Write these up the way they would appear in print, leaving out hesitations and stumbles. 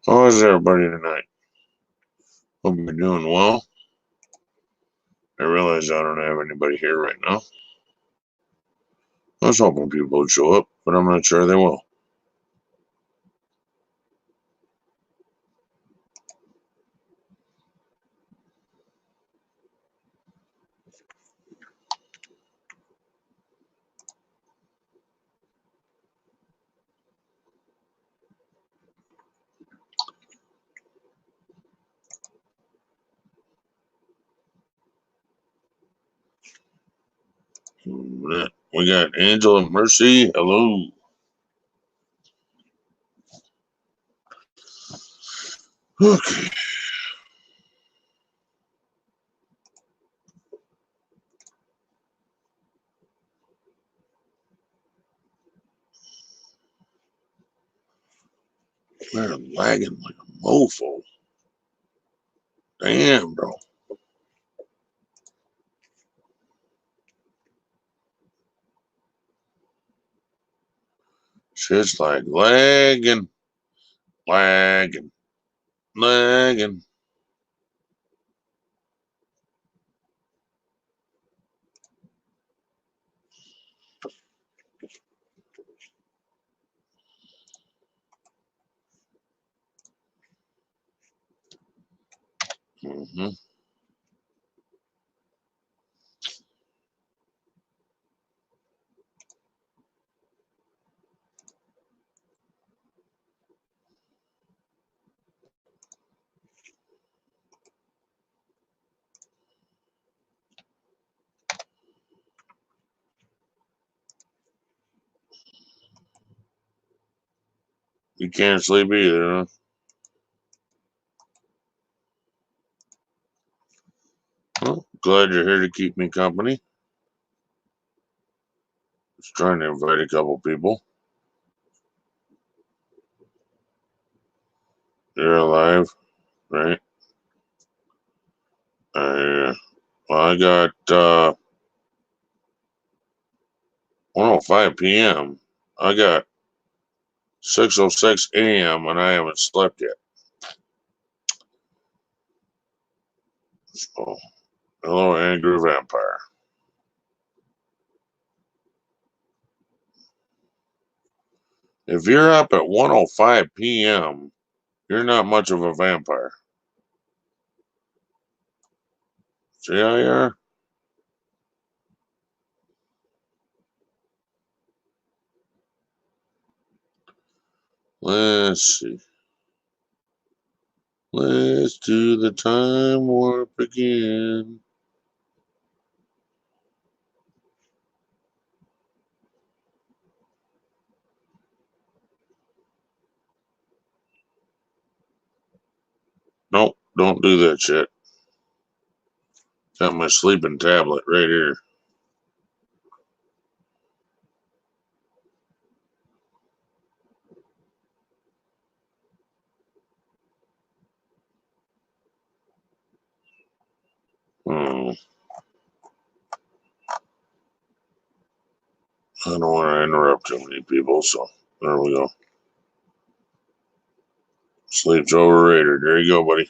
How is everybody tonight? Hope you're doing well. I realize I don't have anybody here right now. I was hoping people would show up, but I'm not sure they will. We got Angela Mercy. Hello. Okay. They're lagging like a mofo. Damn, bro. Shit's like lagging, lagging, lagging. Mm-hmm. You can't sleep either, huh? Well, glad you're here to keep me company. Just trying to invite a couple people. You're alive, right? I got 1:05 p.m. I got 6:06 a.m. and I haven't slept yet. So, hello, Angry Vampire. If you're up at 1:05 p.m., you're not much of a vampire. See how you are? Let's see. Let's do the time warp again. Nope, don't do that shit. Got my sleeping tablet right here. Oh, I don't want to interrupt too many people, so there we go. Sleep's overrated. There you go, buddy.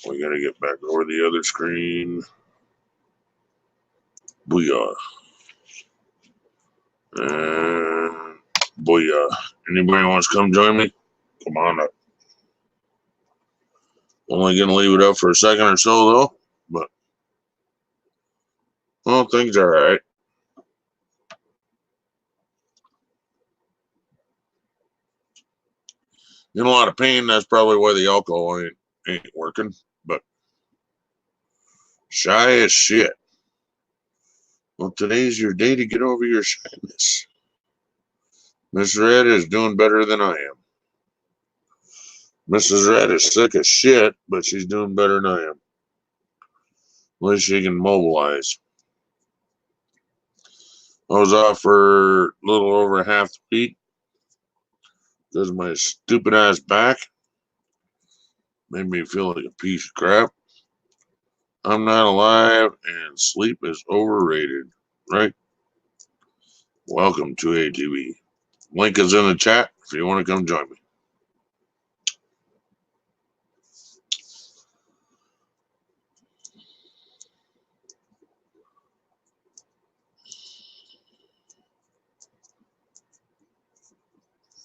We gotta get back over the other screen. Booyah. And booyah. Anybody wants to come join me? Come on up. Only gonna leave it up for a second or so though, but well, things are alright. In a lot of pain, that's probably why the alcohol ain't working, but shy as shit. Well, today's your day to get over your shyness. Miss Red is doing better than I am. Mrs. Red is sick as shit, but she's doing better than I am. At least she can mobilize. I was off for a little over half the week because of my stupid ass back. Made me feel like a piece of crap. I'm not alive and sleep is overrated, right? Welcome to ATV. Link is in the chat if you want to come join me.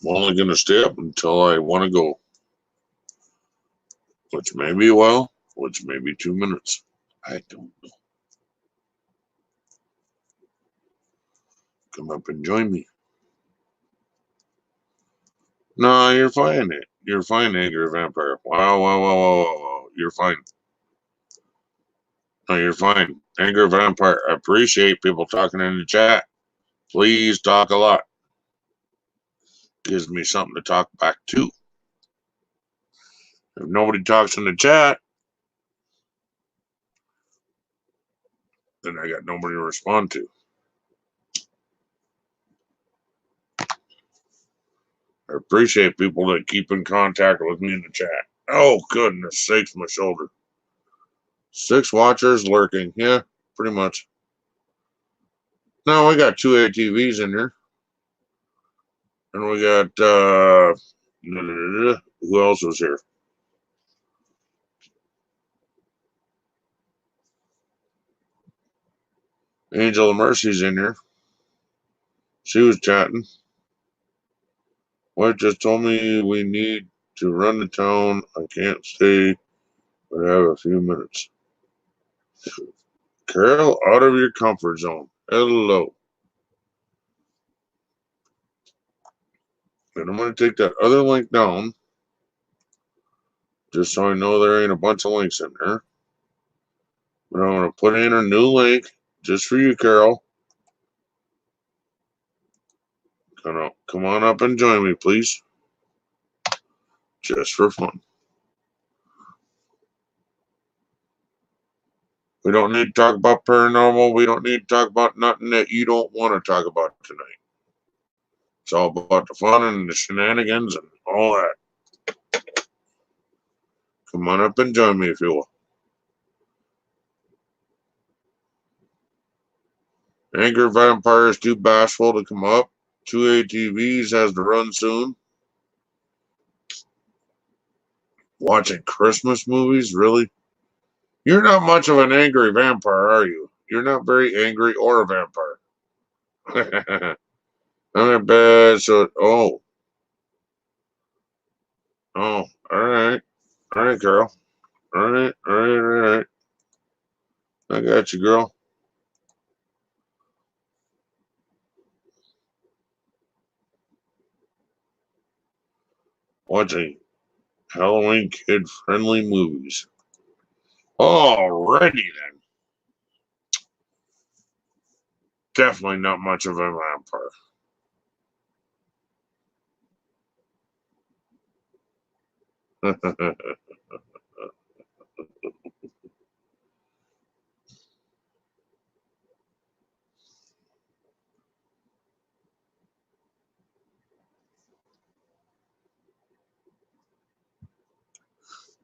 I'm only going to stay up until I want to go, which may be a while, which may be 2 minutes. I don't know. Come up and join me. No, you're fine. You're fine, Angry Vampire. Wow. You're fine. No, you're fine. Angry Vampire, I appreciate people talking in the chat. Please talk a lot. Gives me something to talk back to. If nobody talks in the chat, then I got nobody to respond to. I appreciate people that keep in contact with me in the chat. Oh, goodness sakes, my shoulder. 6 watchers lurking. Yeah, pretty much. No, we got 2 ATVs in here. And we got, who else was here? Angel of Mercy's in here. She was chatting. White just told me we need to run to town. I can't stay, but I have a few minutes. Carol, out of your comfort zone. Hello. And I'm going to take that other link down, just so I know there ain't a bunch of links in there. But I'm going to put in a new link just for you, Carol. Come on up and join me, please. Just for fun. We don't need to talk about paranormal. We don't need to talk about nothing that you don't want to talk about tonight. It's all about the fun and the shenanigans and all that. Come on up and join me if you will. Angry Vampire is too bashful to come up. 2 ATVs has to run soon. Watching Christmas movies? Really? You're not much of an angry vampire, are you? You're not very angry or a vampire. I'm a bad, so, oh, all right. All right, girl. All right. I got you, girl. Watching Halloween kid-friendly movies. Alrighty then. Definitely not much of a vampire.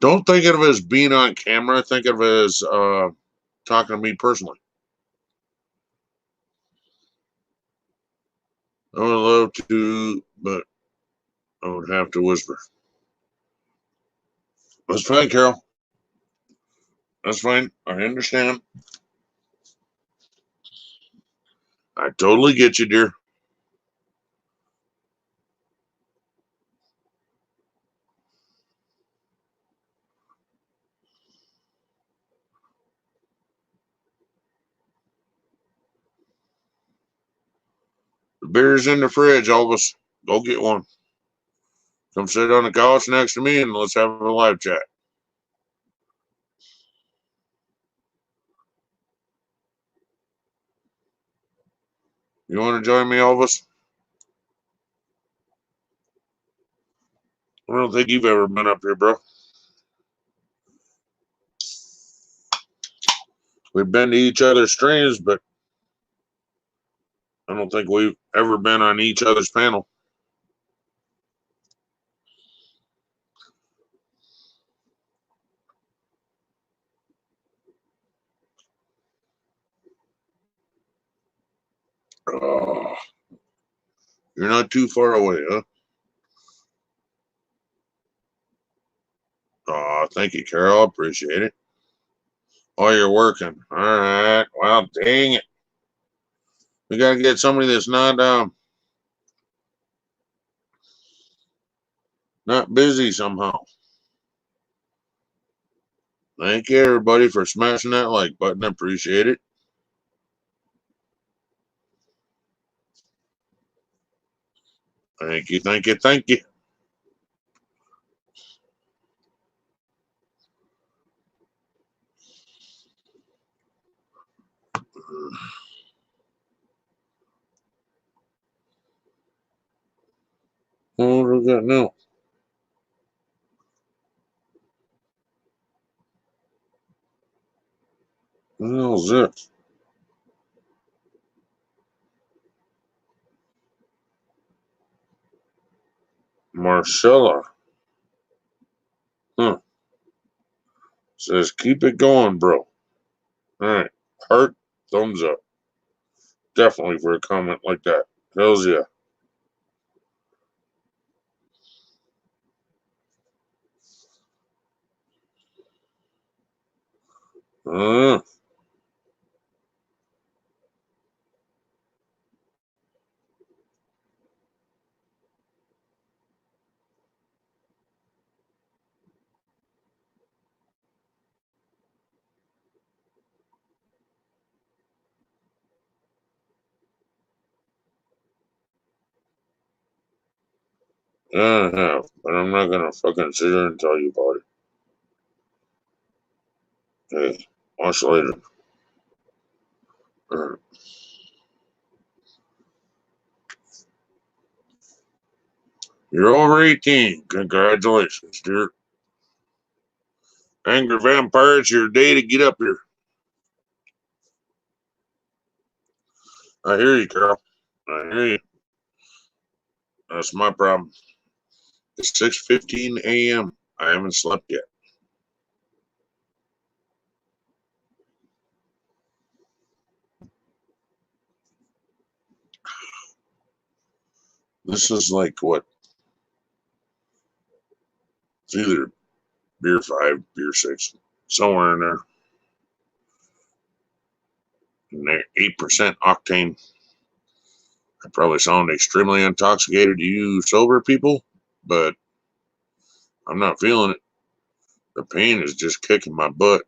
Don't think of it as being on camera. Think of it as talking to me personally. I would love to, but I would have to whisper. That's fine, Carol. That's fine. I understand. I totally get you, dear. The beer's in the fridge, Elvis. Go get one. Come sit on the couch next to me and let's have a live chat. You want to join me, Elvis? I don't think you've ever been up here, bro. We've been to each other's streams, but I don't think we've ever been on each other's panel. Oh, you're not too far away, huh? Oh, thank you, Carol. Appreciate it. Oh, you're working. All right. Well, dang it. We gotta get somebody that's not busy somehow. Thank you, everybody, for smashing that like button. I appreciate it. Thank you, thank you, thank you. What do we got now? What the hell is this? Marcella. Huh. Says, keep it going, bro. All right. Heart, thumbs up. Definitely for a comment like that. Hells yeah. Uh, I have, but I'm not gonna fucking sit here and tell you about it. Hey, watch later. Uh, You're over 18. Congratulations, dear. Angry Vampire, it's your day to get up here. I hear you, Carol. I hear you. That's my problem. It's 6:15 a.m. I haven't slept yet. This is like what? It's either beer 5, beer 6, somewhere in there. And they're 8% octane. I probably sound extremely intoxicated to you sober people, but I'm not feeling it. The pain is just kicking my butt.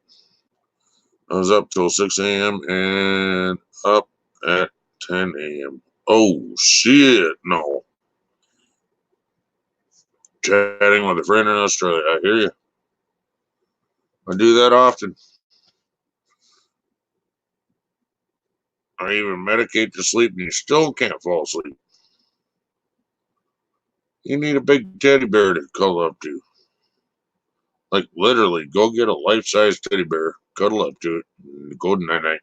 I was up till 6 a.m. and up at 10 a.m. Oh, shit. No. Chatting with a friend in Australia. I hear you. I do that often. I even medicate to sleep and you still can't fall asleep. You need a big teddy bear to cuddle up to. Like literally, go get a life-size teddy bear, cuddle up to it, and go night night.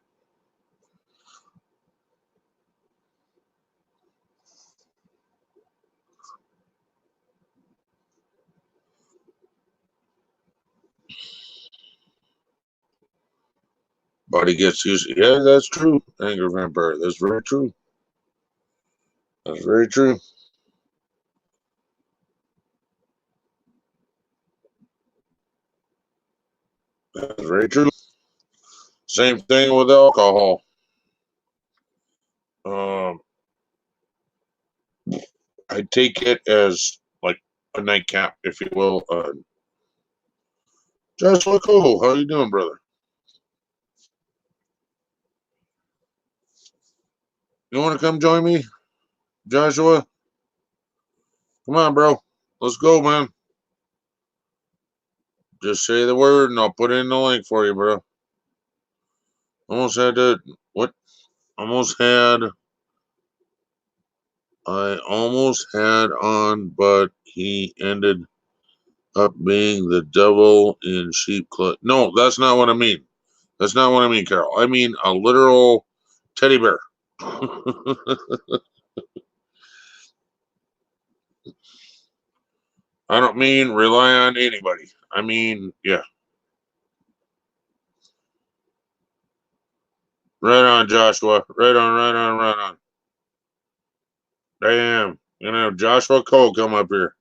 Body gets used. Yeah, that's true. Anger vampire. That's very true. That's very true. That's very true. Same thing with alcohol. Um, I take it as like a nightcap, if you will. Joshua Cole, how you doing, brother? You want to come join me, Joshua? Come on, bro. Let's go, man. Just say the word, and I'll put in the link for you, bro. Almost had to. What? Almost had. I almost had on, but he ended up being the devil in sheep clothing. No, that's not what I mean. That's not what I mean, Carol. I mean a literal teddy bear. I don't mean rely on anybody. I mean, yeah. Right on, Joshua. Right on, right on, right on. Damn. Gonna have Joshua Cole come up here.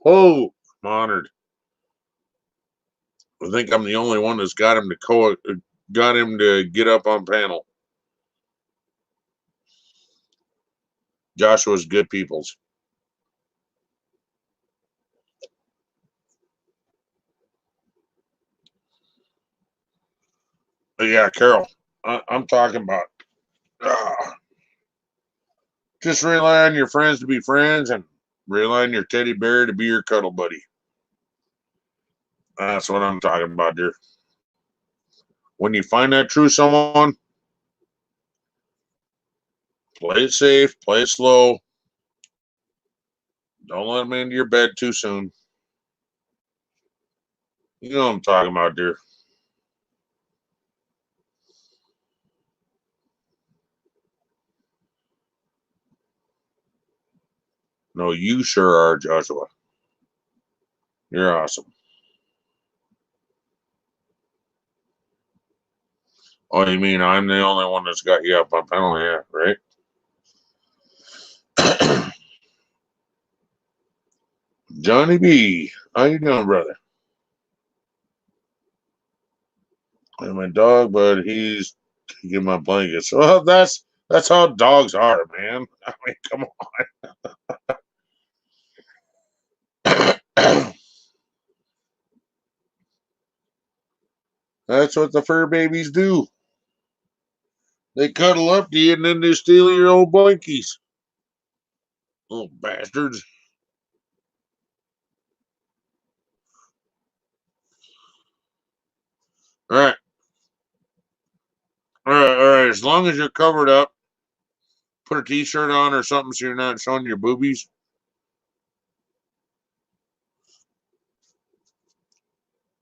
Oh, I'm honored. I think I'm the only one that's got him to get up on panel. Joshua's good peoples. But yeah, Carol, I'm talking about just rely on your friends to be friends and rely on your teddy bear to be your cuddle buddy. That's what I'm talking about, dear. When you find that true someone, play it safe, play it slow. Don't let them into your bed too soon. You know what I'm talking about, dear. No, you sure are, Joshua. You're awesome. Oh, you mean I'm the only one that's got you up on panel? Yeah, right? Johnny B, how you doing, brother? And my dog, but he's taking my blankets. Well, that's how dogs are, man. I mean, come on. That's what the fur babies do. They cuddle up to you and then they steal your old blankies. Little bastards. All right. All right. All right. As long as you're covered up, put a t-shirt on or something so you're not showing your boobies.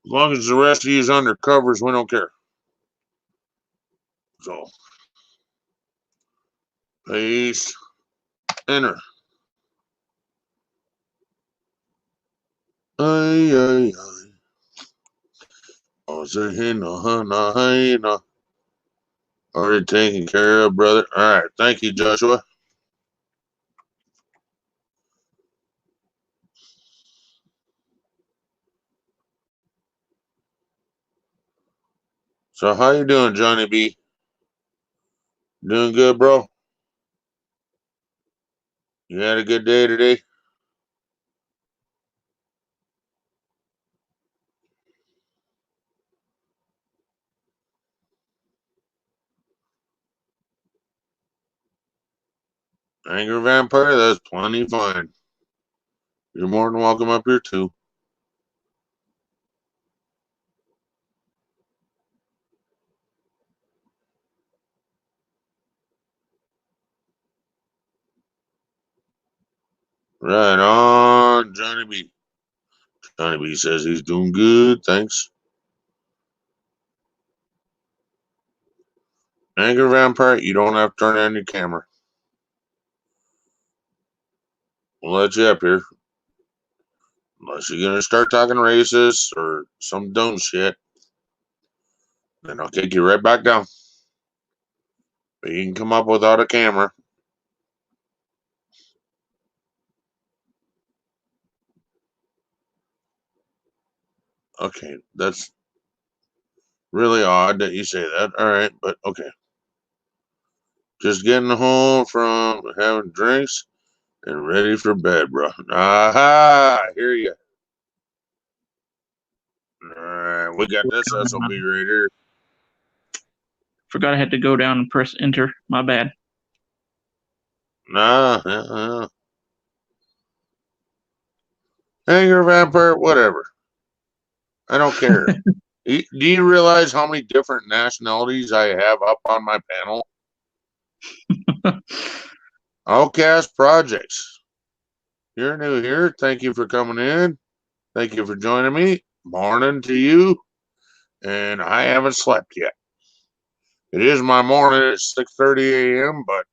As long as the rest of you is under covers, we don't care. So, paste, enter. Ay, ay, ay. Already taken care of, brother. All right. Thank you, Joshua. So how you doing, Johnny B? Doing good, bro? You had a good day today? Angry Vampire, that's plenty fine. You're more than welcome up here, too. Right on, Johnny B. Johnny B says he's doing good, thanks. Angry Vampire, you don't have to turn on your camera. We'll let you up here. Unless you're going to start talking racist or some dumb shit, then I'll kick you right back down. But you can come up without a camera. Okay, that's really odd that you say that. All right, but okay. Just getting home from having drinks and ready for bed, bro. Aha! I hear you. All right, we got this SOB right here. Forgot I had to go down and press enter. My bad. Nah. Angry Vampire, whatever. I don't care. Do you realize how many different nationalities I have up on my panel? Outcast Projects. You're new here. Thank you for coming in. Thank you for joining me. Morning to you. And I haven't slept yet. It is my morning at 6:30 a.m., but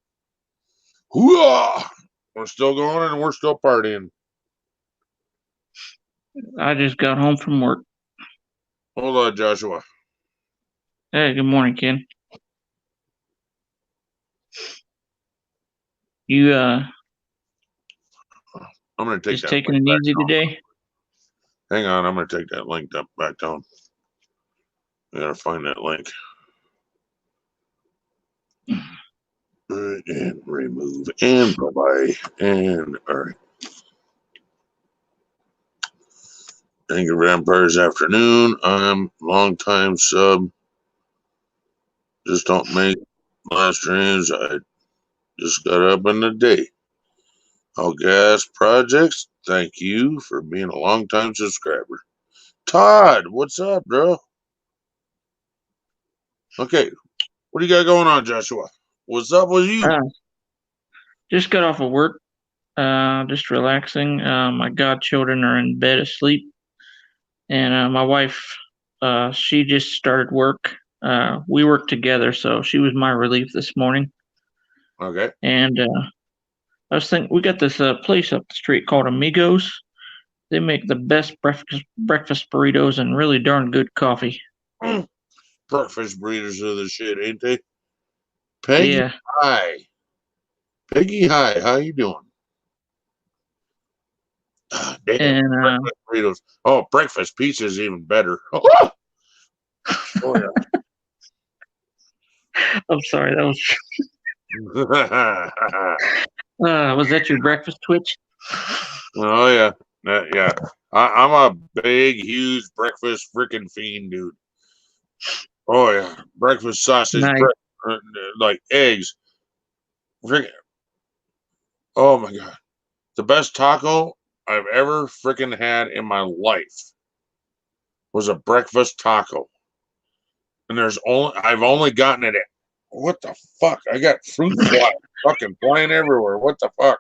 hoo-ah, we're still going and we're still partying. I just got home from work. Hold on, Joshua. Hey, good morning, Ken. You I'm gonna take Just that taking link it back easy down. today. Hang on, I'm gonna take that link back down. I gotta find that link. All right, and remove and bye-bye. And all right. Angry Vampires Afternoon. I'm long time sub. Just don't make live streams. I just got up in the day. All Gas Projects, thank you for being a long time subscriber. Todd, what's up, bro? Okay, what do you got going on, Joshua? What's up with you? Just got off of work. Just relaxing. My godchildren are in bed asleep, and my wife, she just started work. We work together, so she was my relief this morning. Okay. And I was thinking, we got this place up the street called Amigos. They make the best breakfast burritos and really darn good coffee. Breakfast burritos are the shit, ain't they? Peggy, Yeah. hi. Peggy, hi. How you doing? Damn, And breakfast burritos. Oh, breakfast pizza is even better. Oh, yeah. I'm sorry, that was that your breakfast twitch? Oh yeah, yeah. I'm a big, huge breakfast freaking fiend, dude. Oh yeah, breakfast sausage, Nice. like eggs. Freaking, oh my god, the best taco I've ever freaking had in my life was a breakfast taco, and I've only gotten it at what the fuck? I got fruit flies fucking flying everywhere. What the fuck?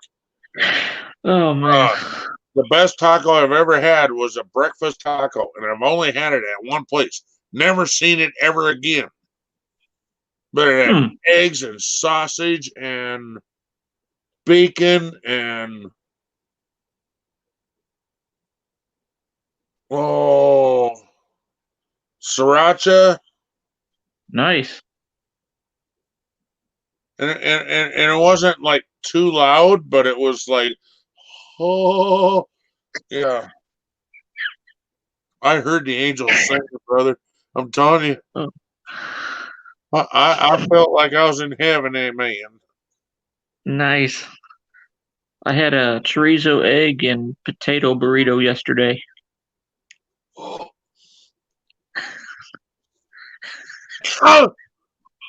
Oh man. The best taco I've ever had was a breakfast taco, and I've only had it at one place. Never seen it ever again. But it had eggs and sausage and bacon and sriracha. Nice. And it wasn't like too loud, but it was like, oh yeah. I heard the angels sing, brother. I'm telling you. Oh. I felt like I was in heaven, amen. Nice. I had a chorizo egg and potato burrito yesterday. Oh,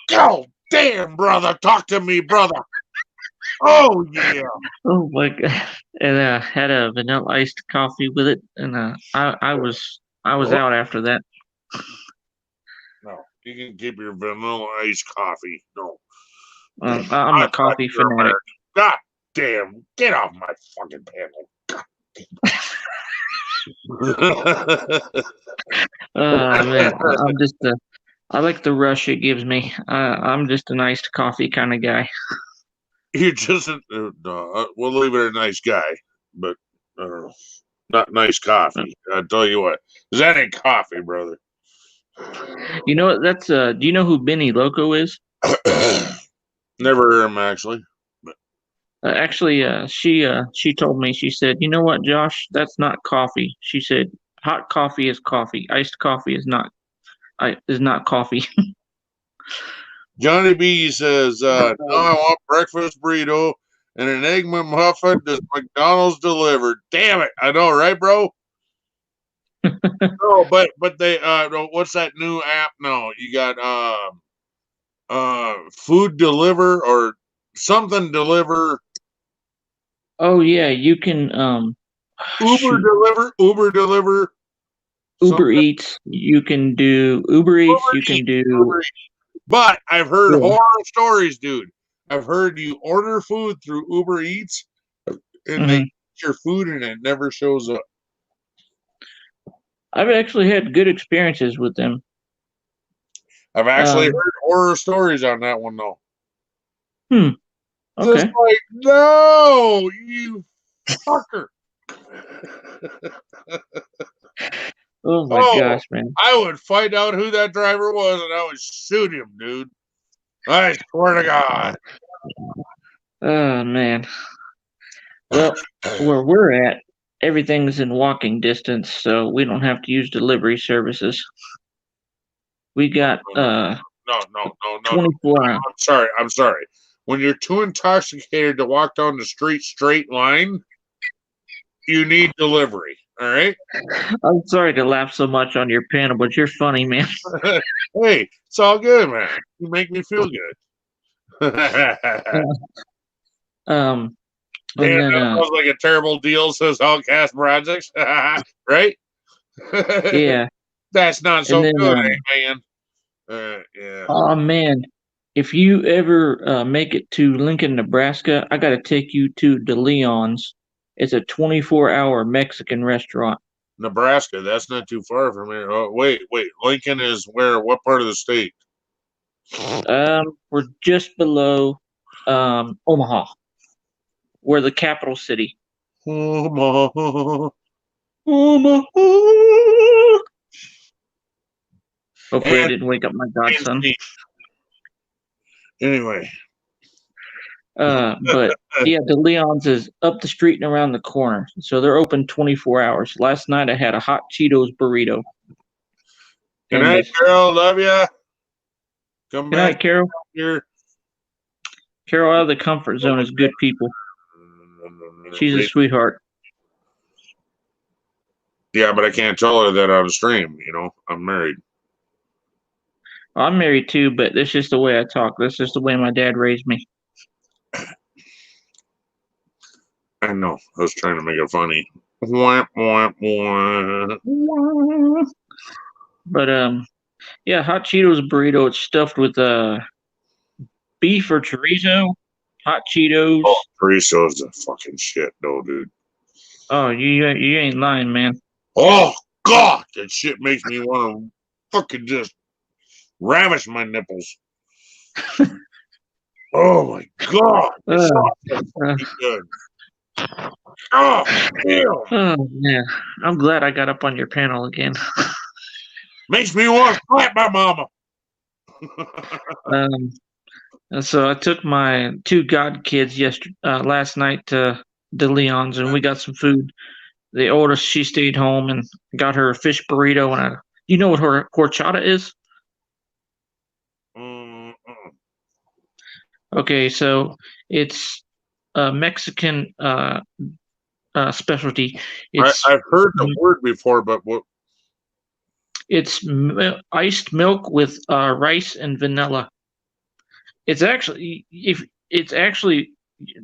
God damn, brother. Talk to me, brother. Oh, yeah. Oh my god. And had a vanilla iced coffee with it, and I was out after that. No, you can keep your vanilla iced coffee. No. I'm a coffee fanatic. God damn. Get off my fucking panel. Oh man, I like the rush it gives me. I'm just a nice coffee kind of guy. You're just we'll leave it a nice guy, but not nice coffee. I tell you what, that ain't coffee, brother. You know what? That's do you know who Benny Loco is? Never heard him actually. Actually, she told me, she said, you know what, Josh, that's not coffee. She said, hot coffee is coffee. Iced coffee is not coffee. Johnny B says, now I want breakfast burrito and an egg McMuffin. Does McDonald's deliver? Damn it. I know, right, bro? No, but they what's that new app? No, you got food deliver or something deliver. Oh yeah, you can Uber deliver. Uber something. Eats. You can do Uber Eats. You can do. But I've heard horror stories, dude. I've heard you order food through Uber Eats, and they eat your food, and it never shows up. I've actually had good experiences with them. I've actually heard horror stories on that one, though. Okay. Just like, no, you fucker. Oh my gosh, man. I would find out who that driver was and I would shoot him, dude. I swear to God. Oh man. Well, where we're at, everything's in walking distance, so we don't have to use delivery services. We got No, no, no, no, no. 24 hours. I'm sorry. I'm sorry. When you're too intoxicated to walk down the street straight line, you need delivery. All right. I'm sorry to laugh so much on your panel, but you're funny, man. Hey, it's all good, man. You make me feel good. Um, Damn, and then that sounds like a terrible deal, says Outcast Projects. Right? yeah, That's not so and then good, man. Yeah. oh man, if you ever make it to Lincoln, Nebraska, I got to take you to De Leon's. It's a 24-hour Mexican restaurant. Nebraska, that's not too far from here. Oh, wait. Lincoln is where? What part of the state? We're just below Omaha. We're the capital city. Omaha. Omaha. Hopefully, I And, didn't wake up my godson. anyway. But yeah, De Leon's is up the street and around the corner, so they're open 24 hours. Last night I had a hot Cheetos burrito. Good night, Carol. Love ya. Come Good back night, Carol. here. Carol out of the comfort zone is good people. She's a sweetheart. Yeah, but I can't tell her that on stream. You know, I'm married. I'm married too, but that's just the way I talk. That's just the way my dad raised me. I know. I was trying to make it funny. Wah, wah, wah. But yeah, hot Cheetos burrito. It's stuffed with beef or chorizo, hot Cheetos. Oh, chorizo's the fucking shit, though, dude. Oh, you ain't lying, man. Oh God, that shit makes me want to fucking just ravish my nipples. Oh my God, it's so fucking good. Oh, damn. Oh man, I'm glad I got up on your panel again. Makes me want to slap my mama. And so I took my two god kids last night to De Leon's, and we got some food. The oldest, she stayed home and got her a fish burrito. And you know what her horchata is? Okay, so it's a Mexican specialty. I've heard the word before, but what? It's iced milk with rice and vanilla. It's actually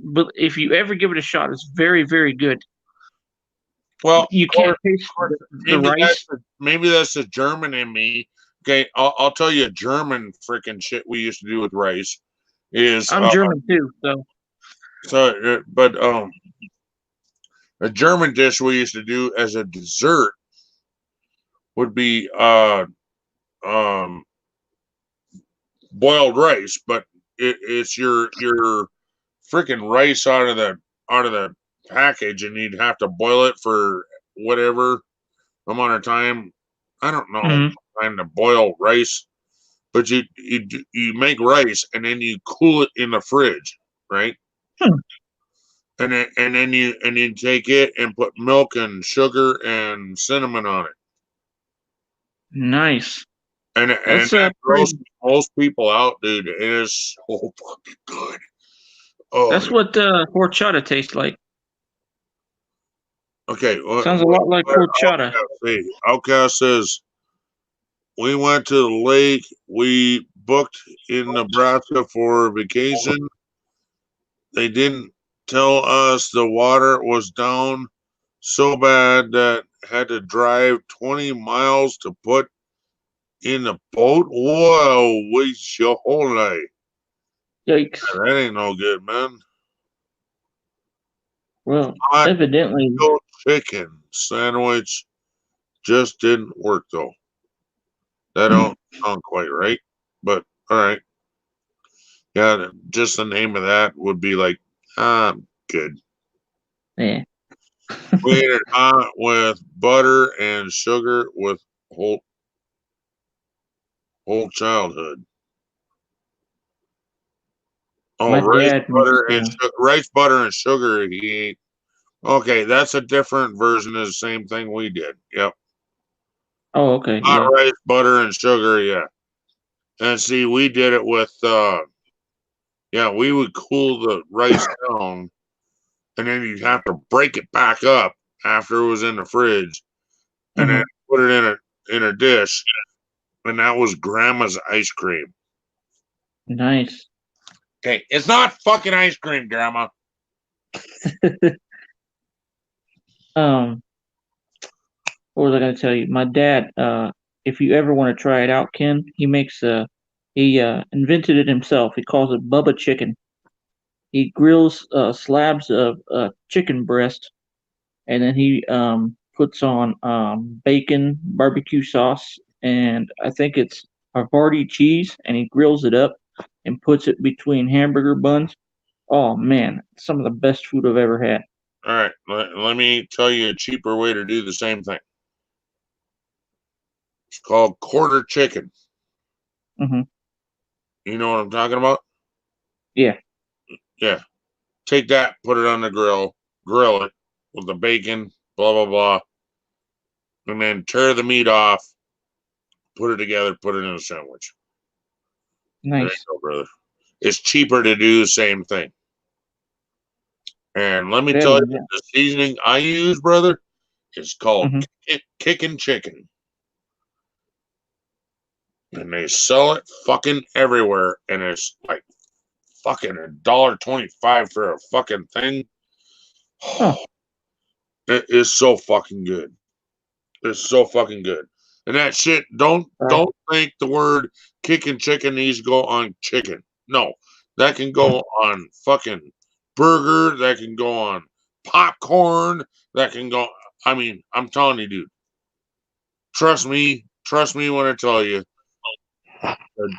but if you ever give it a shot, it's very, very good. Well, you can't taste the rice. Maybe that's the German in me. Okay, I'll tell you a German freaking shit we used to do with rice is I'm German too, but a German dish we used to do as a dessert would be boiled rice, but it's your freaking rice out of the package, and you'd have to boil it for whatever amount of time. I don't know time to boil rice, but you make rice and then you cool it in the fridge, right? And then you take it and put milk and sugar and cinnamon on it. Nice. And that grows most people out, dude. It is so fucking good. Oh, that's what horchata tastes like. Okay. Sounds a lot like horchata. Outcast says, we went to the lake. We booked in Nebraska for vacation. They didn't tell us the water was down so bad that had to drive 20 miles to put in the boat. Whoa, we holy. Yikes. That ain't no good, man. Well, evidently. Chicken sandwich just didn't work, though. That don't sound quite right, but all right. Yeah, just the name of that would be like, good. Yeah. We ate it hot with butter and sugar with whole childhood. Oh, rice, butter, and sugar he ate Okay, that's a different version of the same thing we did. Yep. Oh, okay, Hot yeah. rice, butter, and sugar. Yeah. And see, we did it with, yeah, we would cool the rice down and then you'd have to break it back up after it was in the fridge and then Hmm. put it in a dish. And that was grandma's ice cream. Nice. Okay, it's not fucking ice cream, grandma. um, what was I going to tell you? My dad, if you ever want to try it out, Ken, he invented it himself. He calls it Bubba Chicken. He grills slabs of chicken breast, and then he puts on bacon, barbecue sauce, and I think it's Havarti cheese, and he grills it up and puts it between hamburger buns. Oh man, some of the best food I've ever had. All right, let me tell you a cheaper way to do the same thing. It's called quarter chicken. Hmm. You know what I'm talking about? Yeah, Yeah. Take that, put it on the grill it with the bacon, blah, blah, blah, and then tear the meat off, put it together, put it in a sandwich. There you nice. go, brother. It's cheaper to do the same thing. And let me tell Better, you, yeah. the seasoning I use, brother, is called Hmm. Kickin' Chicken. And they sell it fucking everywhere. And it's like fucking $1.25 for a fucking thing. Oh, It is so fucking good. It's so fucking good. And that shit, right. don't think the word kicking chicken needs to go on chicken. No. That can go on fucking burger, that can go on popcorn, that can go I mean, I'm telling you, dude. Trust me when I tell you the,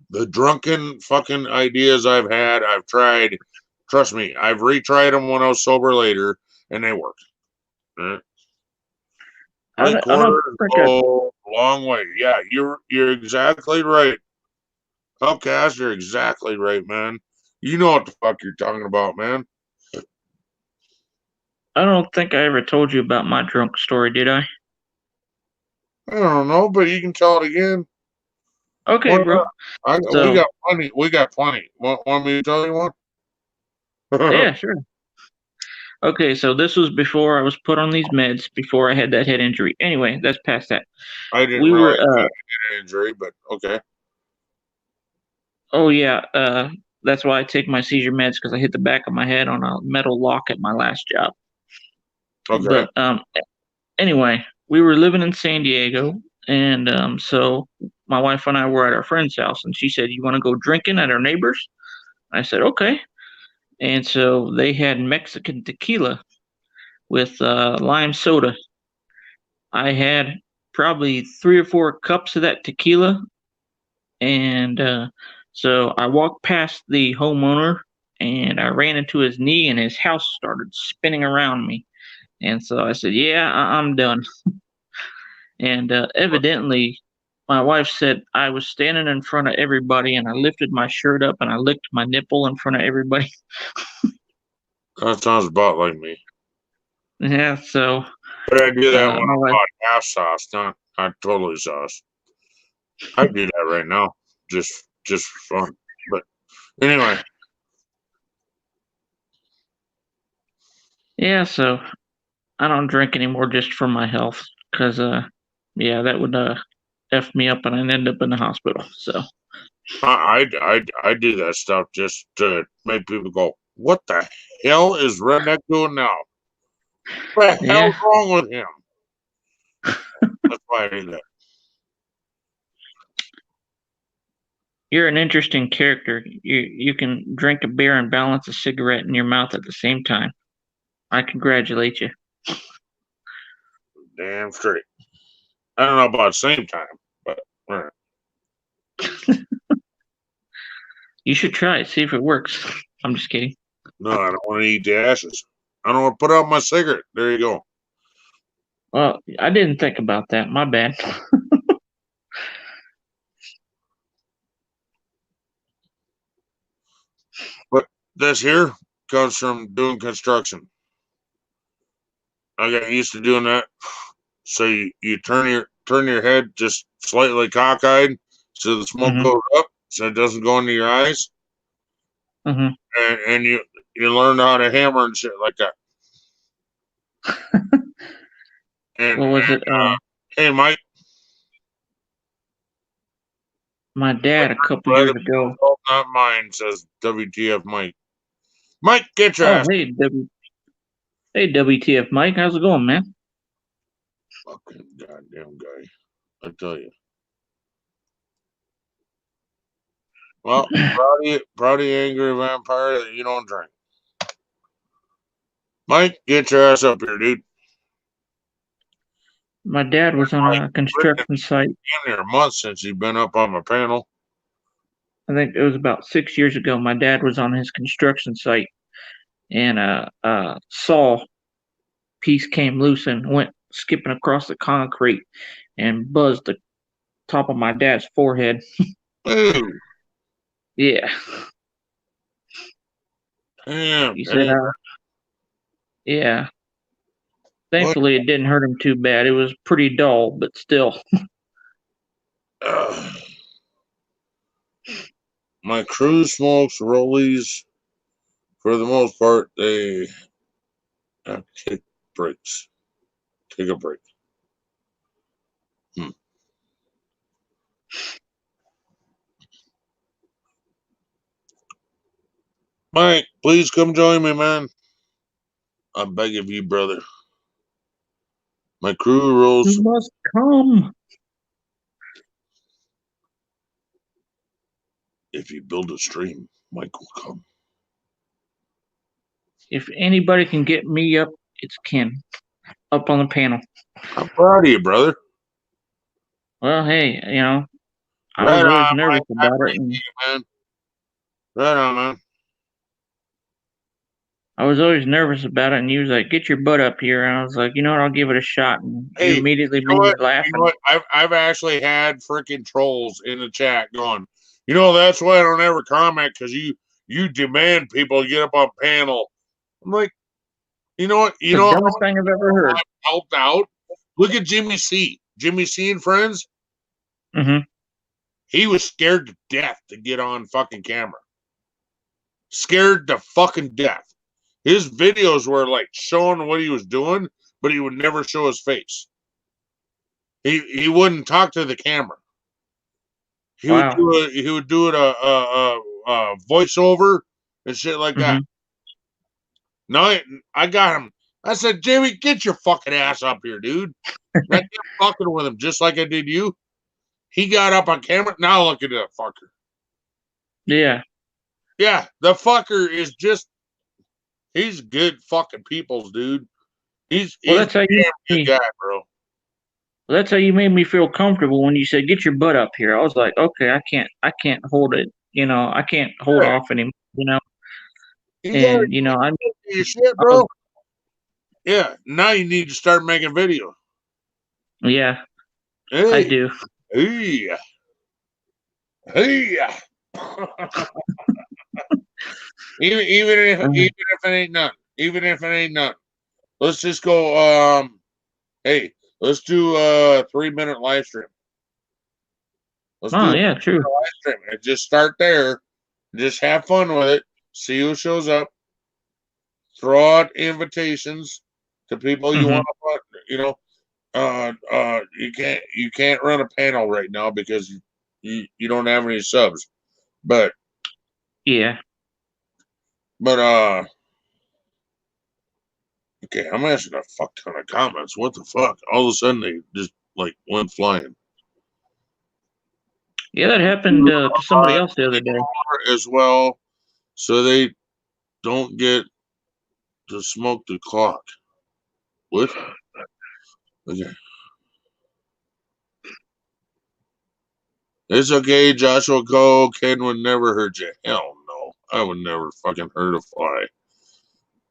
the drunken fucking ideas I've had, I've tried. Trust me, I've retried them when I was sober later, and they work. Right? Link I don't quarters think I go a long way. Yeah, you're exactly right. Outcast, you're exactly right, man. You know what the fuck you're talking about, man. I don't think I ever told you about my drunk story, did I? I don't know, but you can tell it again. Okay, What? bro. We So got plenty. We got plenty. Want me to tell you one? yeah, sure. Okay, so this was before I was put on these meds, before I had that head injury. Anyway, that's past that. I didn't We were realize you had an injury, but okay. oh yeah, that's why I take my seizure meds because I hit the back of my head on a metal lock at my last job. Okay. But anyway, we were living in San Diego, and so my wife and I were at our friend's house, and she said, "You want to go drinking at our neighbors?" I said, "Okay." And so they had Mexican tequila with lime soda. I had probably 3 or 4 cups of that tequila, and so I walked past the homeowner, and I ran into his knee, and his house started spinning around me. And so I said, "Yeah, I'm done." And evidently, my wife said I was standing in front of everybody, and I lifted my shirt up and I licked my nipple in front of everybody. That sounds about like me. Yeah, so But I do that when my I'm wife, about half sauce, not totally sauce. I do that right now, just for fun. But anyway, yeah, so I don't drink anymore just for my health, because yeah, that would f me up and I'd end up in the hospital. So I do that stuff just to make people go, "What the hell is Redneck doing now? What the yeah, hell's wrong with him?" That's why I do that. you're an interesting character. You can drink a beer and balance a cigarette in your mouth at the same time. I congratulate you. Damn straight. I don't know about same time, but all right. You should try it, see if it works. I'm just kidding. No, I don't want to eat the ashes. I don't want to put out my cigarette. There you go. Well, I didn't think about that. My bad. But this here comes from doing construction. I got used to doing that. So you turn your head just slightly cockeyed so the smoke goes up so it doesn't go into your eyes. And you learn how to hammer and shit like that. And what was it? Hey, Mike. My dad a couple years ago. Not mine, says WTF Mike. Mike, get your ass. Hey, WTF Mike, how's it going, man? Fucking goddamn guy. I tell you. Well, proud of you, angry vampire, that you don't drink. Mike, get your ass up here, dude. My dad was on a construction site. Been there a month since he's been up on my panel. I think it was about 6 years ago. My dad was on his construction site, and a saw piece came loose and went skipping across the concrete and buzzed the top of my dad's forehead. Ooh. Yeah. Damn. He said, yeah. Thankfully, it didn't hurt him too bad. It was pretty dull, but still. My crew smokes rollies. For the most part, they have to take breaks. Take a break. Mike, please come join me, man. I beg of you, brother. My crew rolls. You must come. If you build a stream, Mike will come. If anybody can get me up, it's Ken. Up on the panel. I'm proud of you, brother. Well, hey, I was always nervous about it. Man. Right on, man. I was always nervous about it, and he was like, "Get your butt up here." And I was like, "You know what? I'll give it a shot." And he immediately made me laughing. You know what? I've actually had freaking trolls in the chat going, that's why I don't ever comment, because you demand people get up on panel. I'm like, you know what? The dumbest thing I've ever heard. Helped out. Look at Jimmy C. Jimmy C and friends. He was scared to death to get on fucking camera. Scared to fucking death. His videos were like showing what he was doing, but he would never show his face. He wouldn't talk to the camera. He would do it a voiceover and shit like that. No, I got him. I said, Jimmy, get your fucking ass up here, dude. I kept fucking with him just like I did you. He got up on camera. Now look at that fucker. Yeah. Yeah, the fucker is just, he's good fucking people's dude. He's that's how you good guy, bro. Well, that's how you made me feel comfortable when you said, "Get your butt up here." I was like, okay, I can't hold it. I can't hold off anymore, And, I your shit, bro. Yeah, now you need to start making video. Yeah, hey, I do. Hey, even if it ain't none, let's just go. Hey, let's do a 3-minute live stream. Yeah, true. Live stream and just start there. Just have fun with it. See who shows up. Throw out invitations to people you want to put. You can't run a panel right now because you don't have any subs. But yeah. But okay, I'm asking a fuck ton of comments. What the fuck? All of a sudden they just like went flying. Yeah, that happened to somebody else the other day as well, so they don't get to smoke the clock. What? Okay. It's okay, Joshua Go. Ken would never hurt you. Hell no. I would never fucking hurt a fly.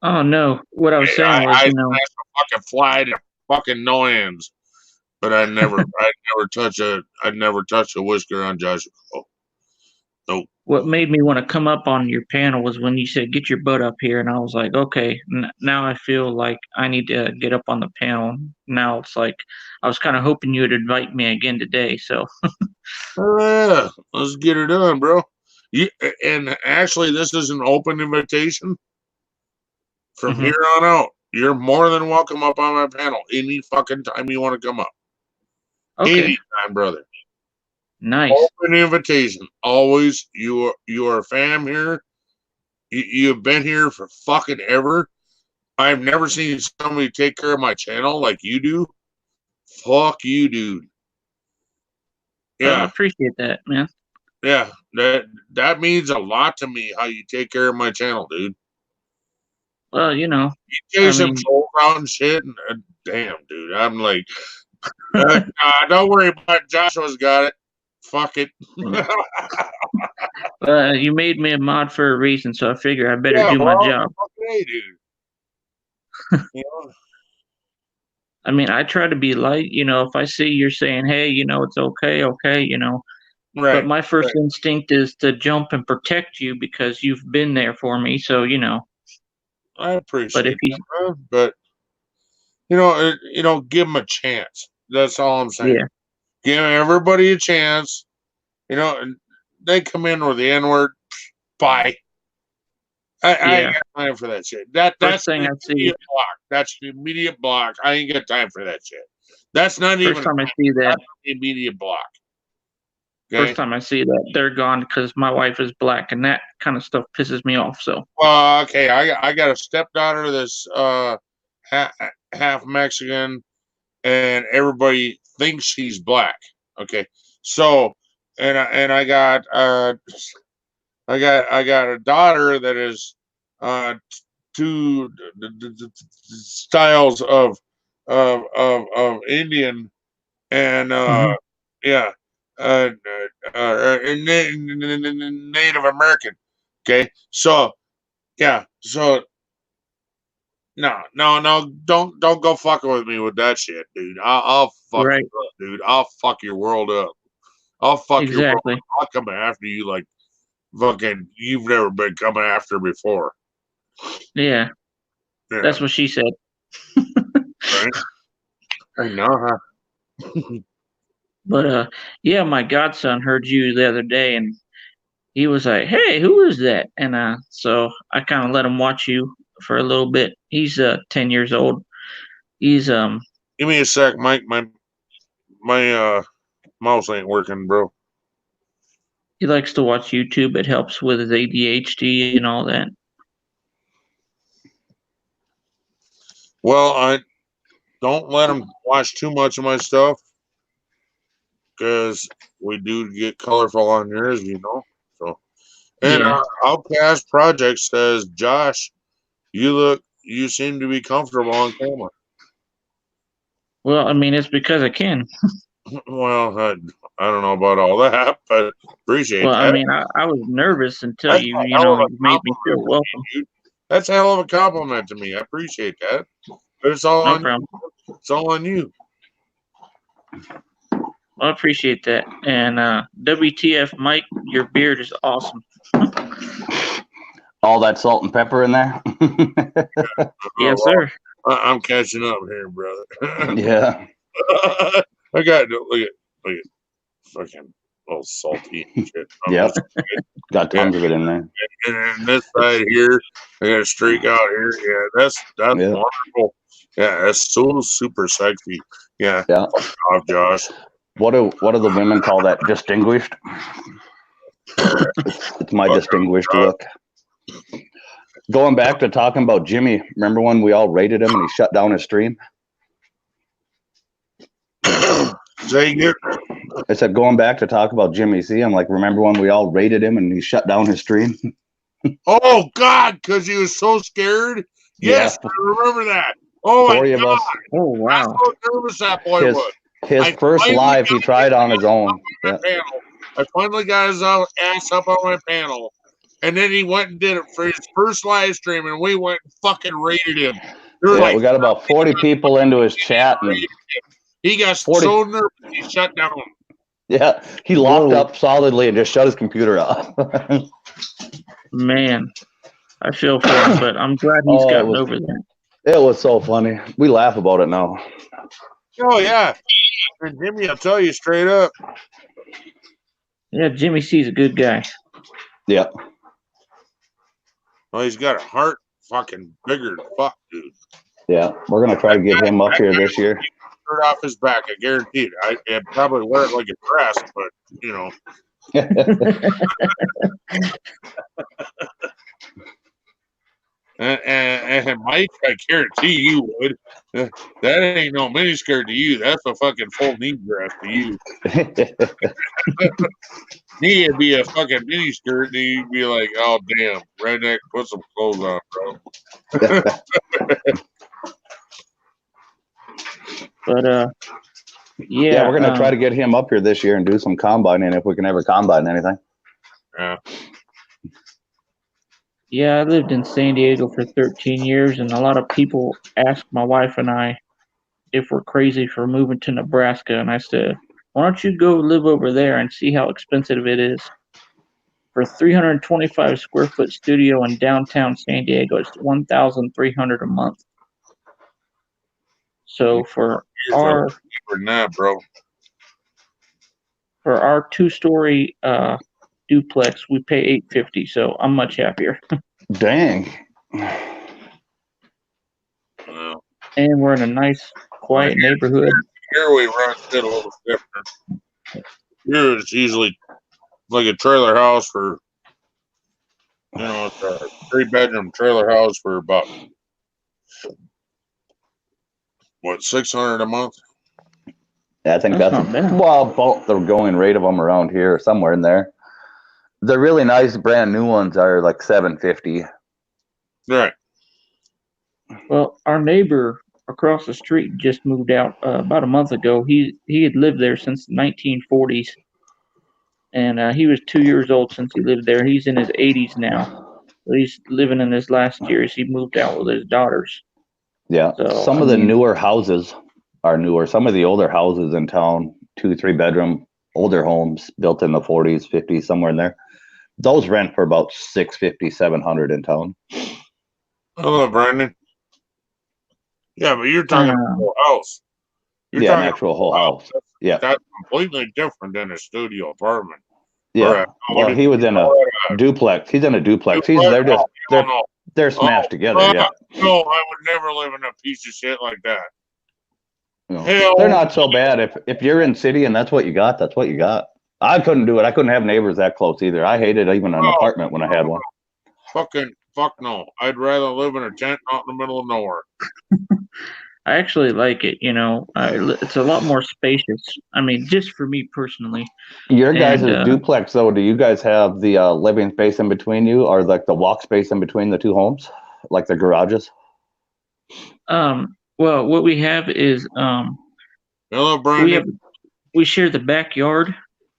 Oh no. What I was saying was, I fucking fly to fucking no ends. But I'd never touch a whisker on Joshua Go. Nope. what made me want to come up on your panel was when you said get your butt up here, and I was like, okay, now I feel like I need to get up on the panel. Now it's like I was kind of hoping you would invite me again today. So Yeah, let's get her done, bro. And actually, this is an open invitation from Mhm. here on out. You're more than welcome up on my panel any fucking time you want to come up. Okay, Anytime, brother. nice. Open invitation. Always. You are a fam here. You've been here for fucking ever. I've never seen somebody take care of my channel like you do. Fuck you, dude. I Yeah, appreciate that, man. yeah. That means a lot to me how you take care of my channel, dude. Well, You I chase some mean, trolls out and shit, and damn, dude. I'm like, nah, don't worry about it. Joshua's got it. Fuck it. yeah. You made me a mod for a reason, so I figure I better Yeah, do my well, job. okay, dude. You know? I mean, I try to be light. If I see you're saying, hey, it's okay, okay, but Right, my first right. instinct is to jump and protect you because you've been there for me. So, I but if appreciate you, that, bro. But give them a chance. That's all I'm saying. yeah, Give everybody a chance. And they come in with the N word. Bye. I ain't yeah. got time for that shit. First That's thing an I see, immediate block. That's an immediate block. I ain't got time for that shit. That's not first even time I see that, an immediate block. first Okay. time I see that, they're gone because my wife is black, and that kind of stuff pisses me off. So, Well, okay. I got a stepdaughter that's half Mexican, and everybody thinks she's black. Okay. So, and I got a daughter that is uh two styles of Indian and mhm. yeah, Native American. Okay, so yeah, so no, don't go fucking with me with that shit, dude. I'll fuck you Right, up, dude. I'll fuck your world up. I'll fuck your world exactly. up. I'll come after you like fucking you've never been coming after before. Yeah, Yeah, that's what she said. right. I know, But yeah, my godson heard you the other day, and he was like, "Hey, who is that?" And so I kind of let him watch you for a little bit. He's 10 years old. He's Give me a sec, Mike. My mouse ain't working, bro. he likes to watch YouTube. It helps with his ADHD and all that. Well, I don't let him watch too much of my stuff because we do get colorful on here, as you know. So, and Yeah. Outcast Project says, Josh, you seem to be comfortable on camera. Well, I mean, it's because I can. Well, I don't know about all that, but appreciate Well, I that. mean, I was nervous until That's you, a hell of a you made me feel compliment, welcome. dude. That's a hell of a compliment to me. I appreciate that. But it's all No on problem. it's all on you. I appreciate that. And WTF, Mike, your beard is awesome. All that salt and pepper in there. Yes, sir. I'm catching up here, brother. Yeah. I got look at fucking little salty and shit. Yep. Got tons of it in there. And then this side here, I got a streak out here. Yeah, that's Yeah. wonderful. Yeah, that's so super sexy. Yeah. Yeah. Fuck off, Josh. What do the women call that? Distinguished. It's my distinguished look. Going back to talking about Jimmy, remember when we all rated him and he shut down his stream? Say again. I said, going back to talk about Jimmy C, I'm like, remember when we all rated him and he shut down his stream? Oh God, because he was so scared. Yes, Yeah. I remember that. Oh my 40 of God. us. Oh, wow. How nervous that boy was. His I first finally live he got tried on his own. my Yeah. panel. I finally got his ass up on my panel, and then he went and did it for his first live stream, and we went and fucking rated him. There were Yeah, like we got about 40 people into his chat, and he got 40 so nervous he shut down. Yeah, he locked Whoa. up solidly and just shut his computer off. Man, I feel for him, but I'm glad he's Oh, gotten over that. it was so funny. We laugh about it now. Oh yeah, and Jimmy, I'll tell you straight up. Yeah, Jimmy C's a good guy. Yep. Oh, he's got a heart fucking bigger than fuck, dude. Yeah, we're gonna try to get him up here this year. Shirt off his back, I guarantee it. I'd probably wear it like a dress, but you know. And Mike, I guarantee you would. That ain't no miniskirt to you. That's a fucking full knee dress to you. Me, it'd be a fucking miniskirt, and you'd be like, "Oh damn, redneck, put some clothes on, bro." But Yeah, we're gonna try to get him up here this year and do some combining if we can ever combine anything. Yeah. Yeah, I lived in San Diego for 13 years, and a lot of people ask my wife and I if we're crazy for moving to Nebraska, and I said, why don't you go live over there and see how expensive it is? For 325 square foot studio in downtown San Diego, it's $1,300 a month. So for our cheaper than that, bro. For our 2-story duplex, we pay $850, so I'm much happier. Dang. Well, And we're in a nice, quiet neighborhood. here we run shit a little different. Here it's usually like a trailer house for, it's a 3-bedroom trailer house for about what, $600 a month? Yeah, I think That's that's not bad. well, about the going rate of them around here, somewhere in there. The really nice brand new ones are like $750. Right. Well, our neighbor across the street just moved out about a month ago. He had lived there since the 1940s, and he was 2 years old since he lived there. He's in his 80s now. He's living in his last years. He moved out with his daughters. Yeah, So, some of the newer houses are newer. Some of the older houses in town, 2-3 bedroom, older homes built in the 40s, 50s, somewhere in there. Those rent for about $650, $700 in town. Hello, Brandon. Yeah, but you're talking a whole house. You're Yeah, an talking actual whole house. Yeah. That's completely different than a studio apartment. Yeah. Well, he was in a duplex. He's in a duplex. They're smashed together. Yeah. No, I would never live in a piece of shit like that. No, they're not so bad. If you're in city and that's what you got, that's what you got. I couldn't do it. I couldn't have neighbors that close either. I hated even an apartment when I had one. Fuck no. I'd rather live in a tent out in the middle of nowhere. I actually like it, it's a lot more spacious. I mean, just for me personally. Your guys' duplex, though, do you guys have the living space in between you, or like the walk space in between the two homes, like the garages? Well, what we have is Hello, Brandon. We share the backyard,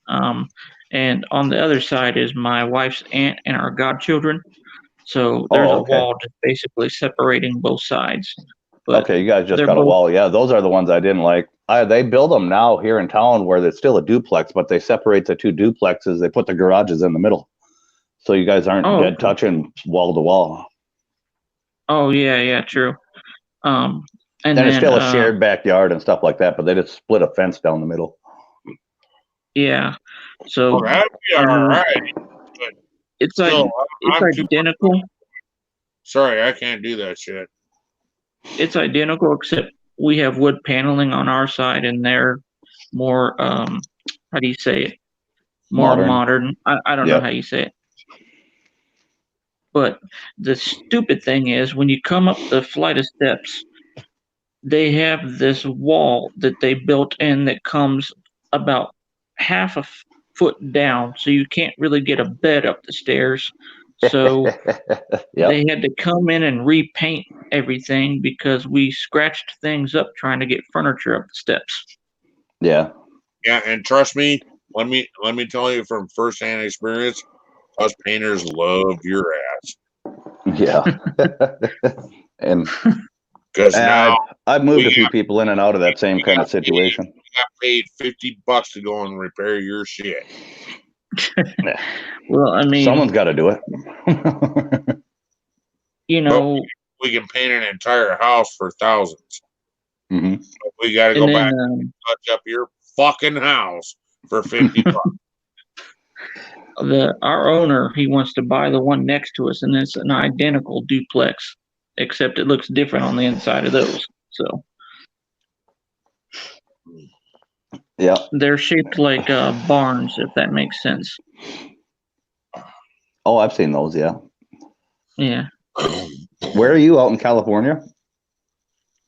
and on the other side is my wife's aunt and our godchildren. So there's a wall just basically separating both sides. But okay, you guys just got a wall. Yeah, those are the ones I didn't like. They build them now here in town where it's still a duplex, but they separate the two duplexes. They put the garages in the middle, so you guys aren't dead touching wall to wall. Oh yeah, true. And then it's still a shared backyard and stuff like that, but they just split a fence down the middle. Yeah, so that'd be all right. It's identical. Sorry, I can't do that shit. It's identical, except we have wood paneling on our side, and they're more how do you say it? More modern. I don't know how you say it. But the stupid thing is, when you come up the flight of steps, they have this wall that they built in that comes about half a foot down, so you can't really get a bed up the stairs. So they had to come in and repaint everything because we scratched things up trying to get furniture up the steps. Yeah. Yeah, and trust me, let me tell you from firsthand experience, us painters love your ass. Yeah. And Because now I've moved a we few people in and out of that same kind of situation. we got paid $50 to go and repair your shit. Yeah. Well, I mean, Someone's got to do it. you know, We can paint an entire house for thousands. Mhm. We got to and go then back and touch up your fucking house for $50. our owner, he wants to buy the one next to us, and it's an identical duplex, except it looks different on the inside of those. So Yeah. they're shaped like barns, if that makes sense. Oh, I've seen those. Yeah. Yeah. Where are you, out in California?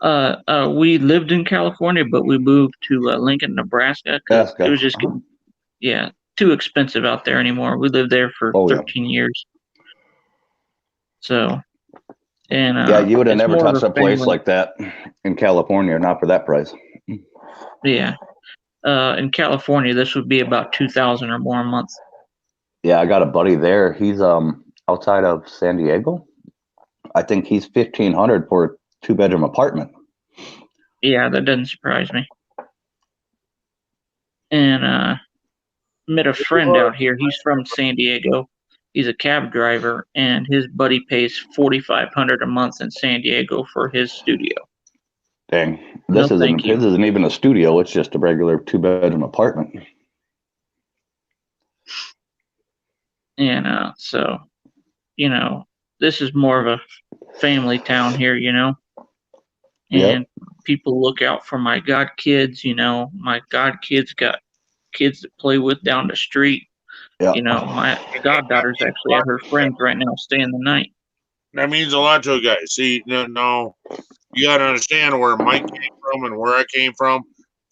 We lived in California, but we moved to Lincoln, Nebraska, because it was just too expensive out there anymore. We lived there for 13 years. So, and yeah, you would have never more of touched a place like that in California, not for that price. Yeah. In California, this would be about $2,000 or more a month. Yeah, I got a buddy there. He's outside of San Diego. I think he's $1,500 for a 2-bedroom apartment. Yeah, that doesn't surprise me. And met a friend out here. He's from San Diego. He's a cab driver, and his buddy pays $4,500 a month in San Diego for his studio. Dang, this isn't even a studio. It's just a regular 2-bedroom apartment. And so, you know, this is more of a family town here, you know. And people look out for my god kids. You know, my god kids got kids to play with down the street. Yeah. You know, my goddaughter's actually at her friend's right now, staying the night. That means a lot to a guy. See, no, you got to understand where Mike came from and where I came from.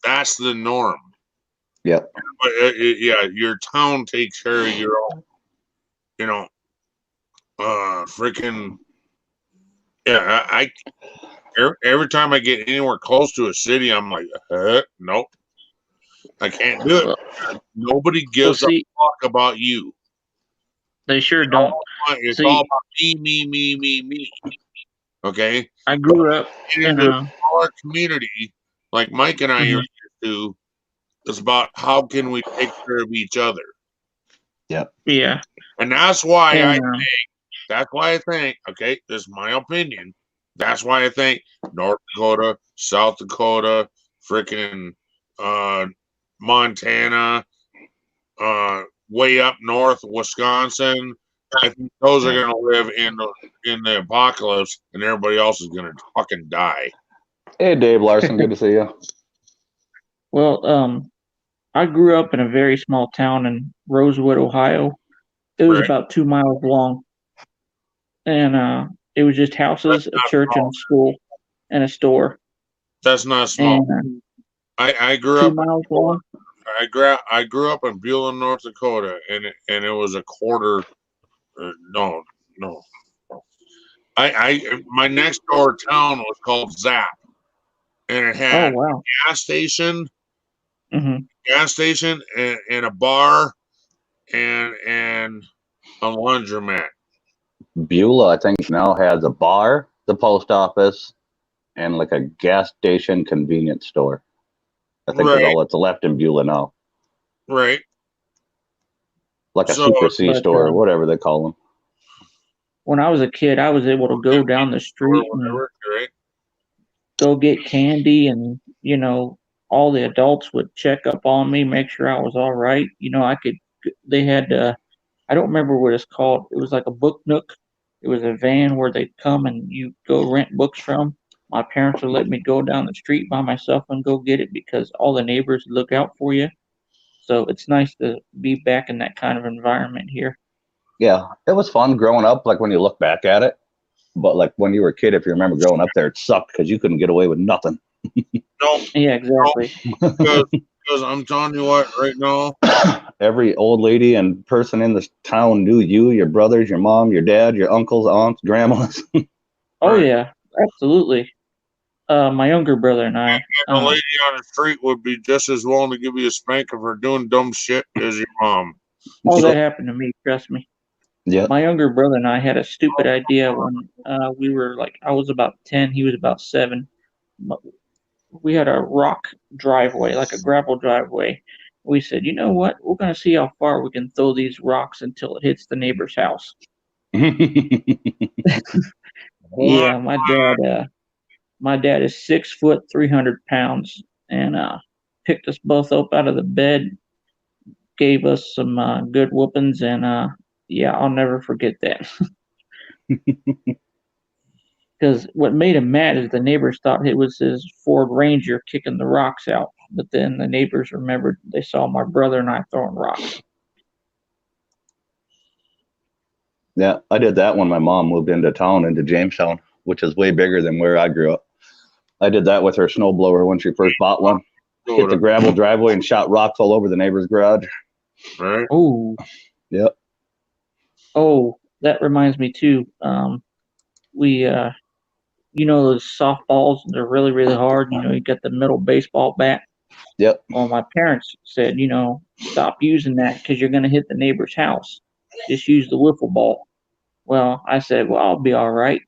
That's the norm. Yep. But yeah, your town takes care of your own. You know, freaking. Yeah, every time I get anywhere close to a city, I'm like, nope, I can't do it. Nobody gives a fuck about you. They sure don't. It's all about me. Okay. I grew up in a smaller community, like Mike and I used to. It's about how can we take care of each other. Yep. Yeah. And that's why I think. Okay, this is my opinion. That's why I think North Dakota, South Dakota, freaking Montana, way up north, Wisconsin. I think those are going to live in the apocalypse, and everybody else is going to fucking die. Hey, Dave Larson, good to see you. Well, I grew up in a very small town in Rosewood, Ohio. It was about 2 miles long, and it was just houses, a church, and a school, and a store. That's not small. And, I grew 2 up 2 miles long. I grew up in Beulah, North Dakota, and it was a quarter. No. My next door town was called Zap, and it had a gas station, and a bar, and a laundromat. Beulah, I think, now has a bar, the post office, and like a gas station convenience store. I think that's all that's left in Beulah now. Right. Like a Super C store or whatever they call them. When I was a kid, I was able to go down the street and go get candy, and, you know, all the adults would check up on me, make sure I was all right. You know, they had, I don't remember what it's called. It was like a book nook. It was a van where they'd come and you go rent books from. My parents would let me go down the street by myself and go get it because all the neighbors look out for you. So it's nice to be back in that kind of environment here. Yeah, it was fun growing up, like when you look back at it. But like when you were a kid, if you remember growing up there, it sucked because you couldn't get away with nothing. No. Yeah, exactly. Because I'm telling you what, right now, every old lady and person in this town knew you, your brothers, your mom, your dad, your uncles, aunts, grandmas. Oh yeah, absolutely. My younger brother and I. And the lady on the street would be just as willing to give you a spank for doing dumb shit as your mom. Oh, that happened to me. Trust me. Yeah. My younger brother and I had a stupid idea when we were like, I was about 10, he was about 7. We had a rock driveway, like a gravel driveway. We said, you know what? We're going to see how far we can throw these rocks until it hits the neighbor's house. Yeah, my dad is 6 foot, 300 pounds, and picked us both up out of the bed, gave us some good whoopings, and yeah, I'll never forget that. Because what made him mad is the neighbors thought it was his Ford Ranger kicking the rocks out, but then the neighbors remembered they saw my brother and I throwing rocks. Yeah, I did that when my mom moved into town, into Jamestown, which is way bigger than where I grew up. I did that with her snowblower when she first bought one. Hit the gravel driveway and shot rocks all over the neighbor's garage. Right. Oh. Yep. Oh, that reminds me too. We you know those softballs, they're really, really hard. You know, you got the metal baseball bat. Yep. Well, my parents said, you know, stop using that because you're going to hit the neighbor's house. Just use the wiffle ball. Well, I said, well, I'll be all right.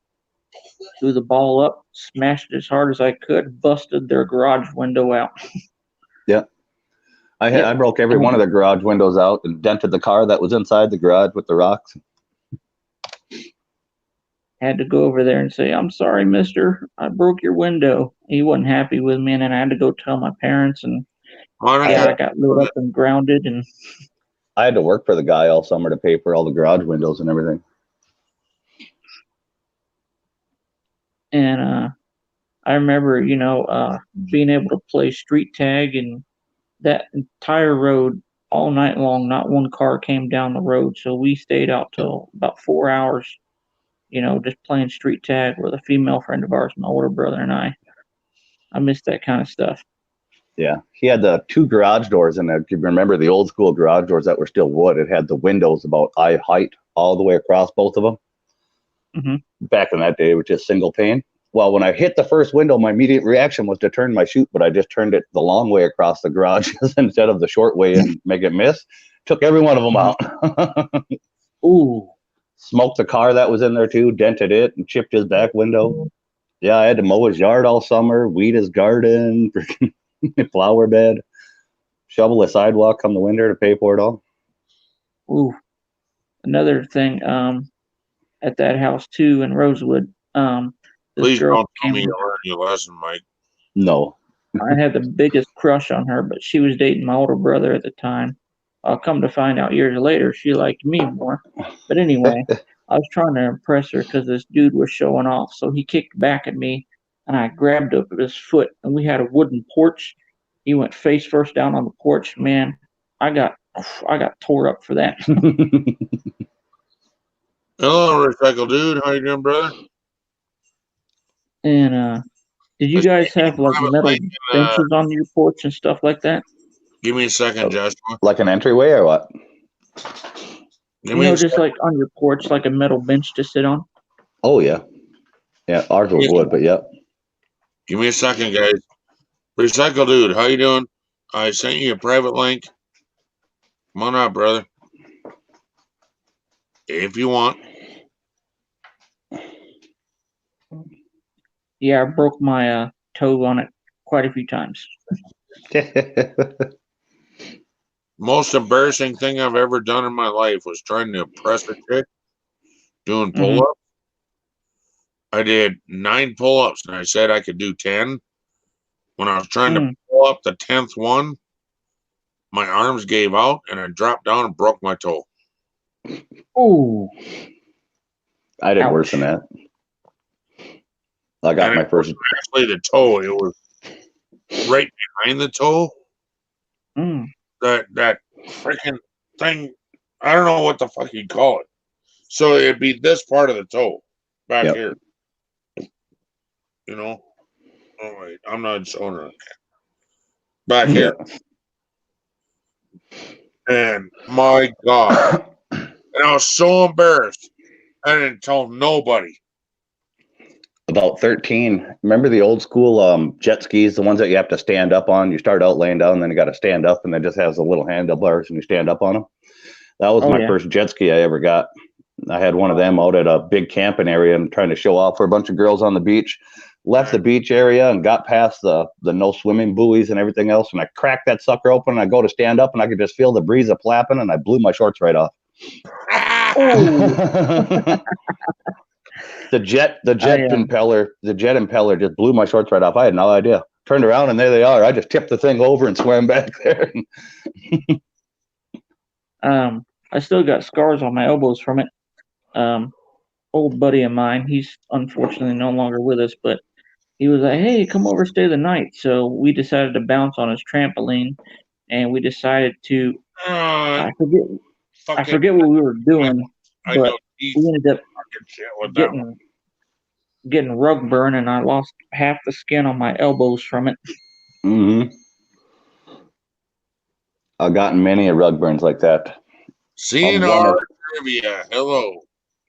Threw the ball up, smashed it as hard as I could, busted their garage window out. Yeah. I broke every one of the garage windows out and dented the car that was inside the garage with the rocks. Had to go over there and say, I'm sorry, mister, I broke your window. He wasn't happy with me, and then I had to go tell my parents, and I got lit up and grounded. And I had to work for the guy all summer to pay for all the garage windows and everything. And I remember, you know, being able to play street tag and that entire road all night long. Not one car came down the road, so we stayed out till about 4 hours, you know, just playing street tag with a female friend of ours, my older brother and I. I miss that kind of stuff. Yeah, he had the 2 garage doors in there. If you remember the old school garage doors that were still wood, it had the windows about eye height all the way across both of them. Mm-hmm. Back in that day, it was just single pane. Well, when I hit the first window, my immediate reaction was to turn my chute, but I just turned it the long way across the garage instead of the short way and make it miss. Took every one of them out. Ooh. Smoked the car that was in there too, dented it, and chipped his back window. Yeah, I had to mow his yard all summer, weed his garden, flower bed, shovel the sidewalk come the winter to pay for it all. Ooh. Another thing, at that house too in Rosewood, Please don't tell me you learned your lesson, Mike. No. I had the biggest crush on her, but she was dating my older brother at the time. I'll come to find out years later she liked me more. But anyway, I was trying to impress her because this dude was showing off. So he kicked back at me, and I grabbed up his foot, and we had a wooden porch. He went face first down on the porch. Man, I got tore up for that. Hello, Recycle Dude. How you doing, brother? And did you guys have like metal benches on your porch and stuff like that? Give me a second, Joshua. Like an entryway or what? You know, just like on your porch, like a metal bench to sit on. Oh yeah, yeah. Ours was wood, but yeah. Give me a second, guys. Recycle Dude, how you doing? I sent you a private link. Come on out, brother. If you want. Yeah, I broke my toe on it quite a few times. Most embarrassing thing I've ever done in my life was trying to impress a chick doing pull-ups. I did 9 pull-ups, and I said I could do 10. When I was trying to pull up the 10th one, my arms gave out, and I dropped down and broke my toe. Ooh. I did worse than that. I got my first. Actually, the toe, it was right behind the toe. That freaking thing, I don't know what the fuck you call it. So it'd be this part of the toe back here. You know? Oh, wait, I'm not showing her. Back here. And my God. And I was so embarrassed. I didn't tell nobody. About 13. Remember the old school jet skis, the ones that you have to stand up on? You start out laying down, and then you got to stand up, and it just has the little handlebars, and you stand up on them. That was my first jet ski I ever got. I had one of them out at a big camping area and trying to show off for a bunch of girls on the beach. Left the beach area and got past the no swimming buoys and everything else. And I cracked that sucker open and I go to stand up and I could just feel the breeze flapping and I blew my shorts right off. The jet impeller just blew my shorts right off. I had no idea. Turned around and there they are. I just tipped the thing over and swam back there. I still got scars on my elbows from it. Old buddy of mine, he's unfortunately no longer with us, but he was like, "Hey, come over, stay the night." So we decided to bounce on his trampoline, and we decided to. I forget what we were doing, but we ended up getting rug burn, and I lost half the skin on my elbows from it. Mm-hmm. I've gotten many rug burns like that. CNR trivia. Hello.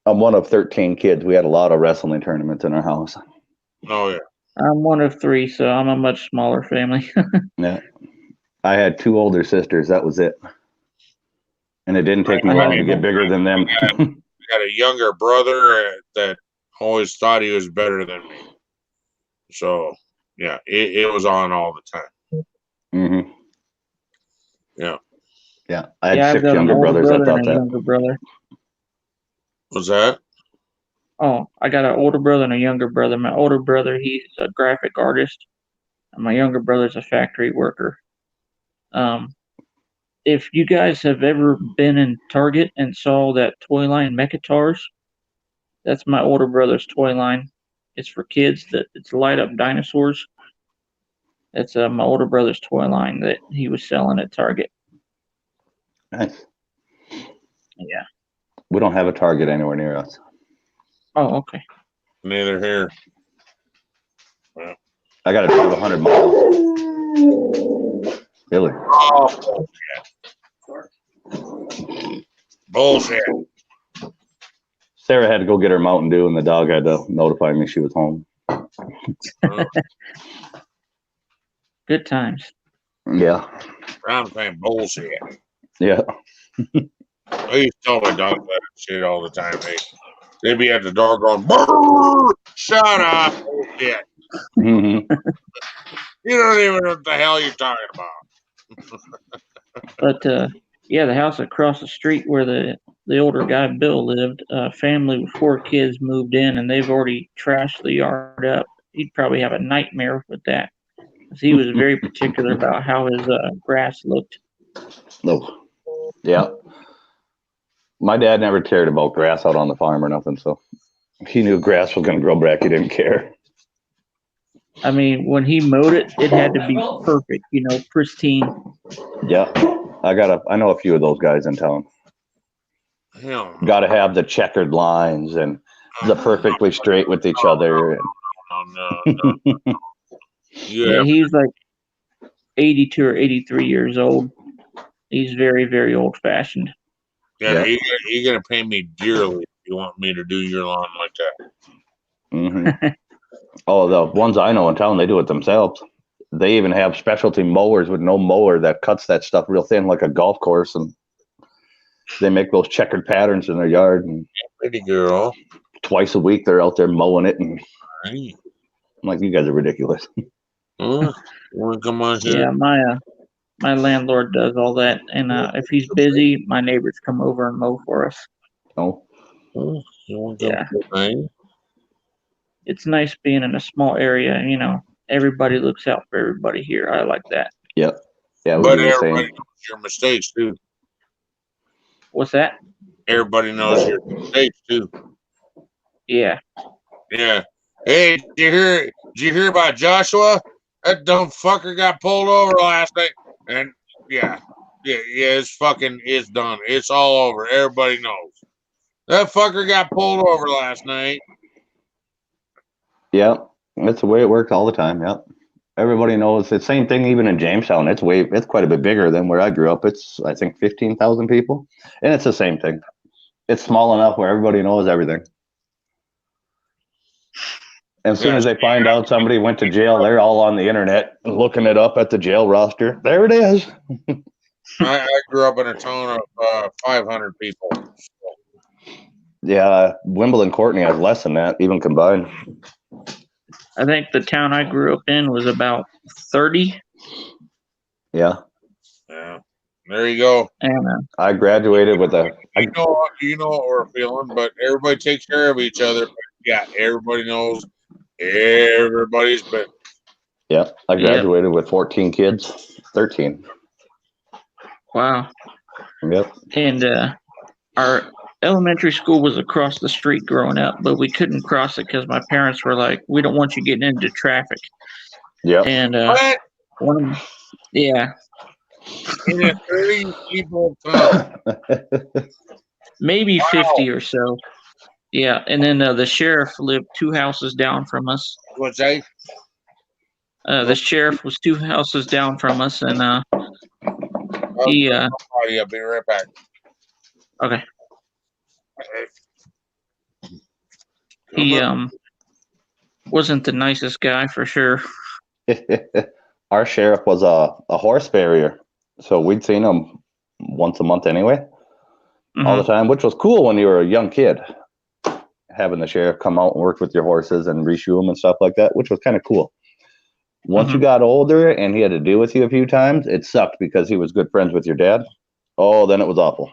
I'm one of 13 kids. We had a lot of wrestling tournaments in our house. Oh yeah. I'm one of 3, so I'm a much smaller family. Yeah. I had 2 older sisters. That was it. And it didn't take me long to get bigger than them. I had a younger brother that always thought he was better than me. So, yeah, it was on all the time. Mm-hmm. Yeah. Yeah. I had 6 younger brothers. I thought that. Younger brother. What's that? Oh, I got an older brother and a younger brother. My older brother, he's a graphic artist, and my younger brother's a factory worker. If you guys have ever been in Target and saw that toy line Mechatars, that's my older brother's toy line. It's for kids. It's light up dinosaurs. That's my older brother's toy line that he was selling at Target. Nice. Yeah. We don't have a Target anywhere near us. Oh, okay. Neither here. Well, I got to drive 100 miles. Really? Oh, bullshit. Sarah had to go get her Mountain Dew, and the dog had to notify me she was home. Good times. Yeah. I'm saying bullshit. Yeah. I used to tell my dog that shit all the time. They'd be at the door going, "Brrr, shut up, bullshit." Mm-hmm. You don't even know what the hell you're talking about. But yeah, the house across the street where the older guy Bill lived, a family with 4 kids moved in, and they've already trashed the yard up. He'd probably have a nightmare with that, because he was very particular about how his grass looked. No. Yeah. My dad never cared about grass out on the farm or nothing, so he knew grass was going to grow back. He didn't care. I mean, when he mowed it, it had to be perfect, pristine. Yeah. I know a few of those guys in town. Got to have the checkered lines and the perfectly straight with each other. No. Yeah, he's like 82 or 83 years old. He's very, very old fashioned. Yeah, you're going to pay me dearly if you want me to do your lawn like that. Mm-hmm. Oh, the ones I know in town, they do it themselves. They even have specialty mowers with no mower that cuts that stuff real thin like a golf course, and they make those checkered patterns in their yard. And pretty girl. Twice a week, they're out there mowing it, and right. I'm like, you guys are ridiculous. You want to come on here? Yeah, my landlord does all that, and if he's busy, my neighbors come over and mow for us. Oh, you want to come? It's nice being in a small area, and everybody looks out for everybody here. I like that. Yep. Yeah, but everybody knows your mistakes too. What's that? Everybody knows your mistakes too. Yeah. Yeah. Hey, did you hear about Joshua? That dumb fucker got pulled over last night, and yeah, it's done. It's all over. Everybody knows. That fucker got pulled over last night. Yep. That's the way it works all the time. Yep. Everybody knows the same thing. Even in Jamestown, it's quite a bit bigger than where I grew up. It's, I think, 15,000 people, and it's the same thing. It's small enough where everybody knows everything. As soon as they find out somebody went to jail, they're all on the internet looking it up at the jail roster. There it is. I grew up in a town of 500 people. Yeah, Wimbledon Courtney has less than that, even combined. I think the town I grew up in was about 30. Yeah. Yeah. There you go. And I graduated with a. You know what we're feeling, but everybody takes care of each other. But yeah, everybody knows everybody's been. Yeah, I graduated with 14 kids. 13. Wow. Yep. And our elementary school was across the street growing up, but we couldn't cross it because my parents were like, "We don't want you getting into traffic." Yep. And What? yeah, In a 30 people town. maybe 50 or so. Yeah, and then the sheriff lived 2 houses down from us. What's that? The sheriff was 2 houses down from us, and he I'll be right back. okay. He wasn't the nicest guy for sure. Our sheriff was a horse farrier, so we'd seen him once a month anyway, all the time, which was cool when you were a young kid. Having the sheriff come out and work with your horses and reshoe them and stuff like that, which was kind of cool. Once you got older and he had to deal with you a few times, it sucked because he was good friends with your dad. Oh, then it was awful.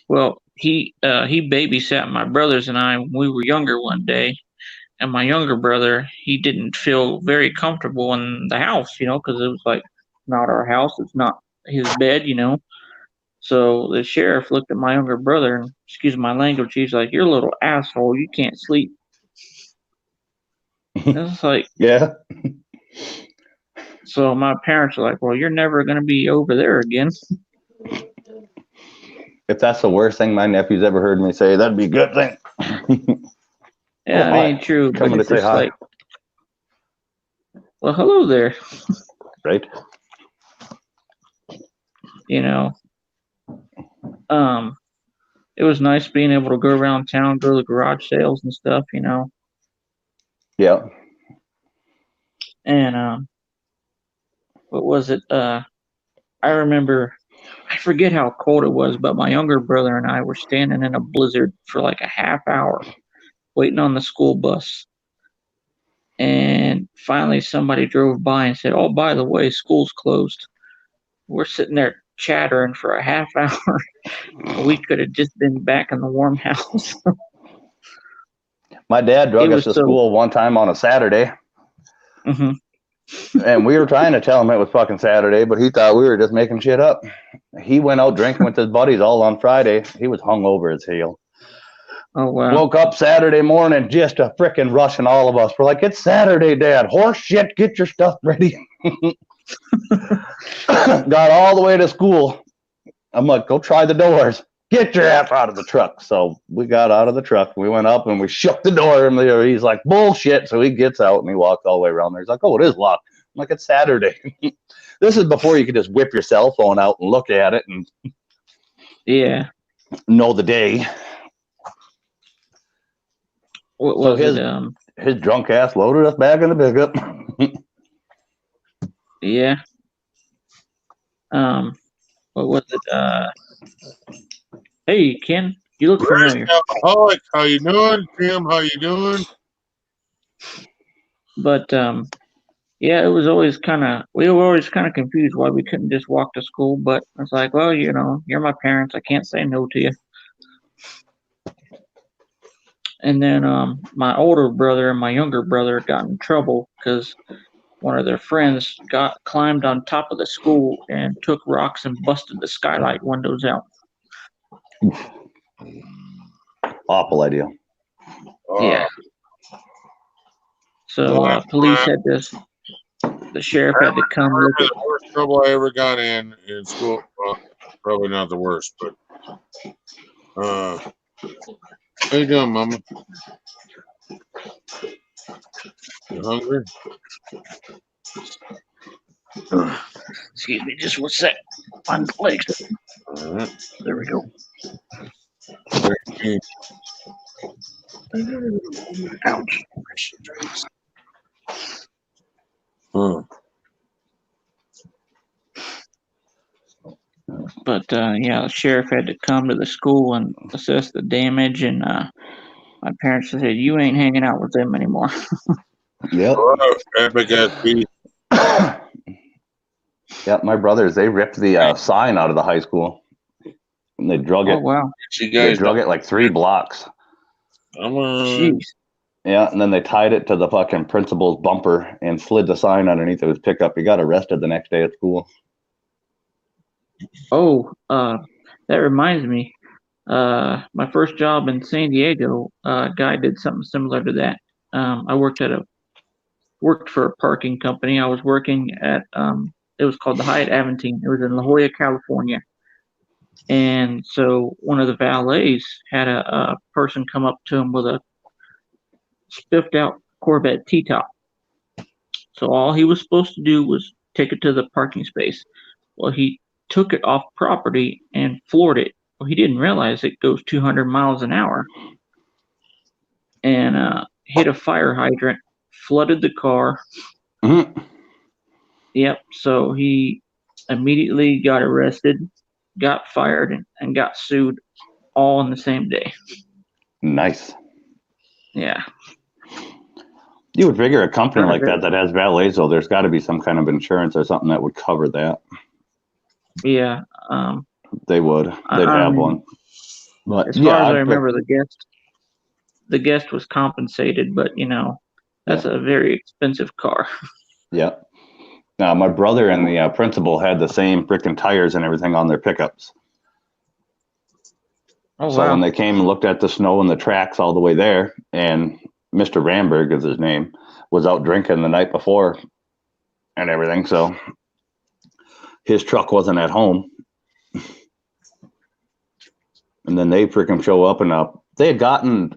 Well, he babysat my brothers and I when we were younger one day, and my younger brother, he didn't feel very comfortable in the house, because it was like not our house, it's not his bed, So the sheriff looked at my younger brother and, excuse my language, he's like, "You're a little asshole. You can't sleep." And it's like, yeah. So my parents are like, "Well, you're never going to be over there again." If that's the worst thing my nephew's ever heard me say, that'd be a good thing. Yeah, it ain't true. Coming to say hi. Like, well, hello there. Right. It was nice being able to go around town, go to the garage sales and stuff, Yeah. And what was it? I remember, I forget how cold it was, but my younger brother and I were standing in a blizzard for like a half hour waiting on the school bus. And finally somebody drove by and said, "Oh, by the way, school's closed." We're sitting there chattering for a half hour. We could have just been back in the warm house. My dad drug us to school one time on a Saturday. And we were trying to tell him it was fucking Saturday, but he thought we were just making shit up. He went out drinking with his buddies all on Friday. He was hungover as hell. Oh, wow. Woke up Saturday morning, just a frickin' rushing all of us. We're like, "It's Saturday, Dad. Horse shit, get your stuff ready." Got all the way to school. I'm like, "Go try the doors. Get your ass out of the truck." So we got out of the truck. We went up and we shook the door. And he's like, "Bullshit." So he gets out and he walks all the way around there. He's like, "Oh, it is locked." I'm like, "It's Saturday." This is before you could just whip your cell phone out and look at it and know the day. What was his drunk ass loaded us back in the pickup. Yeah. What was it? Hey, Ken, you look familiar. Alcoholic, how you doing? Tim, how you doing? But yeah, it was always we were always kind of confused why we couldn't just walk to school. But it's like, well, you're my parents. I can't say no to you. And then my older brother and my younger brother got in trouble because one of their friends climbed on top of the school and took rocks and busted the skylight windows out. Awful idea. Yeah. So police had this. The sheriff had to come look at. The worst trouble I ever got in school. Well, probably not the worst, but how you doing, Mama? You hungry? Excuse me, just one sec. Find the legs. All right. There we go. Ouch. But yeah, the sheriff had to come to the school and assess the damage, and my parents said, "You ain't hanging out with them anymore." Yep. Epic ass beast. Yep. My brothers, they ripped the sign out of the high school, and they drug it. Oh wow! They drug it like 3 blocks. Come on. Jeez. Yeah, and then they tied it to the fucking principal's bumper and slid the sign underneath of his pickup. He got arrested the next day at school. Oh, that reminds me. My first job in San Diego, a guy did something similar to that. I worked for a parking company. I was working at it was called the Hyatt Aventine. It was in La Jolla, California. And so one of the valets had a person come up to him with a spiffed out Corvette T-top. So all he was supposed to do was take it to the parking space. Well, he took it off property and floored it. Well, he didn't realize it goes 200 miles an hour, and hit a fire hydrant, flooded the car. Mm-hmm. Yep. So he immediately got arrested, got fired, and got sued all in the same day. Nice. Yeah. You would figure a company like that has valets, though, there's got to be some kind of insurance or something that would cover that. Yeah. They would. They'd have one. But as far as I remember, the guest was compensated, but that's a very expensive car. Yeah. Now, my brother and the principal had the same freaking tires and everything on their pickups. Oh, so when they came and looked at the snow and the tracks all the way there, and Mr. Ramberg is his name, was out drinking the night before and everything, so his truck wasn't at home. And then they freaking show up, and they had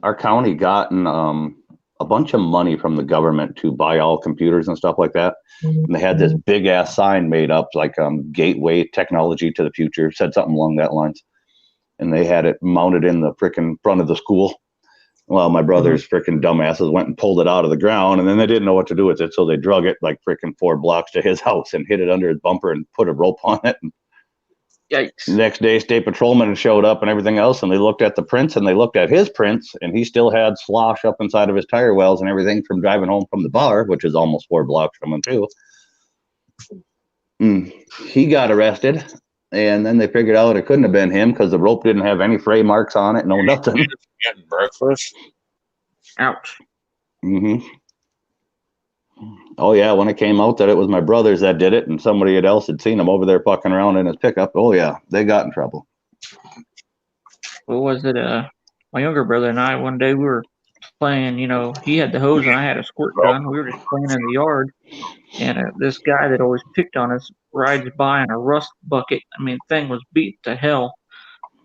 our county gotten a bunch of money from the government to buy all computers and stuff like that. Mm-hmm. And they had this big ass sign made up like Gateway Technology to the Future, said something along that lines. And they had it mounted in the freaking front of the school. Well, my brother's freaking dumbasses went and pulled it out of the ground, and then they didn't know what to do with it. So they drug it like freaking 4 blocks to his house and hid it under his bumper and put a rope on it. And yikes. The next day, state patrolmen showed up and everything else, and they looked at the prints, and they looked at his prints, and he still had slosh up inside of his tire wells and everything from driving home from the bar, which is almost 4 blocks from him too. He got arrested, and then they figured out it couldn't have been him because the rope didn't have any fray marks on it, no nothing. Getting breakfast. Ouch. Mm-hmm. Oh yeah, when it came out that it was my brothers that did it, and somebody else had seen him over there fucking around in his pickup. Oh yeah, they got in trouble. What was it? My younger brother and I, one day we were playing. He had the hose and I had a squirt gun. We were just playing in the yard, and this guy that always picked on us rides by in a rust bucket. I mean, the thing was beat to hell.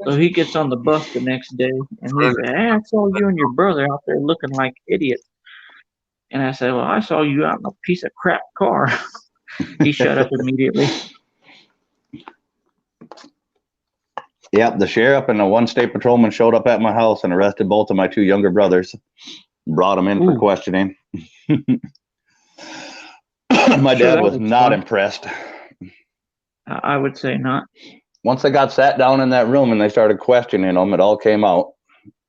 So he gets on the bus the next day, and he said, "Hey, I saw you and your brother out there looking like idiots." And I said, "Well, I saw you out in a piece of crap car." He shut up immediately. Yep, the sheriff and the one state patrolman showed up at my house and arrested both of my 2 younger brothers. Brought them in for questioning. My dad was not impressed. I would say not. Once they got sat down in that room and they started questioning him, it all came out.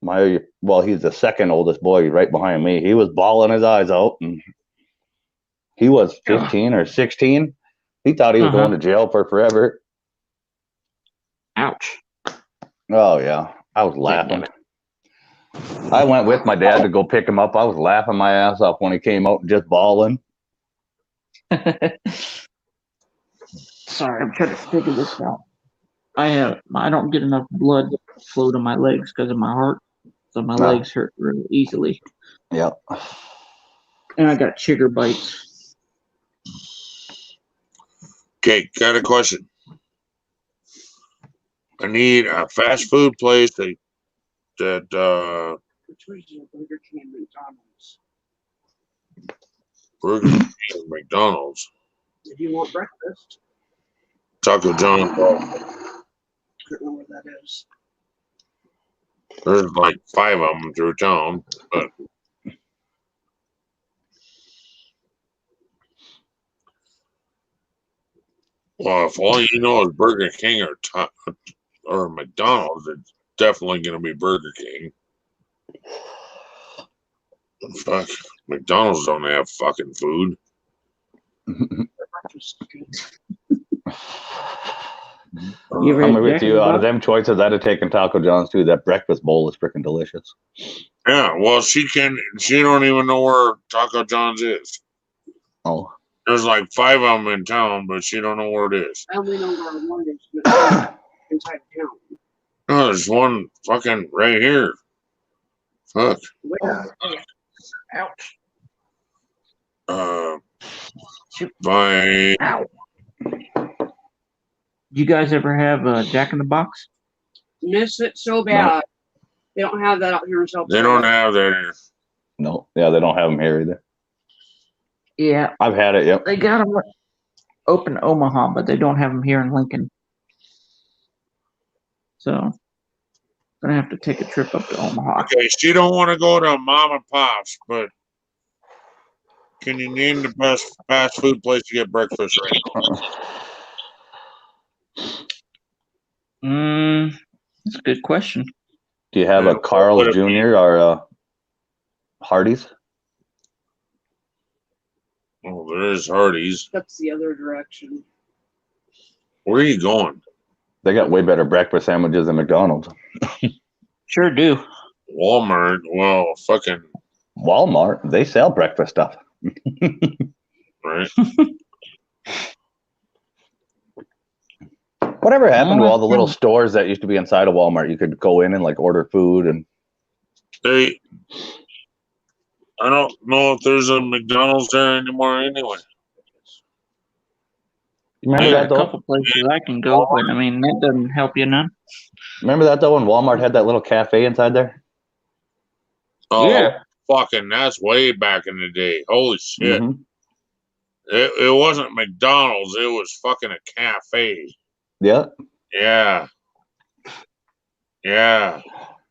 He's the second oldest boy right behind me. He was bawling his eyes out, and he was 15 or 16. He thought he was going to jail for forever. Ouch. Oh yeah, I was laughing. I went with my dad to go pick him up. I was laughing my ass off when he came out and just bawling. Sorry, I'm trying to figure this out. I don't get enough blood flow to my legs because of my heart, so my legs hurt really easily. Yep. And I got chigger bites. Okay, got a question. I need a fast food place that Burger King and McDonald's. If you want breakfast. Taco John. I don't know where that is. There's like 5 of them through town, but Well, if all you know is Burger King or McDonald's, it's definitely going to be Burger King. Fuck, McDonald's don't have fucking food. Breakfast is good. You ever I'm had with Jack in you. the Out of Box? them choices, I'd have taken Taco John's too. That breakfast bowl is freaking delicious. Yeah, well, she don't even know where Taco John's is. Oh, There's like 5 of them in town, but she don't know where it is. I only know where one is, but it's inside town. No, there's one fucking right here. Fuck. Where? Ouch. By Ow. You guys ever have Jack in the Box? Miss it so bad. They don't have that out here in South they don't have that here. no. Yeah, they don't have them here either. Yeah, I've had it. Yep. they got them open in Omaha, but they don't have them here in Lincoln. So, gonna have to take a trip up to Omaha. Okay, she don't want to go to Mom and Pop's, but can you name the best fast food place to get breakfast right now? That's a good question. Do you have Yeah, a Carl's what would it Jr. or a Hardee's? Oh, there's Hardee's. That's the other direction. Where are you going? They got way better breakfast sandwiches than McDonald's. Sure do. Walmart. Well, fucking Walmart, they sell breakfast stuff. right. Whatever happened to all the little stores that used to be inside of Walmart? You could go in and like order food and I don't know if there's a McDonald's there anymore anyway. remember There are that a though? couple places I can go, but I mean that doesn't help you none. Remember that though when Walmart had that little cafe inside there? Oh, Yeah. fucking, that's way back in the day. Holy shit. Mhm. It wasn't McDonald's. It was fucking a cafe. Yeah. Yeah. Yeah.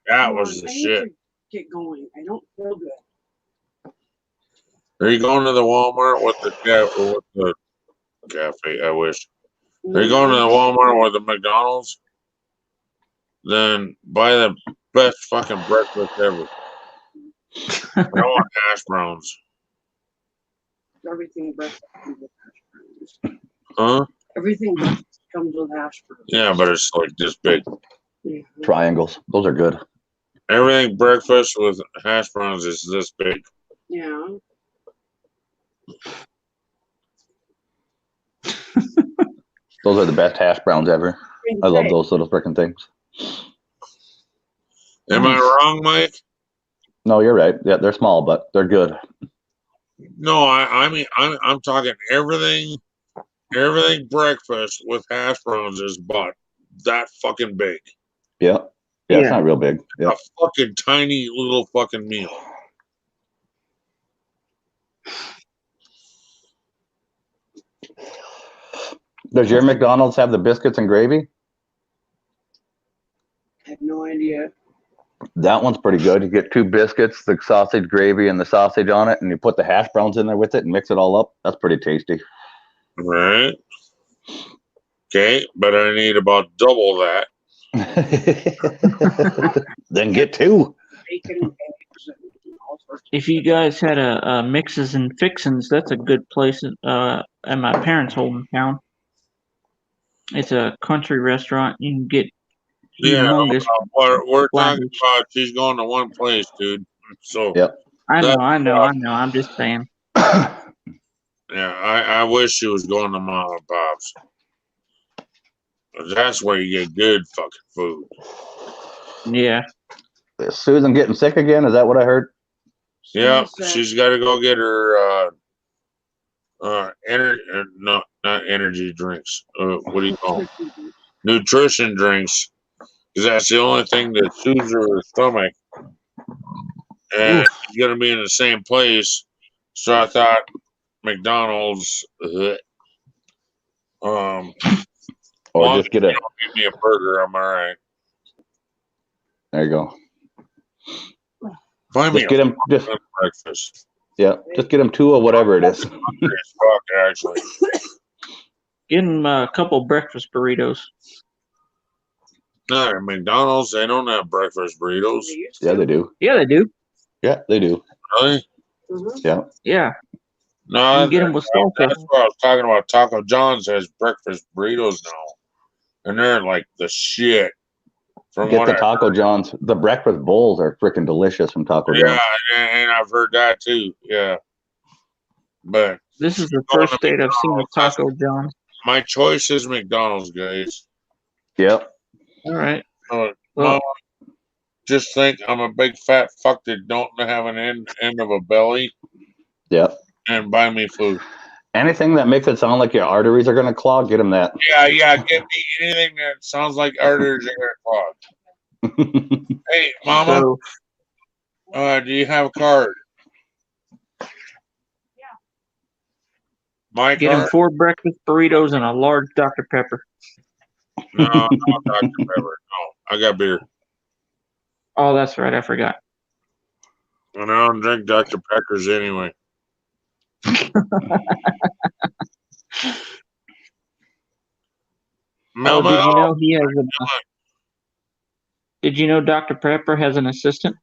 That Come was on, the I need shit. to get going. I don't feel good. Are you going to the Walmart with the cafe? I wish. Are you going to the Walmart with the McDonald's? Then buy the best fucking breakfast ever. I want hash browns. Everything breakfast comes with hash browns. Huh? Everything breakfast comes with hash browns. Yeah, but it's like this big. Yeah. Triangles. Those are good. Everything breakfast with hash browns is this big. Yeah. Those are the best hash browns ever. I love those little freaking things. Am I wrong, Mike? No, you're right. Yeah, they're small, but they're good. No, I mean I'm talking everything breakfast with hash browns is about that fucking big. Yeah. Yeah, it's Yeah. not real big. Yeah. A fucking tiny little fucking meal. Does your McDonald's have the biscuits and gravy? I have no idea. That one's pretty good. You get 2 biscuits, the sausage gravy, and the sausage on it, and you put the hash browns in there with it and mix it all up. That's pretty tasty. Right? Okay, but I need about double that. Then get 2. Bacon and eggs and all sorts of If you guys had a Mixes and Fixins, that's a good place at my parents' hometown. It's a country restaurant. You can get Yeah, humongous. we're talking Flattish. about she's going to one place, dude. So Yep. I That's know. I'm just saying. yeah, I wish she was going to Mom and Pop's. That's where you get good fucking food. Yeah. Is Susan getting sick again? Is that what I heard? Yeah, Susan. she's got to go get her not energy drinks. What do you call them? Nutrition drinks, because that's the only thing that soothes her stomach. And it's gonna be in the same place, so I thought McDonald's. Or Well, just get a. Give me a burger. I'm all right. There you go. Find me Just get him. Just breakfast. yeah. Just get him 2 or whatever it is. Hungry as fuck, actually. Get him a couple breakfast burritos. No, at McDonald's, they don't have breakfast burritos. Yeah, they do. Yeah, they do. Yeah, they do. Really? Mhm. Yeah. Yeah, No, you can get them with salsa. that's what I was talking about. Taco John's has breakfast burritos now. And they're like the shit. From Get what the I Taco John's. The breakfast bowls are freaking delicious from Taco Yeah, John's. and I've heard that too. Yeah. But This is the Going first to state I've seen a McDonald's, Taco John's. my choice is McDonald's, guys. Yep. All right. Well, Well, just think I'm a big fat fuck that don't have an end of a belly Yep. and buy me food. Anything that makes it sound like your arteries are going to clog, get them that. Yeah, get me anything that sounds like arteries are clogged. Hey, Mama, so do you have a card? My get him card? 4 breakfast burritos and a large Dr. Pepper. No, not Dr. Pepper. No, I got beer. Oh, that's right. I forgot. And I don't drink Dr. Peppers anyway. Oh, did you know he has a? Did you know Dr. Pepper has an assistant?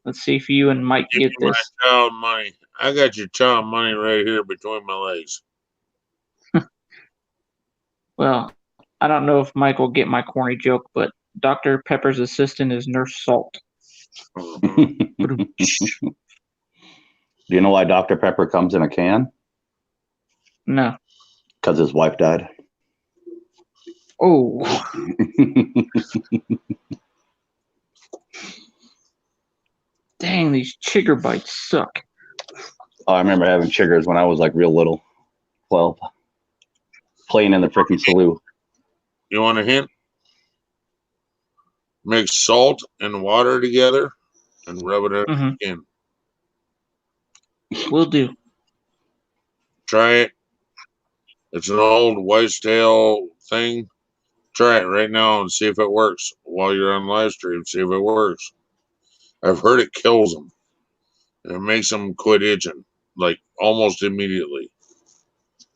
Let's see if you and Mike Give get me this. my child money. I got your child money right here between my legs. Well, I don't know if Mike will get my corny joke, but Dr. Pepper's assistant is Nurse Salt. Do you know why Dr. Pepper comes in a can? No. Because his wife died. Oh, dang, these chigger bites suck. I remember having chiggers when I was like real little. 12. Playing in the freaking saloon. You want a hint? Mix salt and water together and rub it in Mm-hmm. the skin. Will do. Try it. It's an old wives' tale thing. Try it right now and see if it works while you're on live stream. See if it works. I've heard it kills them. And it makes them quit itching, like almost immediately.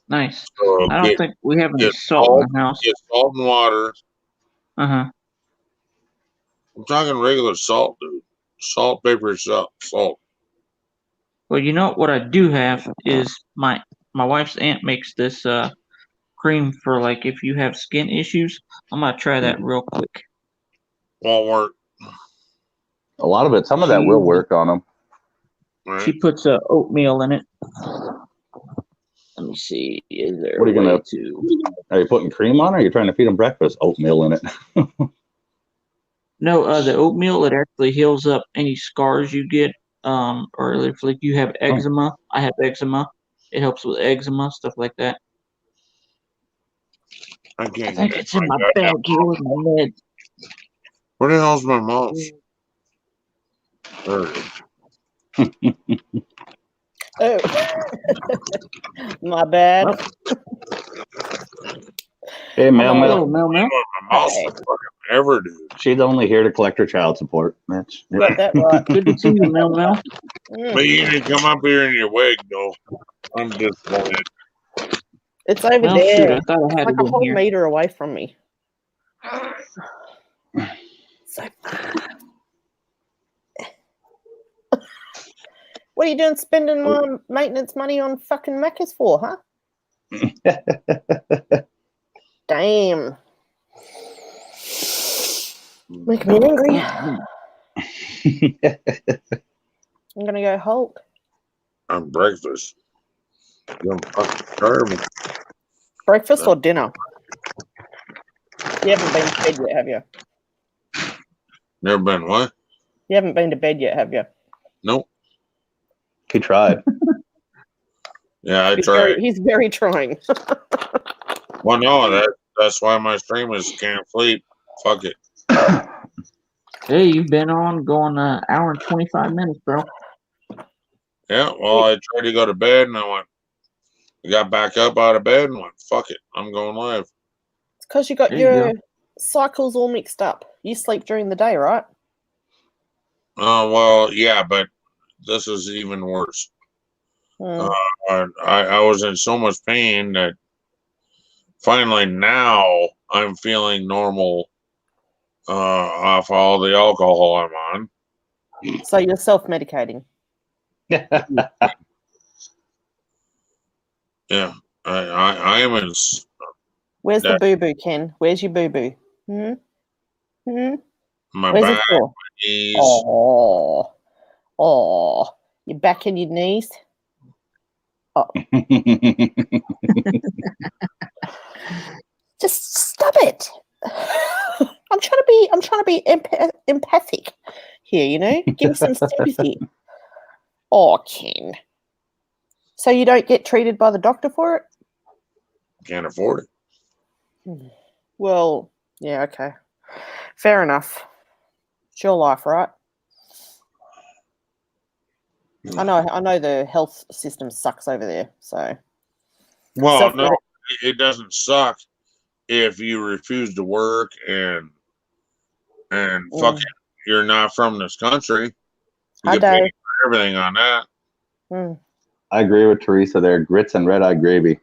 Nice. So I don't think we have any get salt in the house. Get salt and water. Uh-huh. I'm talking regular salt, dude. Salt, pepper, salt. Well, you know what I do have is my wife's aunt makes this cream for like if you have skin issues. I'm gonna try that real quick. Won't work. A lot of it, some of that will work on them. Right? She puts oatmeal in it. Let me see. Is there? What are you gonna? to? Are you putting cream on, or are you trying to feed them breakfast? Oatmeal in it. No, the oatmeal it actually heals up any scars you get. Or if like you have eczema, I have eczema. It helps with eczema, stuff like that. I I can't. think it's in my bag here with my lid. Where the hell's my mouse? There it is. Oh, my bad. Hey, Mel, Hello, Mel. Mel. My mouse Hey. for fucking ever, dude. She's only here to collect her child support. That's Got that right. Good to see you, Mel. Mm. But you didn't come up here in your wig, though. I'm disappointed. It's over Well, shoot, there. I thought I had Like it a in whole here. meter away from me. So, what are you doing spending my maintenance money on fucking Macca's for, huh? Damn. Making me angry. I'm gonna go Hulk. On breakfast. You're fucking starving. Breakfast or dinner? You haven't been to bed yet, have you? Never been what? You haven't been to bed yet, have you? Nope. He tried. Yeah, I He's tried. he's very trying. Well, no, that's why my streamers can't sleep. Fuck it. Hey, you've been on going an hour and 25 minutes, bro. Yeah, well, I tried to go to bed and I got back up out of bed and went, fuck it, I'm going live. It's because you got There you your cycles all mixed up. You sleep during the day, right? Oh, well, yeah, but this is even worse. Mm. I was in so much pain that finally now I'm feeling normal off all the alcohol I'm on. So you're self-medicating. Yeah, I am in. Where's the That- boo-boo, Ken? Where's your boo-boo? Hmm? Hmm? My Where's back, it for? knees. Oh, your back and your knees. Just stop it. I'm trying to be empathic here, you know? Give me some sympathy. Oh, Ken. So you don't get treated by the doctor for it? Can't afford it. Well, yeah, okay. Fair enough. It's your life, right? I know the health system sucks over there, so Well, Self- no, it doesn't suck if you refuse to work and fucking you're not from this country. You Hi, get paid Dave. for everything on that. I agree with Teresa there. Grits and red eye gravy.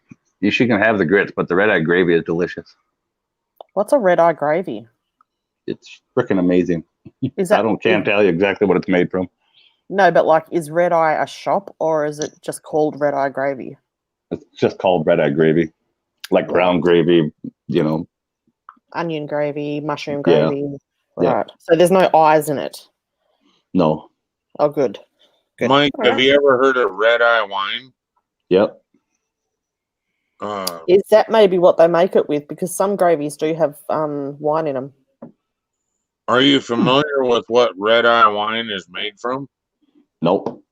She can have the grits, but the red eye gravy is delicious. What's a red eye gravy? It's freaking amazing. Is that Can't tell you exactly what it's made from. No, but like, is red eye a shop or is it just called red eye gravy? It's just called red eye gravy, like brown gravy, you know. Onion gravy, mushroom Yeah. gravy. Yeah. Right. So there's no eyes in it. No. Oh, good. Good. Mike, All have right. you ever heard of red eye wine? Yep. Is that maybe what they make it with? Because some gravies do have wine in them. Are you familiar with what red eye wine is made from? Nope.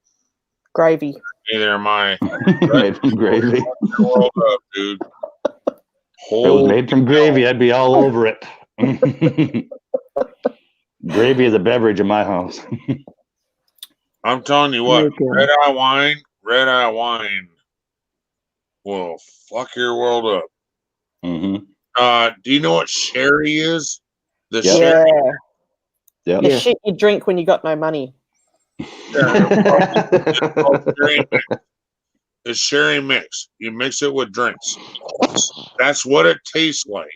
Gravy. Neither am I. Made from gravy. World up, dude. If it was made from gravy, I'd be all over it. Gravy is a beverage in my house. I'm telling you what, red eye wine will fuck your world up. Mm-hmm. Do you know what sherry is? The Yep. sherry. Yep. The shit you drink when you got no money. The sherry mix. You mix it with drinks. That's what it tastes like.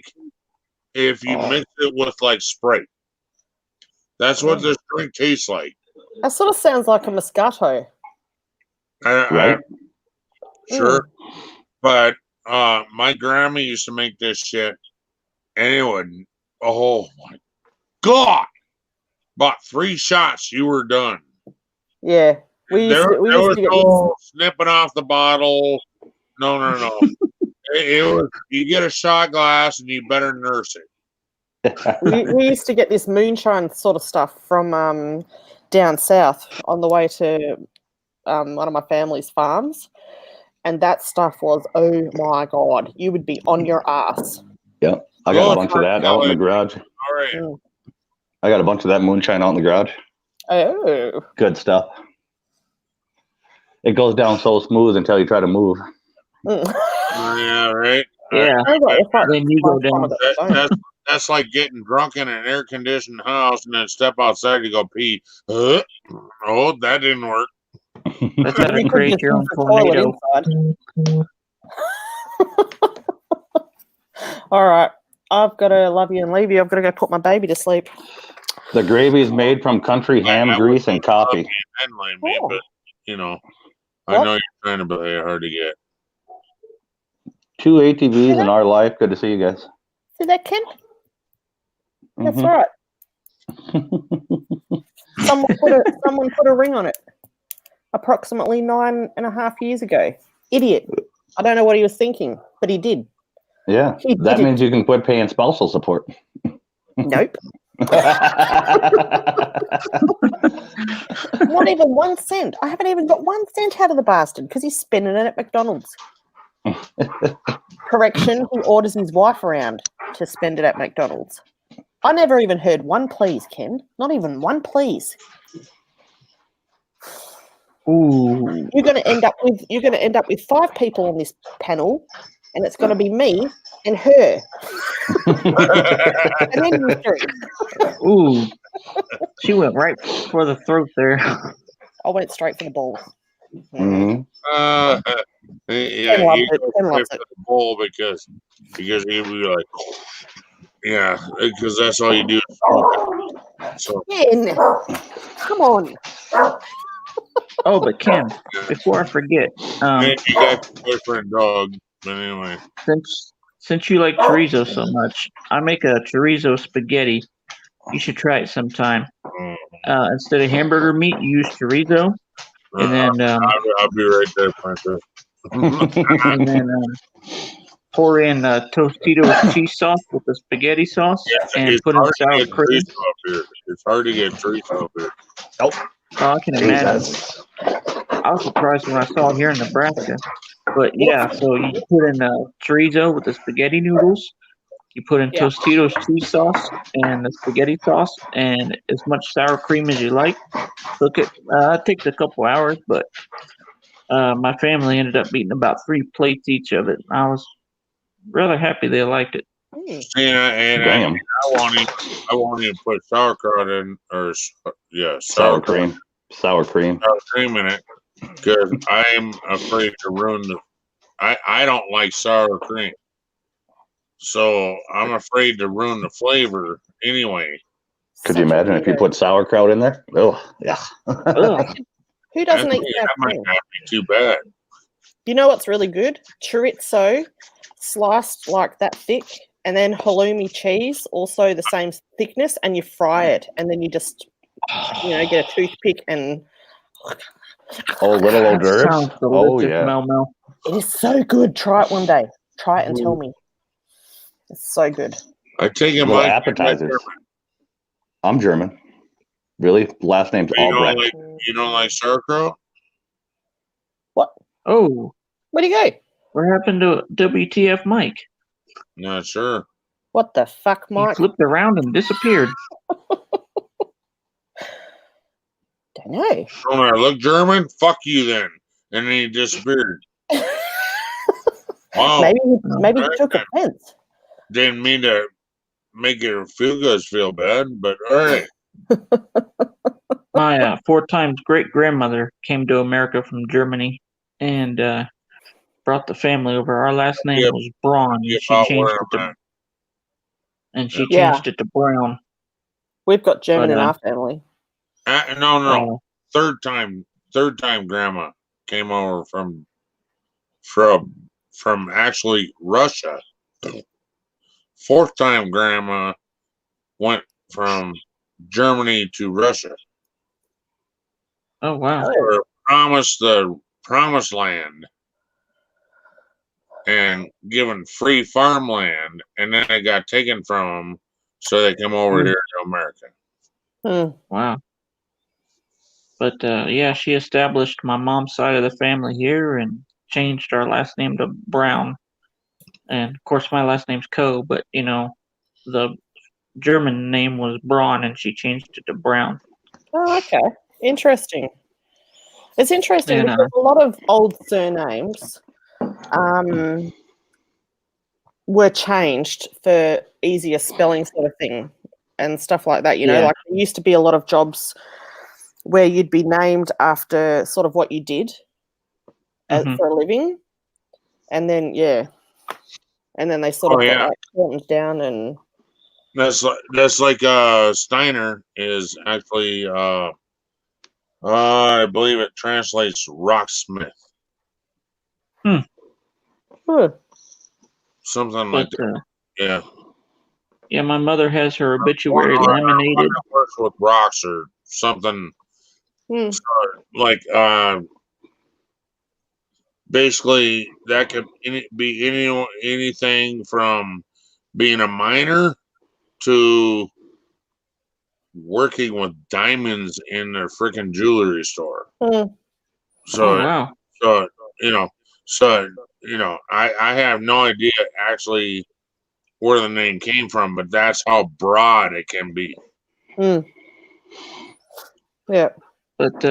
If you mix it with like Sprite, that's what this drink tastes like. That sort of sounds like a Moscato. Right. Sure. But my grandma used to make this shit, and it would. Oh my God! About 3 shots, you were done. Yeah. We used to get no snipping off the bottle. No. it was, you get a shot glass and you better nurse it. we used to get this moonshine sort of stuff from down south on the way to one of my family's farms. And that stuff was, oh my God, you would be on your ass. Yep. I got a bunch of that out in the garage. All right. I got a bunch of that moonshine out in the garage. Oh. Good stuff. It goes down so smooth until you try to move. Yeah, right. Yeah. Then you go down. That's like getting drunk in an air-conditioned house and then step outside to go pee. Oh, that didn't work. That's how to create your own tornado. All right. I've got to love you and leave you. I've got to go put my baby to sleep. The gravy is made from country ham grease and coffee. But, you know, I know you're trying to play hard to get. 2 ATVs in our life. Good to see you guys. See that, Ken? That's right. Someone put a ring on it approximately 9.5 years ago. Idiot. I don't know what he was thinking, but he did. Yeah. That means you can quit paying spousal support. Nope. Not even 1 cent. I haven't even got 1 cent out of the bastard because he's spending it at McDonald's. Correction, he orders his wife around to spend it at McDonald's. I never even heard one please, Ken. Not even one please. Ooh. You're gonna end up with 5 people on this panel, and it's gonna be me and her. And then you 3. Ooh. She went right for the throat there. I went straight for the balls. Yeah, loves he it. goes Ken loves straight it. for the bowl because he'd be like, yeah, because that's all you do is smoke it. So Ken, come on. Oh, but Ken, before I forget, man, you got your boyfriend dog. But anyway, since you like chorizo so much, I make a chorizo spaghetti. You should try it sometime. Instead of hamburger meat, you use chorizo, and then I'll be right there, Princess. and then pour in Tostitos cheese sauce with the spaghetti sauce, and It's put in hard to sour get cream. chorizo up here. It's hard to get chorizo up here. Oh, Oh, I can imagine. Jesus. I was surprised when I saw it here in Nebraska. But yeah, so you put in chorizo with the spaghetti noodles. You put in Yeah. Tostitos cheese sauce and the spaghetti sauce, and as much sour cream as you like. Cook it. It takes a couple hours, but my family ended up eating about 3 plates each of it. I was rather happy they liked it. Yeah, and Damn. I won't even put sauerkraut in, or Sour cream. Sour cream. sour cream in it because I'm afraid to ruin the. I don't like sour cream, so I'm afraid to ruin the flavor anyway. Could you Such a imagine if you weirdo. put sauerkraut in there? Oh, yeah. Ugh. Who doesn't eat sour That might cream? not be too bad. You know what's really good? Chorizo sliced like that thick, and then halloumi cheese, also the same thickness, and you fry it, and then you just, get a toothpick and Oh, little hors d'oeuvres. Sounds Oh, delicious, yeah. Mel. it is so good. Try it one day. Try it and tell me. It's so good. I take it Little my appetizers. I'm German. Really? Last name's Albrecht. You don't like sauerkraut? Oh, Where'd he go? what happened to WTF Mike? Not sure. What the fuck, He Mike? flipped around and disappeared. Don't know. Don't I look German? Fuck you then. And then he disappeared. Wow. Maybe he took offense. Didn't mean to make your feel bad, but all right. My 4 times great grandmother came to America from Germany and brought the family over. Our last name Yep. was Braun, and Yep, she I'll changed wear it to 'em, Yeah. changed it to Brown. We've got German But, in our family. No. Third time grandma came over from actually Russia. 4th time grandma went from Germany to Russia. Oh wow! Or promised the promised land and given free farmland, and then it got taken from them, so they come over here to America. Wow. But yeah, she established my mom's side of the family here and changed our last name to Brown. And of course, my last name's Coe, but the German name was Braun, and she changed it to Brown. Oh, okay. Interesting. It's interesting And, because a lot of old surnames were changed for easier spelling sort of thing and stuff like that. Yeah. Like there used to be a lot of jobs where you'd be named after sort of what you did for a living. And then, and then they sort of got like shortened down and That's like Steiner is actually I believe it translates rocksmith. Something like that. Yeah. Yeah, my mother has her obituary laminated. Works with rocks or something. So, like basically that could be anything from being a miner to working with diamonds in their freaking jewelry store. So, wow. I have no idea actually where the name came from, but that's how broad it can be. Yeah. But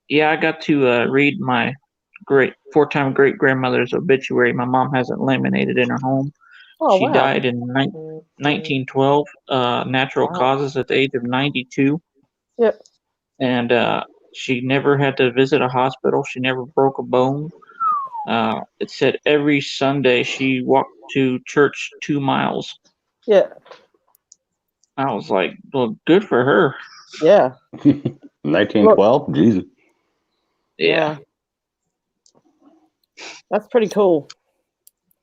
yeah, I got to read my 4-time great grandmother's obituary. My mom has it laminated in her home. Oh, she wow. died in 1912, natural causes at the age of 92. Yep. And She never had to visit a hospital. She never broke a bone. It said every Sunday she walked to church 2 miles. Yeah. I was like, well, good for her. Yeah. 1912? Jesus. Yeah. That's pretty cool.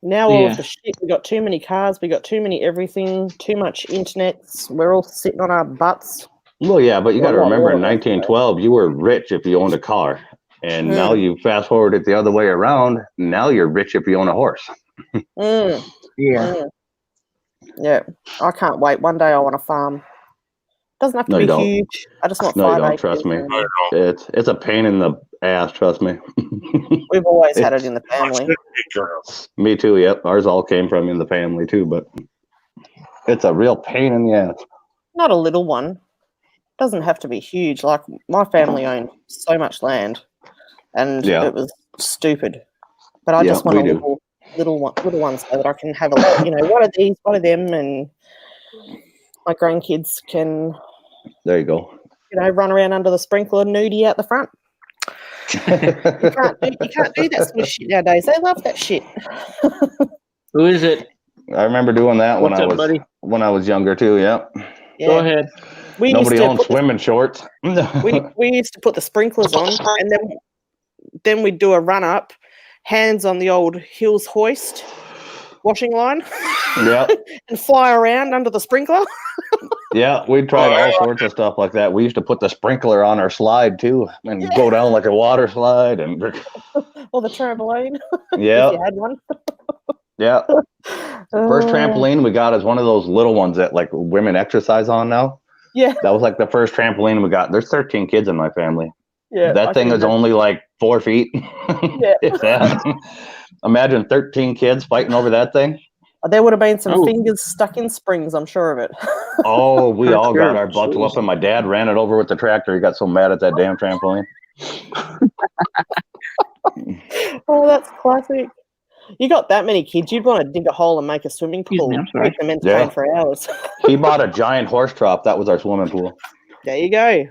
Now all Yeah. of the shit, we got too many cars, we got too many everything, too much internet. We're all sitting on our butts. Well, yeah, but you got to Well, remember, in well, 1912, you were rich if you owned a car. And now you fast forward it the other way around. Now you're rich if you own a horse. Mm, Yeah. mm. Yeah. I can't wait. One day I want a farm. Doesn't have to No, you be don't. huge. I just want No, you 5 don't. acres. Trust me. and It's a pain in the ass. Trust me. We've always had it in the family. Me too. Yep. Ours all came from in the family too, but it's a real pain in the ass. Not a little one. Doesn't have to be huge. Like my family owned so much land, and Yeah. it was stupid. But I Yeah, just want a we do. little one so that I can have one of these, one of them, and my grandkids can There you go. run around under the sprinkler nudie out the front. You can't do that sort of shit nowadays. They love that shit. Who is it? I remember doing that What's up, buddy? when I was younger too. Yeah. Yeah. Go ahead. We Nobody used to owns put swimming shorts. we used to put the sprinklers on, and then we'd do a run up, hands on the old Hills hoist washing line, Yeah. and fly around under the sprinkler. Yeah, we tried all sorts of stuff like that. We used to put the sprinkler on our slide too, and go down like a water slide, and Or the trampoline. yeah, If you had one. yeah. First Uh, trampoline we got is one of those little ones that like women exercise on now. Yeah, That was like the first trampoline we got. There's 13 kids in my family. yeah. That I thing can is imagine. only like 4 feet. If that. Imagine 13 kids fighting over that thing. There would have been some Oh. fingers stuck in springs, I'm sure of it. Oh, we For all sure. got our butts whooping. My dad ran it over with the tractor. He got so mad at that damn trampoline. Oh, that's classic. You got that many kids, you'd want to dig a hole and make a swimming Excuse pool. me, I'm sorry. Keep them entertained Yeah. for hours. He bought a giant horse trough. That was our swimming pool. There you go.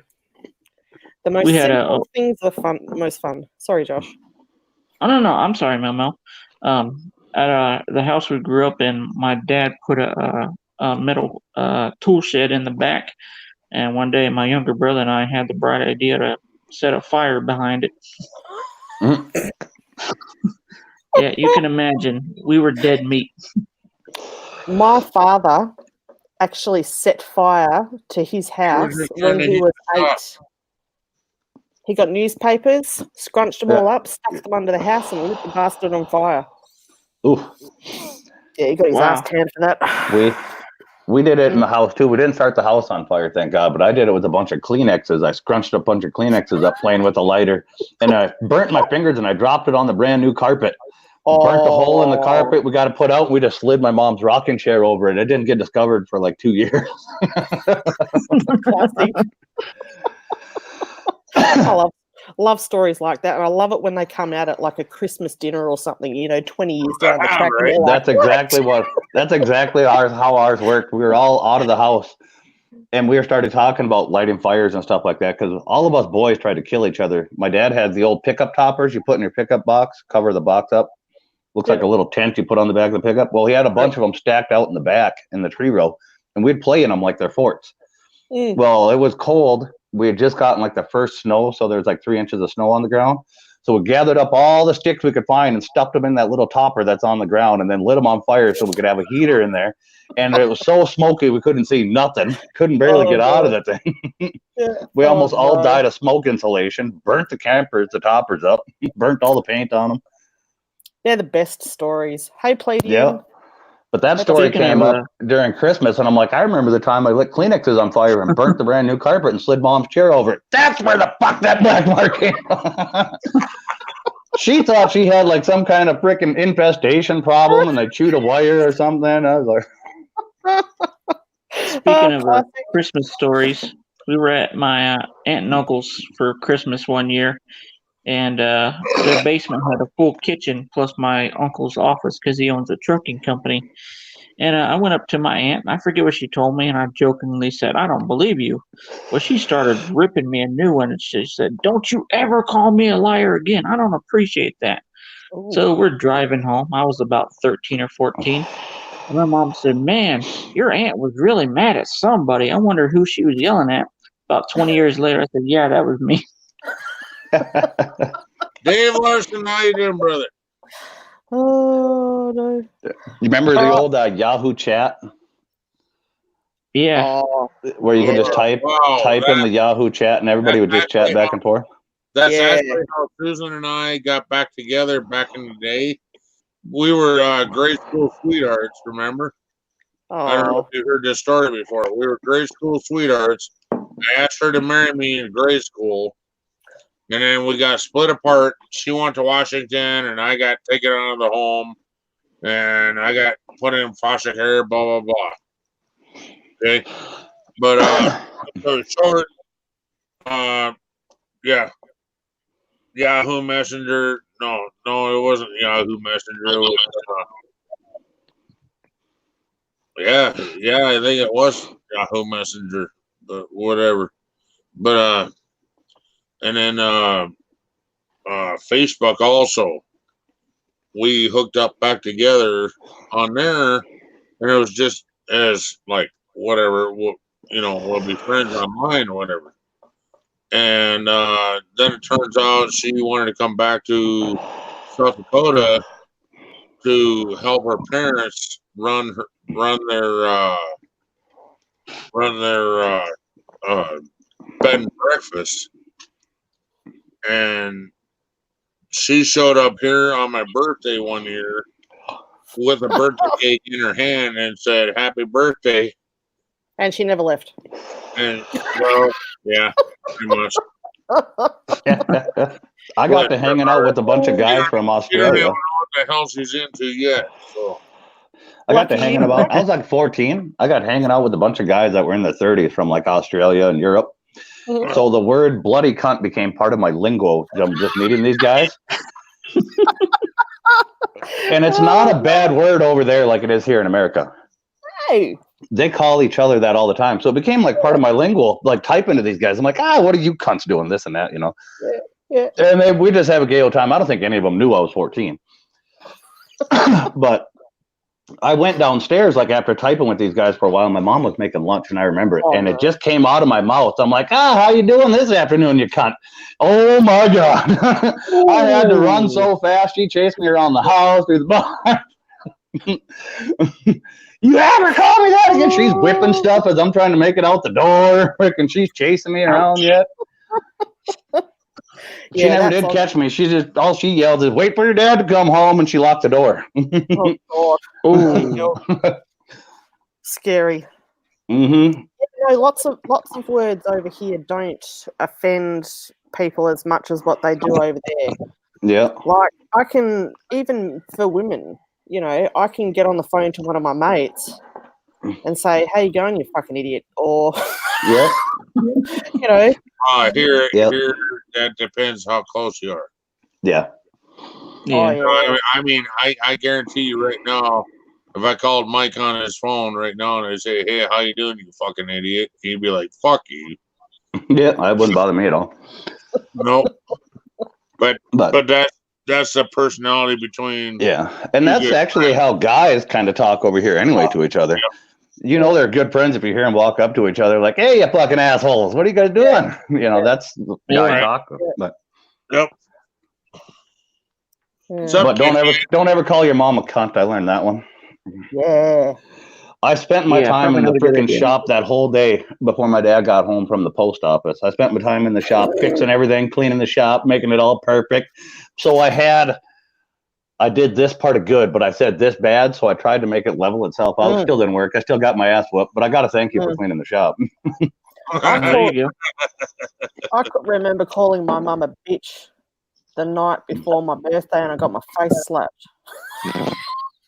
The most We had simple things are most fun. Sorry, Josh. Oh, no, I'm sorry, Mel. At the house we grew up in, my dad put a metal tool shed in the back, and one day my younger brother and I had the bright idea to set a fire behind it. Mhm. Yeah, you can imagine. We were dead meat. My father actually set fire to his house when he was 8. He got newspapers, scrunched them all up, stuck them under the house, and lit the bastard on fire. Ooh, Yeah, he got his Wow. ass tanned for that. we did it in the house too. We didn't start the house on fire, thank God. But I did it with a bunch of Kleenexes. I scrunched a bunch of Kleenexes up playing with a lighter, and I burnt my fingers and I dropped it on the brand new carpet. Burnt a hole in the carpet. We got to put out. We just slid my mom's rocking chair over it. It didn't get discovered for like 2 years. Classic. I love stories like that, and I love it when they come out at like a Christmas dinner or something. 20 years down the track. and they're like, That's exactly how ours worked. We were all out of the house, and we started talking about lighting fires and stuff like that because all of us boys tried to kill each other. My dad had the old pickup toppers you put in your pickup box, cover the box up. Looks like a little tent you put on the back of the pickup. Well, he had a bunch of them stacked out in the back in the tree row, and we'd play in them like they're forts. Mm. Well, it was cold. We had just gotten like the first snow, so there's like 3 inches of snow on the ground. So we gathered up all the sticks we could find and stuffed them in that little topper that's on the ground, and then lit them on fire so we could have a heater in there. And it was so smoky we couldn't see nothing. Couldn't barely get out of the thing. Yeah. We almost all no. died of smoke insulation. Burnt the campers, the toppers up. Burnt all the paint on them. They're the best stories. Hey, Palladium. Yeah. But that story Speaking came of, up during Christmas, and I'm like, I remember the time I lit Kleenexes on fire and burnt the brand new carpet and slid mom's chair over it. That's where the fuck that black mark came from. She thought she had like some kind of freaking infestation problem, and they chewed a wire or something. I was like, Speaking of classic. Christmas stories, we were at my aunt and uncle's for Christmas one year, and their basement had a full kitchen plus my uncle's office because he owns a trucking company. And I went up to my aunt, and I forget what she told me, and I jokingly said, I don't believe you. Well, she started ripping me a new one, and she said, don't you ever call me a liar again. I don't appreciate that. Ooh. So we're driving home. I was about 13 or 14. And my mom said, man, your aunt was really mad at somebody. I wonder who she was yelling at. About 20 years later, I said, yeah, that was me. Dave Larson, how you doing, brother? Oh no! You remember the old Yahoo chat Yeah. Oh, where you could just type in the Yahoo chat and everybody would just chat back and forth? That's Yeah. actually how Susan and I got back together back in the day. We were grade school sweethearts, remember? I don't know if you heard this story before. We were grade school sweethearts. I asked her to marry me in grade school. And then we got split apart. She went to Washington, and I got taken out of the home. And I got put in foster care, blah, blah, blah. Okay? But, so short, yeah. Yahoo Messenger. No, it wasn't Yahoo Messenger. It was, yeah, I think it was Yahoo Messenger, but whatever. But and then Facebook also. We hooked up back together on there, and it was just as like whatever, we'll be friends online or whatever. And then it turns out she wanted to come back to South Dakota to help her parents run their bed and breakfast. And she showed up here on my birthday one year with a birthday cake in her hand and said, "Happy birthday." and she never left. And well, yeah, pretty much. I got to hanging out with a bunch of guys from You don't Australia. even know what the hell she's into yet. So I got to Lucky hanging you. about. I was like 14. I got hanging out with a bunch of guys that were in their 30s from like Australia and Europe. Mhm. So the word "bloody cunt" became part of my lingo. I'm just meeting these guys, and it's not a bad word over there like it is here in America. Hey. They call each other that all the time, so it became like part of my lingo. Like typing to these guys, I'm like, what are you cunts doing? This and that, Yeah. And we just have a gay old time. I don't think any of them knew I was 14, but I went downstairs like after typing with these guys for a while. My mom was making lunch, and I remember it, and it just came out of my mouth. I'm like, how you doing this afternoon, you cunt? Oh my god! I had to run so fast. She chased me around the house through the bar. You ever call me that again? She's whipping stuff as I'm trying to make it out the door, and she's chasing me around yet. She never did catch me. She just all she yelled is, "Wait for your dad to come home," and she locked the door. Oh God. Scary. Mm-hmm. Lots of words over here don't offend people as much as what they do over there. Yeah. Like I can, even for women, I can get on the phone to one of my mates and say, "How you going, you fucking idiot?" Or Yeah. here that depends how close you are. Yeah. Yeah. So, I mean, I guarantee you right now, if I called Mike on his phone right now and I say, "Hey, how you doing, you fucking idiot?" he'd be like, "Fuck you." Yeah, that wouldn't bother me at all. Nope. But that's the personality between. Yeah, and that's actually how guys kind of talk over here anyway to each other. Yep. They're good friends if you hear them walk up to each other like, "Hey, you fucking assholes, what are you guys doing?" That's guy talk. But yep. Yeah. But don't ever call your mom a cunt. I learned that one. Yeah. I spent my time in the freaking shop that whole day before my dad got home from the post office. I spent my time in the shop fixing everything, cleaning the shop, making it all perfect. So I did this part of good, but I said this bad, so I tried to make it level itself out. It still didn't work. I still got my ass whooped, but I got to thank you for cleaning the shop. There you go. I could remember calling my mum a bitch the night before my birthday, and I got my face slapped.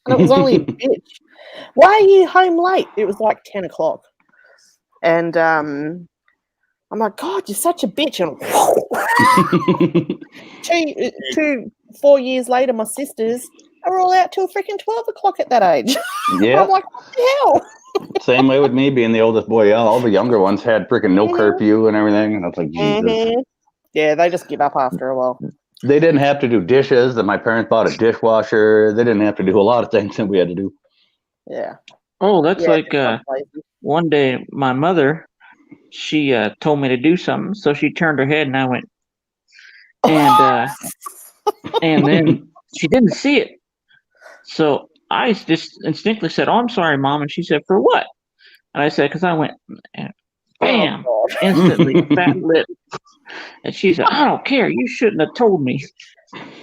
And it was only a bitch. Why are you home late? It was like 10 o'clock. And I'm like, God, you're such a bitch. And 4 years later, my sisters They were all out till freaking 12 o'clock at that age. Yeah. I'm like, what the hell? Same way with me being the oldest boy. Yeah, all the younger ones had freaking no curfew and everything. And I was like, Jesus. Mm-hmm. Yeah, they just give up after a while. They didn't have to do dishes. And my parents bought a dishwasher. They didn't have to do a lot of things that we had to do. Yeah. Oh, that's Yeah, like it's not lazy. one day my mother, she told me to do something, so she turned her head and I went, and then she didn't see it. So I just instinctively said, "Oh, I'm sorry, Mom," and she said, "For what?" And I said, "Because I went, and bam, Oh, God. instantly, fat lip." And she said, "I don't care. You shouldn't have told me."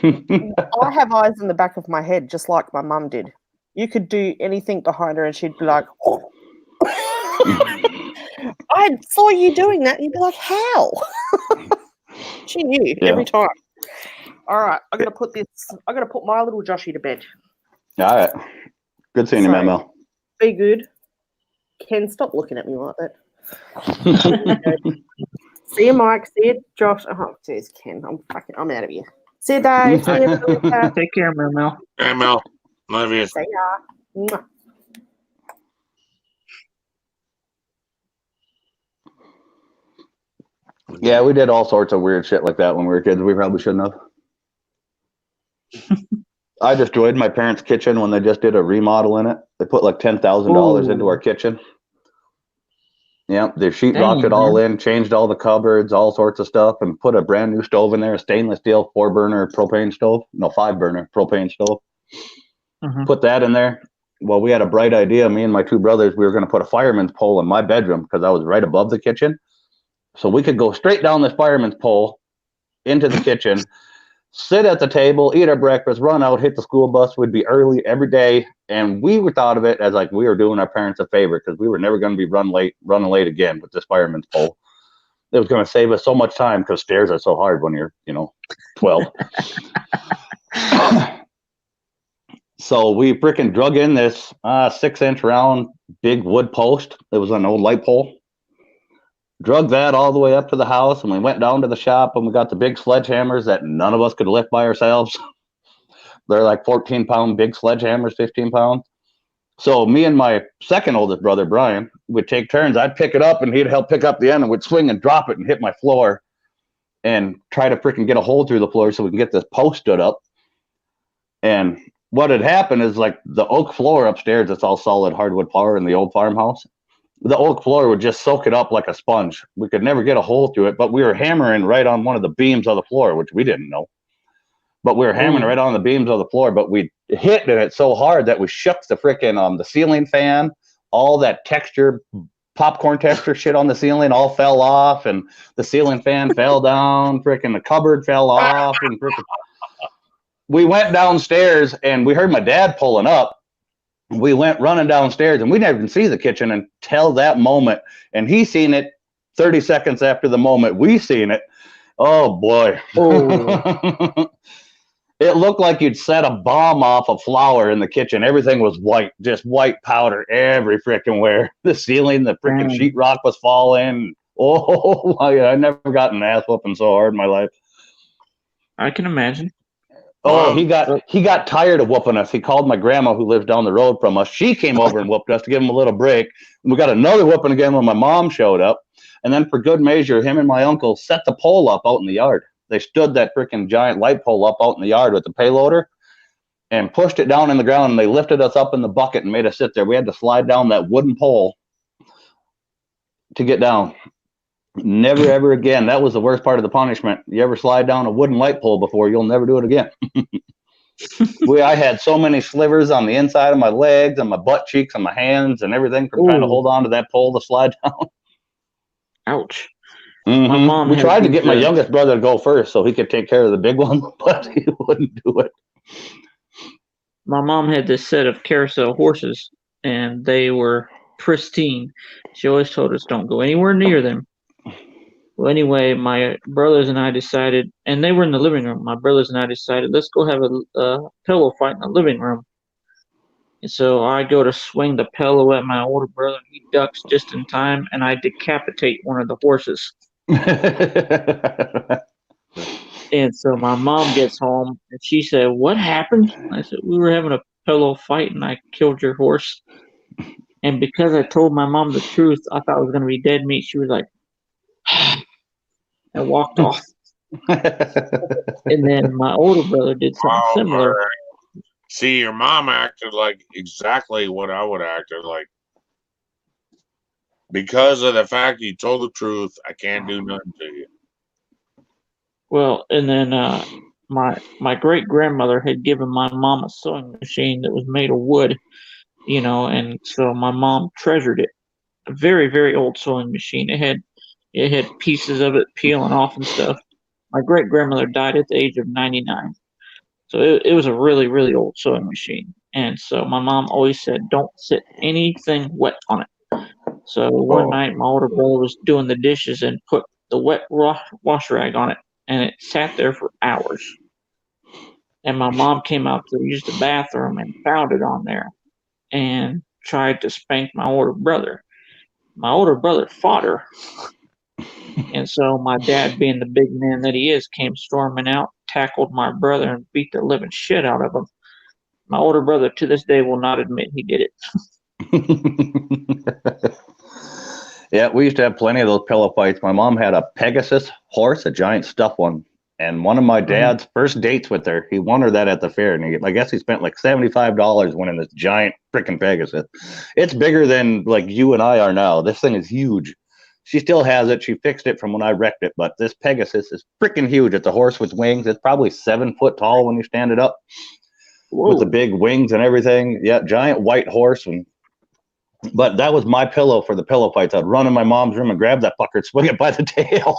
I have eyes in the back of my head, just like my mum did. You could do anything behind her, and she'd be like, "Oh." I saw you doing that, and you'd be like, "How?" She knew every time. All right, I gotta put my little Joshy to bed. All right. Good seeing you, Mel. Be good. Ken, stop looking at me like that. See you, Mike. See you, Josh. Oh, jeez, Ken. I'm out of here. See you, Dave. See you, Lisa. Take care, Mel. Hey, Mel. Love you. See ya. Mwah. Yeah, we did all sorts of weird shit like that when we were kids. We probably shouldn't have. I destroyed my parents' kitchen when they just did a remodel in it. They put like $10,000 into our kitchen. Yeah, they sheetrocked it all in, changed all the cupboards, all sorts of stuff, and put a brand new stove in there, a stainless steel 4-burner propane stove. No, 5-burner propane stove. Put that in there. Well, we had a bright idea. Me and my 2 brothers, we were going to put a fireman's pole in my bedroom because I was right above the kitchen. So we could go straight down this fireman's pole into the kitchen, sit at the table, eat our breakfast, run out, hit the school bus. We'd be early every day. And we thought of it as like we were doing our parents a favor because we were never going to be running late again with this fireman's pole. It was going to save us so much time because stairs are so hard when you're, 12. So we freaking drug in this 6-inch round big wood post. It was an old light pole. Drug that all the way up to the house, and we went down to the shop, and we got the big sledgehammers that none of us could lift by ourselves. They're like 14-pound big sledgehammers, 15 pounds. So me and my second oldest brother, Brian, would take turns. I'd pick it up, and he'd help pick up the end, and we'd swing and drop it and hit my floor and try to freaking get a hole through the floor so we can get this post stood up. And what had happened is like the oak floor upstairs, it's all solid hardwood floor in the old farmhouse. The oak floor would just soak it up like a sponge. We could never get a hole through it, but we were hammering right on one of the beams of the floor, which we didn't know. But we were hammering right on the beams of the floor, but we hit it so hard that we shook the freaking the ceiling fan. All that texture, popcorn texture shit on the ceiling all fell off, and the ceiling fan fell down. Freaking the cupboard fell off, and freaking. We went downstairs, and we heard my dad pulling up. We went running downstairs, and we didn't even see the kitchen until that moment. And he seen it 30 seconds after the moment we seen it. Oh, boy. Oh. It looked like you'd set a bomb off a flower in the kitchen. Everything was white, just white powder every freaking where. The ceiling, the freaking sheetrock was falling. Oh, I never got an ass whooping so hard in my life. I can imagine. Oh, he got tired of whooping us. He called my grandma who lives down the road from us. She came over and whooped us to give him a little break. And we got another whooping again when my mom showed up. And then for good measure, him and my uncle set the pole up out in the yard. They stood that freaking giant light pole up out in the yard with the payloader and pushed it down in the ground. And they lifted us up in the bucket and made us sit there. We had to slide down that wooden pole to get down. Never, ever again. That was the worst part of the punishment. You ever slide down a wooden light pole before, you'll never do it again. I had so many slivers on the inside of my legs and my butt cheeks and my hands and everything from trying to hold on to that pole to slide down. Ouch. Mm-hmm. My mom. We tried to get my youngest brother to go first so he could take care of the big one, but he wouldn't do it. My mom had this set of carousel horses, and they were pristine. She always told us don't go anywhere near them. Well, anyway, my brothers and I decided, and they were in the living room. My brothers and I decided, let's go have a pillow fight in the living room. And so I go to swing the pillow at my older brother, and he ducks just in time, and I decapitate one of the horses. And so my mom gets home and she said, "What happened?" I said, "We were having a pillow fight and I killed your horse." And because I told my mom the truth, I thought it was going to be dead meat. She was like, and walked off. And then my older brother did something Oh, similar. see, your mom acted like exactly what I would act like. Because of the fact you told the truth, I can't do nothing to you. Well, and then my great grandmother had given my mom a sewing machine that was made of wood, and so my mom treasured it. A very, very old sewing machine. It had pieces of it peeling off and stuff. My great grandmother died at the age of 99. So it was a really, really old sewing machine. And so my mom always said, "Don't sit anything wet on it." So one night my older brother was doing the dishes and put the wet wash rag on it, and it sat there for hours. And my mom came out to use the bathroom and found it on there and tried to spank my older brother. My older brother fought her. And so my dad, being the big man that he is, came storming out, tackled my brother, and beat the living shit out of him. My older brother, to this day, will not admit he did it. Yeah, we used to have plenty of those pillow fights. My mom had a Pegasus horse, a giant stuffed one. And one of my dad's first dates with her, he won her that at the fair. And I guess he spent like $75 winning this giant freaking Pegasus. It's bigger than like you and I are now. This thing is huge. She still has it. She fixed it from when I wrecked it. But this Pegasus is freaking huge. It's a horse with wings. It's probably 7 foot tall when you stand it up. Whoa. With the big wings and everything. Yeah, giant white horse. But that was my pillow for the pillow fights. I'd run in my mom's room and grab that fucker and swing it by the tail.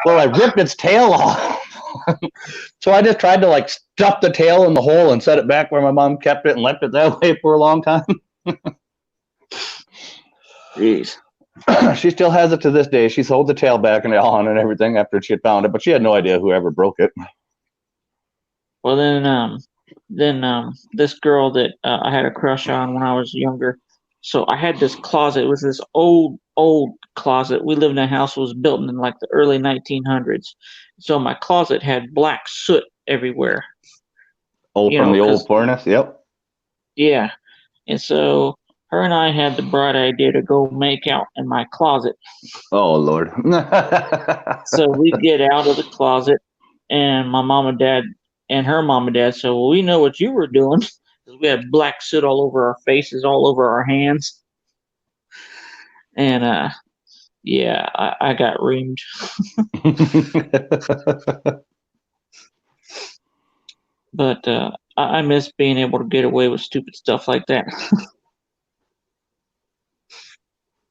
Well, I ripped its tail off. So I just tried to like stuff the tail in the hole and set it back where my mom kept it and left it that way for a long time. Jeez. She still has it to this day. She sold the tail back and on and everything after she had found it, but she had no idea whoever broke it. Well, then this girl that I had a crush on when I was younger. So I had this closet. It was this old closet. We lived in a house that was built in like the early 1900s. So my closet had black soot everywhere. Oh, from the old furnace? Yep. Yeah. And so her and I had the bright idea to go make out in my closet. Oh, Lord. So we get out of the closet, and my mom and dad and her mom and dad said, "Well, we know what you were doing." We had black soot all over our faces, all over our hands. And, yeah, I got reamed. But I miss being able to get away with stupid stuff like that.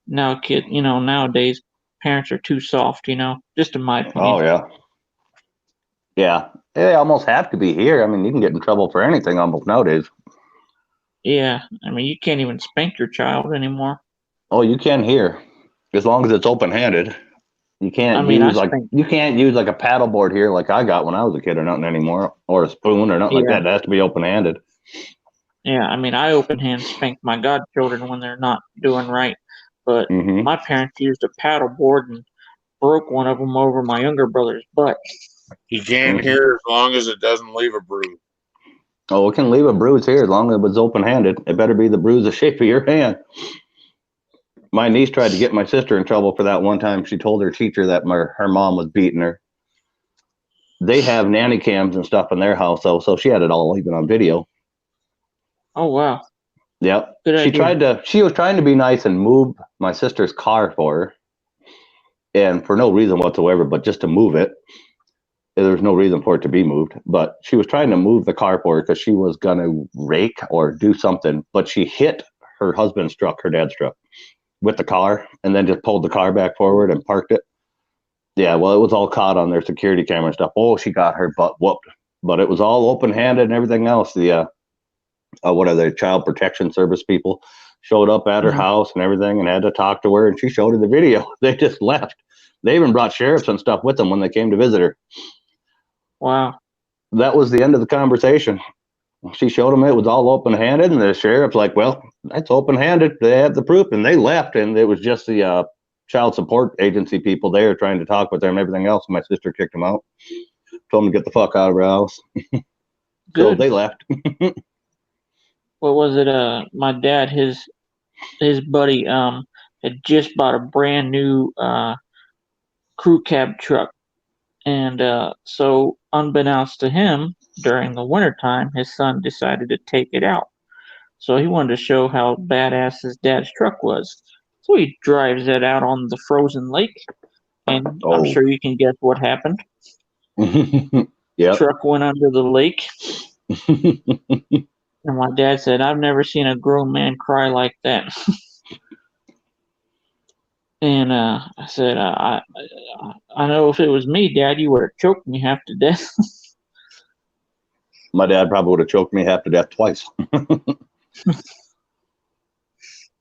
Nowadays, parents are too soft, just in my opinion. Oh, yeah. Yeah. They almost have to be here. I mean, you can get in trouble for anything almost nowadays. Yeah. I mean, you can't even spank your child anymore. Oh, you can here, as long as it's open-handed. You can't use like a paddleboard here like I got when I was a kid or nothing anymore, or a spoon or nothing like that. It has to be open-handed. Yeah, I mean, I open-hand spank my godchildren when they're not doing right. But my parents used a paddleboard and broke one of them over my younger brother's butt. You can't hear as long as it doesn't leave a bruise. Oh, it can leave a bruise here as long as it was open-handed. It better be the bruise the shape of your hand. My niece tried to get my sister in trouble for that one time. She told her teacher that her mom was beating her. They have nanny cams and stuff in their house, though, so she had it all even on video. Oh, wow. Yep. She was trying to be nice and move my sister's car for her. And for no reason whatsoever, but just to move it. There was no reason for it to be moved, but she was trying to move the car for her because she was going to rake or do something, but she hit her husband's truck, her dad's truck, with the car, and then just pulled the car back forward and parked it. Yeah, well, it was all caught on their security camera and stuff. Oh, she got her butt whooped, but it was all open-handed and everything else. The what are they, child protection service people showed up at her house and everything and had to talk to her, and she showed her the video. They just left. They even brought sheriffs and stuff with them when they came to visit her. Wow. That was the end of the conversation. She showed them it was all open-handed, and the sheriff's like, well, that's open-handed. They have the proof, and they left, and it was just the child support agency people there trying to talk with them and everything else. My sister kicked them out. Told them to get the fuck out of our house. So Good. they left. What was it? My dad, his buddy, had just bought a brand new crew cab truck, and so unbeknownst to him, during the wintertime, his son decided to take it out. So he wanted to show how badass his dad's truck was. So he drives it out on the frozen lake, and I'm sure you can guess what happened. Yeah. Truck went under the lake. And my dad said, "I've never seen a grown man cry like that." And I said, I know if it was me, Dad, you would have choked me half to death." My dad probably would have choked me half to death twice.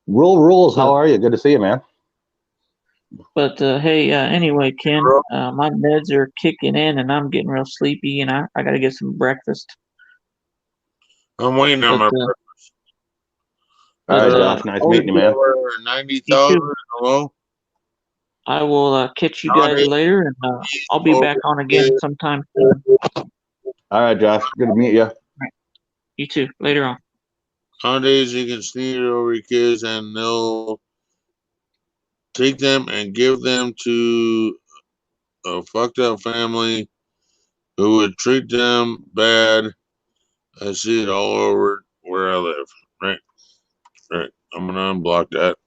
Rules, how are you? Good to see you, man. But hey, anyway, Ken, my meds are kicking in, and I'm getting real sleepy, and I got to get some breakfast. I'm waiting on my breakfast. All right, Josh. Nice meeting you, man. 90,000. Hello. I will catch you guys later, and I'll be back on again sometime soon. All right, Josh. Good to meet you. Right. You too. Later on. Nowadays, you can sneak it over your kids, and they'll take them and give them to a fucked up family who would treat them bad. I see it all over where I live. Right. I'm gonna unblock that.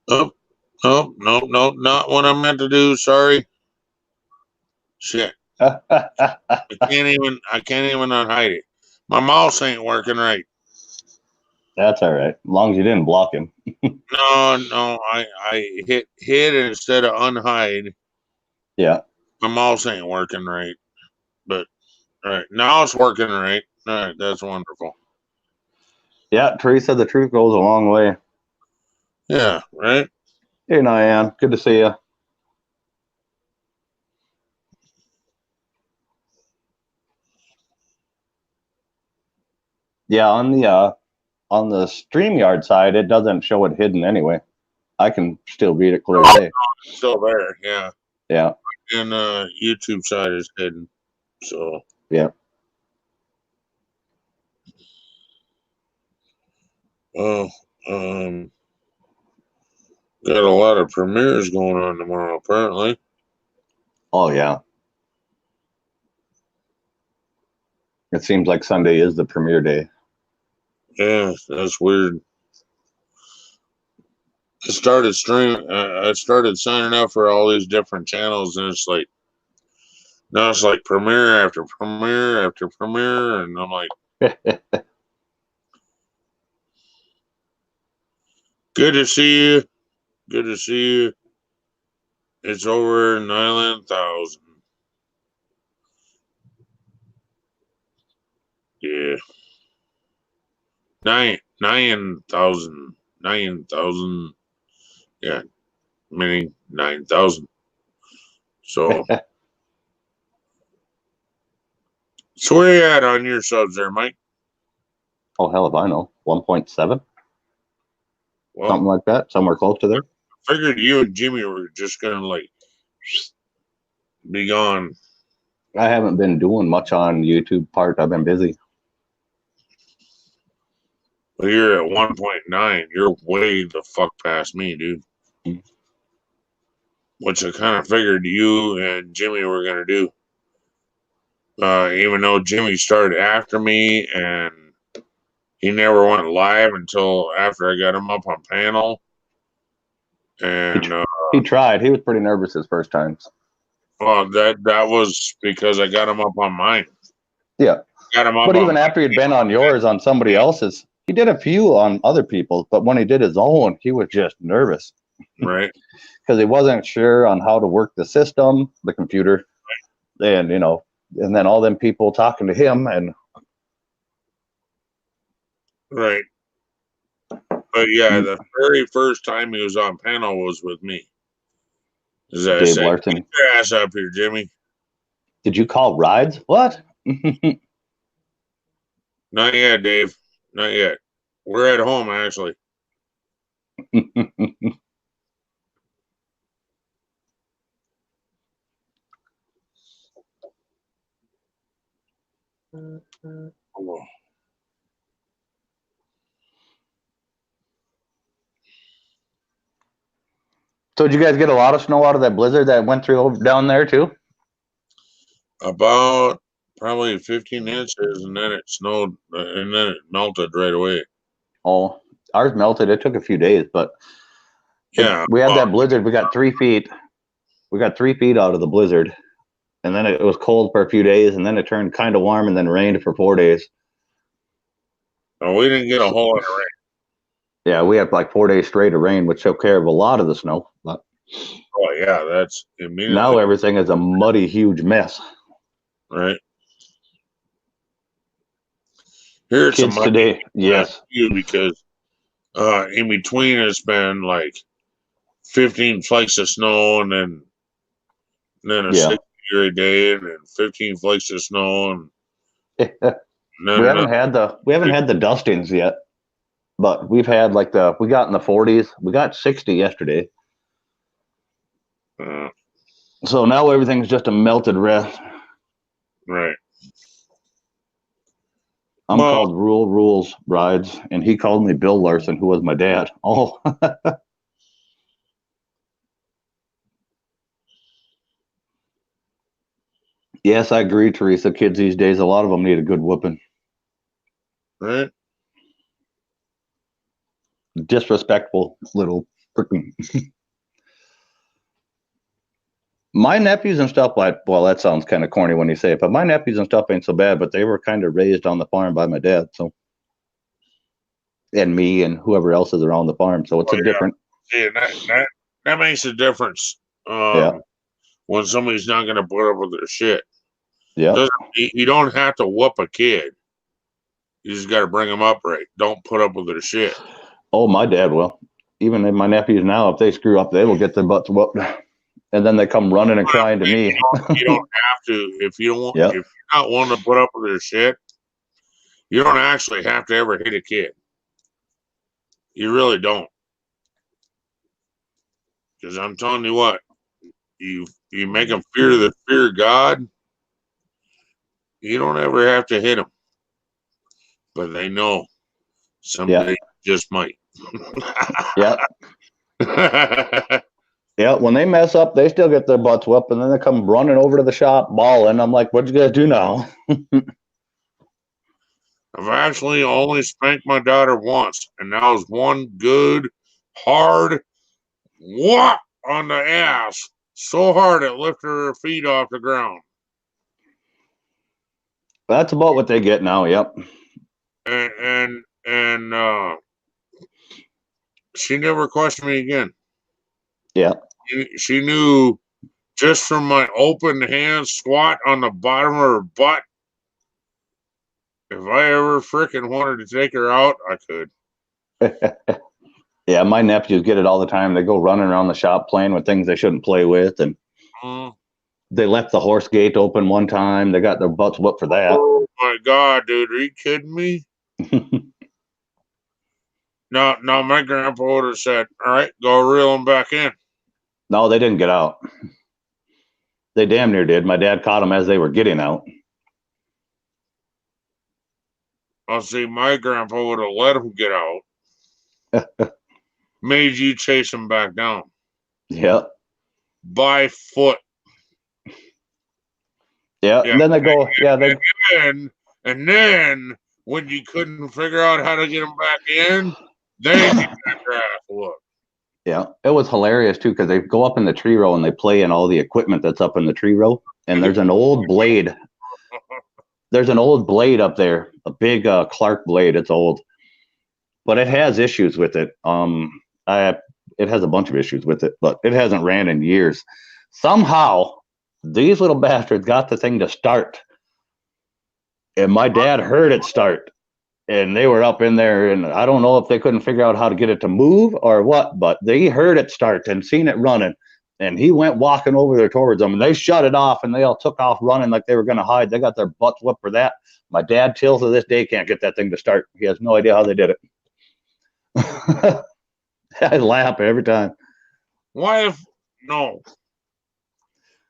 Oh, no, not what I meant to do. Sorry. Shit. I can't even unhide it. My mouse ain't working right. That's all right. As long as you didn't block him. No, I hit instead of unhide. Yeah. My mouse ain't working right. But all right, now it's working right. All right, that's wonderful. Yeah, Teresa, the truth goes a long way. Yeah, right? Hey, Nyan. Good to see you. Yeah, on the StreamYard side, it doesn't show it hidden anyway. I can still read it clear as day. It's still there, yeah. Yeah. And YouTube side is hidden. So yeah. Well, got a lot of premieres going on tomorrow, apparently. Oh yeah. It seems like Sunday is the premiere day. Yeah, that's weird. I started streaming. I started signing up for all these different channels, and it's like now it's like premiere after premiere after premiere, and I'm like, good to see you. Good to see you. It's over 9,000. Yeah. 9,000. 9,000. Yeah. Meaning 9,000. So so where you at on your subs there, Mike? Oh hell if I know. 1.7? Well, something like that. Somewhere close to there. I figured you and Jimmy were just gonna like be gone. I haven't been doing much on YouTube part. I've been busy. Well, you're at 1.9. You're way the fuck past me, dude. Which I kind of figured you and Jimmy were going to do. Even though Jimmy started after me and he never went live until after I got him up on panel. And he tried. He was pretty nervous his first times. Well, that was because I got him up on mine. Yeah. Got him up but even after he'd been on yours, on somebody else's, he did a few on other people's, but when he did his own, he was just nervous. Right. Because he wasn't sure on how to work the system, the computer, and and then all them people talking to him and right. But yeah, the very first time he was on panel was with me. Dave Larson. Get your ass up here, Jimmy. Did you call rides? What? Not yet, Dave. Not yet. We're at home, actually. Oh. So did you guys get a lot of snow out of that blizzard that went through down there too? About probably 15 inches, and then it snowed, and then it melted right away. Oh, ours melted. It took a few days, but Yeah, we had that blizzard. We got 3 feet. We got 3 feet out of the blizzard, and then it was cold for a few days, and then it turned kind of warm, and then rained for 4 days. oh, we didn't get a whole lot of rain. Yeah, we had like 4 days straight of rain, which took care of a lot of the snow. But Oh yeah, that's immediately now everything is a muddy, huge mess. right. Here it's Kids today, yes. because in between it's been like 15 flakes of snow, and then a Yeah. 60-degree day, and then 15 flakes of snow, and then We haven't had the dustings yet, but we've had we got in the 40s. We got 60 yesterday. So now everything's just a melted wreck. right. I'm Well- called Rule Rules Rides, and he called me Bill Larson, who was my dad. Oh, yes, I agree, Teresa. Kids these days, a lot of them need a good whooping. Right. Disrespectful little freaking. My nephews and stuff, well, that sounds kind of corny when you say it, but my nephews and stuff ain't so bad, but they were kind of raised on the farm by my dad, so. And me and whoever else is around the farm, so it's Oh, a yeah. different. Yeah, that makes a difference. Yeah. When somebody's not going to put up with their shit. Yeah, You don't have to whoop a kid. You just got to bring them up right. Don't put up with their shit. oh, my dad will. Even my nephews now, if they screw up, they will get their butts whooped. And then they come running and crying to me. You don't have to. If you don't want, Yep. if you're not wanting to put up with their shit, you don't actually have to ever hit a kid. You really don't. Because I'm telling you what, you make them fear God. You don't ever have to hit them, but they know someday just might. Yeah. Yeah, when they mess up, they still get their butts whooped, and then they come running over to the shop bawling. I'm like, what'd you guys do now? I've actually only spanked my daughter once, and that was one good, hard whop on the ass. So hard it lifted her feet off the ground. That's about what they get now, yep. And she never questioned me again. Yeah. She knew just from my open hand squat on the bottom of her butt. If I ever freaking wanted to take her out, I could. Yeah, my nephews get it all the time. They go running around the shop playing with things they shouldn't play with, and they left the horse gate open one time. They got their butts whooped for that. Oh my God, dude, are you kidding me? No, my grandpa would have said, all right, go reel them back in. No, they didn't get out. They damn near did. My dad caught them as they were getting out. I'll see, my grandpa would have let them get out. Made you chase them back down. Yep. By foot. Yeah. And then they go, And then when you couldn't figure out how to get them back in, then you got your ass whooped. Yeah, it was hilarious too because they go up in the tree row and they play in all the equipment that's up in the tree row. And there's an old blade. There's an old blade up there, a big Clark blade. It's old, but it has issues with it. It has a bunch of issues with it, but it hasn't ran in years. Somehow, these little bastards got the thing to start, and my dad heard it start. And they were up in there, and I don't know if they couldn't figure out how to get it to move or what, but they heard it start and seen it running. And he went walking over there towards them, and they shut it off, and they all took off running like they were going to hide. They got their butts whipped for that. My dad, till to this day, can't get that thing to start. He has no idea how they did it. I laugh every time. Why if no?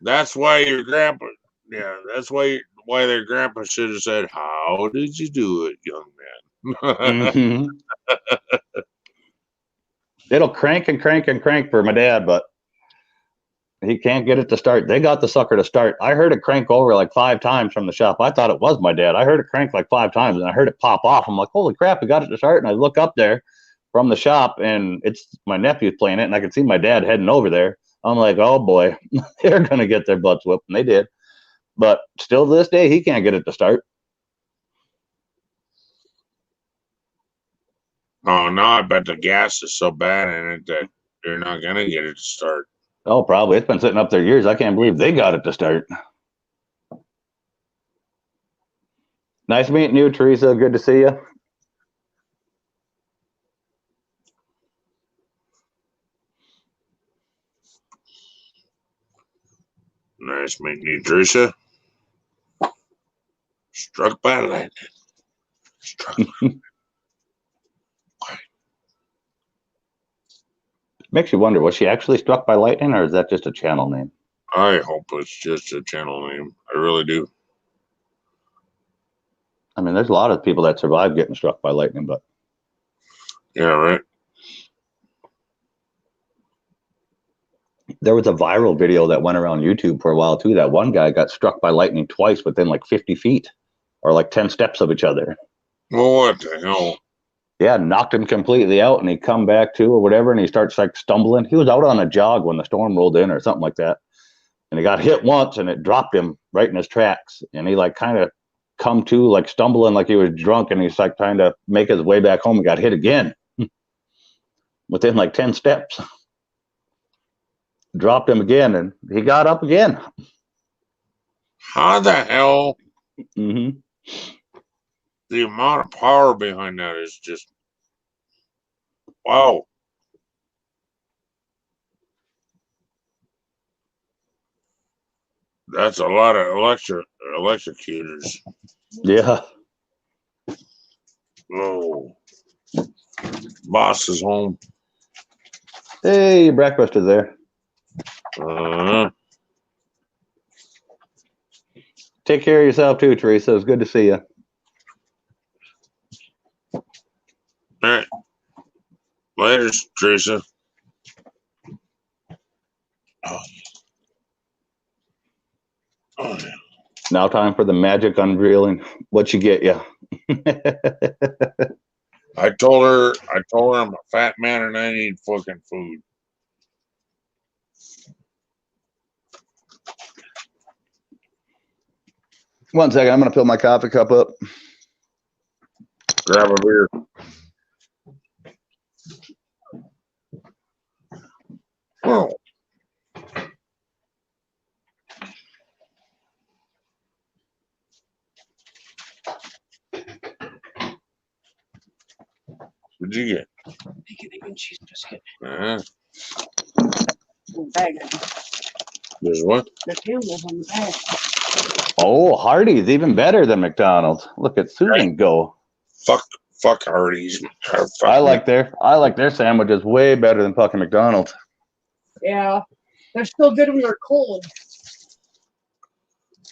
That's why your grandpa. Yeah, that's why their grandpa should have said, "How did you do it, young man?" Mhm. It'll crank and crank and crank for my dad, but he can't get it to start. They got the sucker to start. I heard it crank over like 5 times from the shop. I thought it was my dad. I heard it crank like 5 times, and I heard it pop off. I'm like, holy crap, we got it to start. And I look up there from the shop, and it's my nephew playing it, and I can see my dad heading over there. I'm like, oh boy, they're gonna get their butts whipped, and they did. But still, to this day, he can't get it to start. Oh no, I bet the gas is so bad in it that they're not gonna get it to start. Oh, probably. It's been sitting up there years. I can't believe they got it to start. Nice meeting you, Teresa. Good to see you. Nice meeting you, Teresa. Struck by lightning. Struck. Makes you wonder, was she actually struck by lightning, or is that just a channel name? I hope it's just a channel name. I really do. I mean, there's a lot of people that survive getting struck by lightning, but Yeah, right. there was a viral video that went around YouTube for a while too. That one guy got struck by lightning twice within like 50 feet or like 10 steps of each other. Well, what the hell? Yeah, knocked him completely out, and he come back to or whatever, and he starts like stumbling. He was out on a jog when the storm rolled in or something like that, and he got hit once, and it dropped him right in his tracks, and he like kind of come to like stumbling like he was drunk, and he's like trying to make his way back home and got hit again within like 10 steps. Dropped him again, and he got up again. How the hell? Mm-hmm. The amount of power behind that is just wow. That's a lot of electrocutors. Yeah. Oh, boss is home. Hey, breakfast is there. Take care of yourself too, Teresa. It's good to see you. All right. Later, Teresa. Oh. Oh, yeah. Now time for the magic unveiling. What you get, yeah. I told her I'm a fat man and I need fucking food. One second, I'm gonna fill my coffee cup up. Grab a beer. Oh. What'd you get? Bacon, egg, and cheese biscuit. Bag. There's what? The Campbell's on the bag. Oh, Hardee's even better than McDonald's. Look at Susan go. Fuck Hardee's. Fuck I like their sandwiches way better than fucking McDonald's. Yeah, they're still good when they're cold.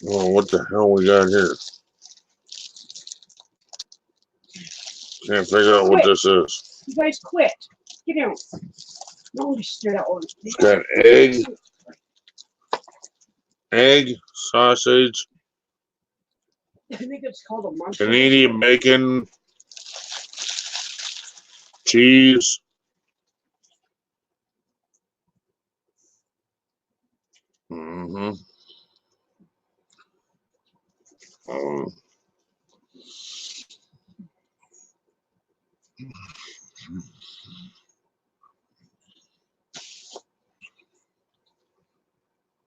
Oh, what the hell we got here? Can't figure out what this is. You guys quit. Get out. No, just stare at one. It's got egg, sausage, I think it's called a monster. Canadian bacon, cheese. Mm-hmm.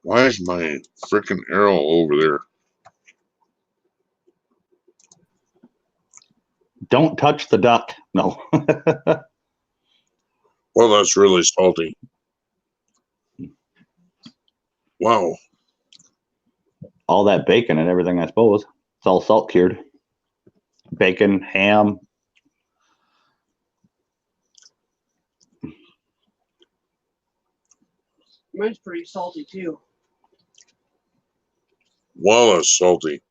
Why is my freaking arrow over there? Don't touch the duck. No. Well, that's really salty. Wow. All that bacon and everything, I suppose. It's all salt cured. Bacon, ham. Mine's pretty salty too. Well, it's salty.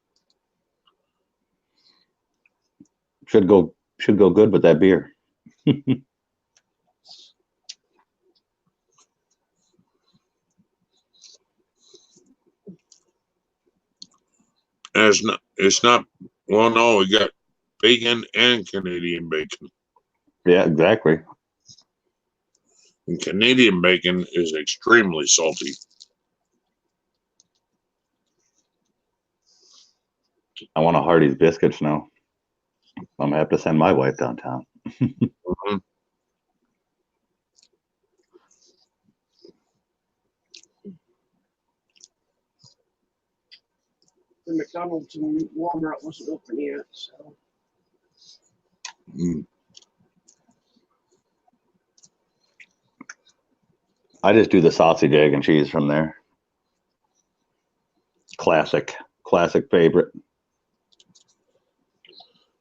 Should go good with that beer. And it's not, well, no, we got bacon and Canadian bacon. Yeah, exactly. And Canadian bacon is extremely salty. I want a Hardee's biscuits now. I'm gonna have to send my wife downtown. Mhm. The McDonald's and Walmart wasn't open yet, so Mm. I just do the sausage, egg, and cheese from there. Classic favorite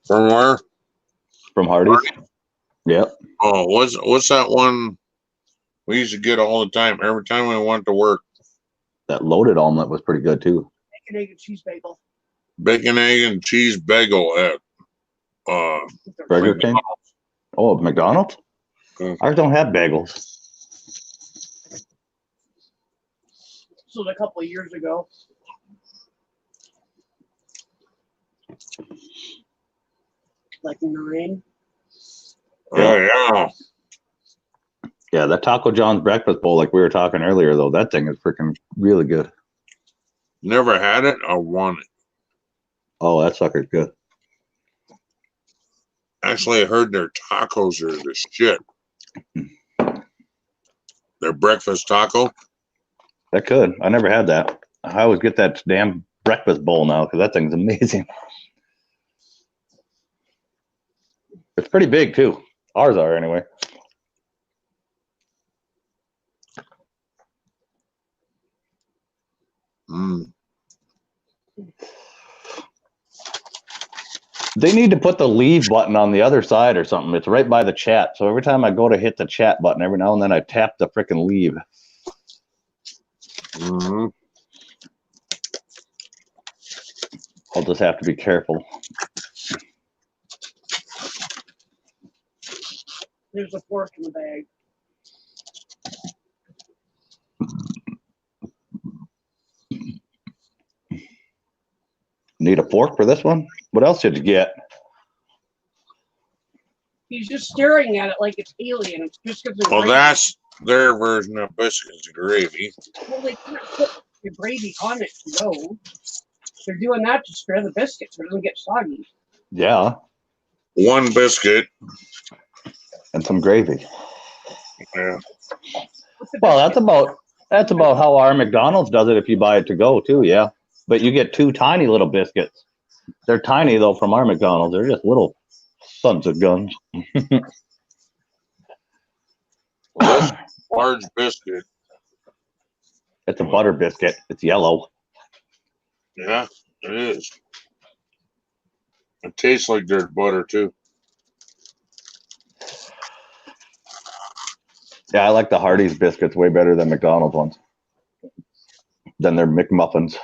From where? from Hardee's. Yep. Oh, what's that one we used to get all the time? Every time we went to work. That loaded omelet was pretty good too. bacon, egg, and cheese bagel. Bacon, egg, and cheese bagel at Burger King. Oh, McDonald's. Mm. Ours don't have bagels. This was a couple of years ago. Like 9. yeah. Yeah, that Taco John's breakfast bowl, like we were talking earlier, though, that thing is freaking really good. Never had it or want it. Oh, that sucker's good. Actually, I heard their tacos are the shit. Their breakfast taco. That could. I never had that. I always get that damn breakfast bowl now because that thing's amazing. It's pretty big too. Ours are anyway. Mm. They need to put the leave button on the other side or something. It's right by the chat. So every time I go to hit the chat button, every now and then I tap the freaking leave. Mm-hmm. I'll just have to be careful. There's a fork in the bag. Need a fork for this one? What else did you get? He's just staring at it like it's alien. It's biscuits and Well, gravy. that's their version of biscuits and gravy. Well, they can't put the gravy on it to go. They're doing that to spare the biscuits so it doesn't get soggy. Yeah, One biscuit. and some gravy. Yeah. What's the Well, biscuit? that's about how our McDonald's does it if you buy it to go too, yeah. But you get 2 tiny little biscuits. They're tiny though from our McDonald's. They're just little sons of guns. Well, this large biscuit. It's a butter biscuit. It's yellow. Yeah, it is. It tastes like there's butter too. Yeah, I like the Hardee's biscuits way better than McDonald's ones. Than their McMuffins.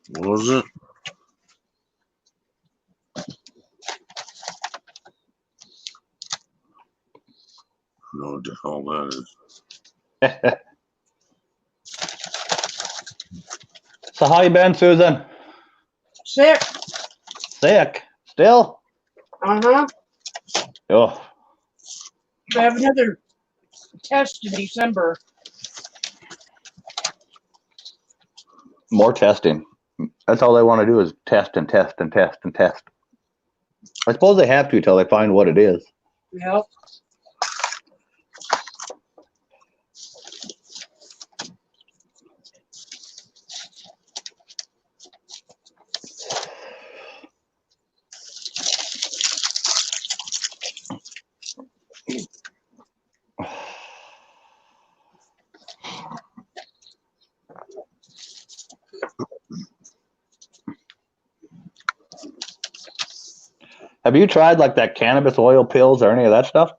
What was it? No, what the hell that is. So how you been, Susan? Sick. Sick? Still? Uh-huh. Oh, I have another test in December. more testing. That's all they want to do is test and test and test and test. I suppose they have to till they find what it is. Yep. Have you tried like that cannabis oil pills or any of that stuff?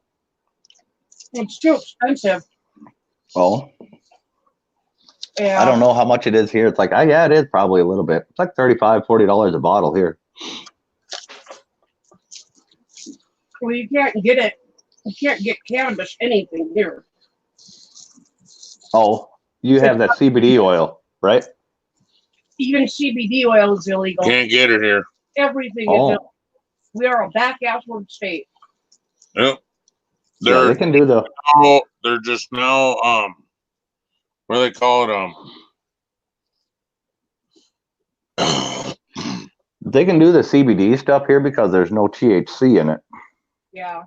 It's too expensive. Oh, Yeah. I don't know how much it is here. It's like, yeah, it is probably a little bit. It's like $35, $40 a bottle here. Well, you can't get it. You can't get cannabis anything here. Oh, you have that CBD oil, right? Even CBD oil is illegal. Can't get it here. Everything is Oh, illegal. We are a back-assward state. Yep. yeah, they can do the. They're just now what do they call it? They can do the CBD stuff here because there's no THC in it. Yeah.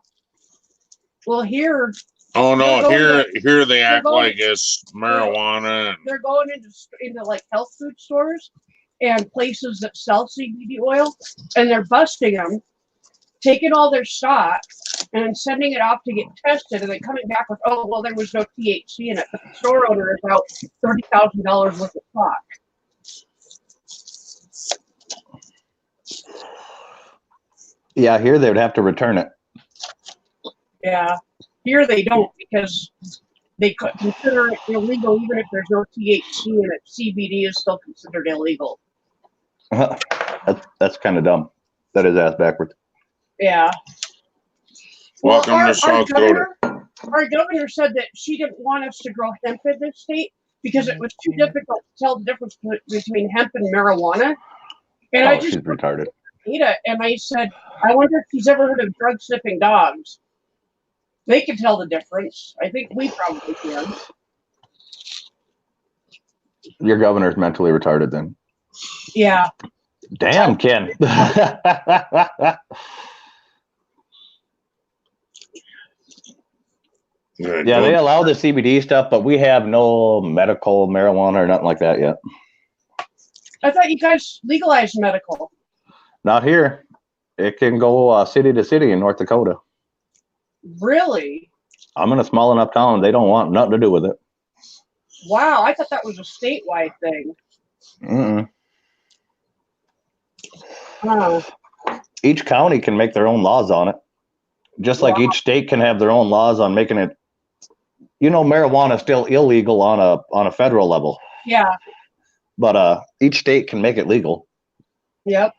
Well, here Oh no, here they act going- like it's marijuana. they're going into like health food stores and places that sell CBD oil, and they're busting them, taking all their stock, and then sending it off to get tested, and then coming back with, oh well, there was no THC in it, but the store owner is out $30,000 worth of stock. Yeah, here they would have to return it. Yeah. Here they don't, because they could consider it illegal even if there's no THC in it. CBD is still considered illegal. That's kind of dumb. That is ass backwards. Yeah. Welcome to South Dakota. Our governor said that she didn't want us to grow hemp in this state because it was too difficult to tell the difference between hemp and marijuana. And I just she's retarded. Ada, and I said, I wonder if she's ever heard of drug sniffing dogs. They can tell the difference. I think we probably can. Your governor's mentally retarded then. Yeah. Damn, Ken. Yeah, they allow the CBD stuff, but we have no medical marijuana or nothing like that yet. I thought you guys legalized medical. Not here. It can go city to city in North Dakota. Really? I'm in a small enough town. They don't want nothing to do with it. Wow, I thought that was a statewide thing. Mm-mm. Oh, Each county can make their own laws on it. Just like each state can have their own laws on making it. You know, marijuana is still illegal on a federal level. yeah. But each state can make it legal. Yep.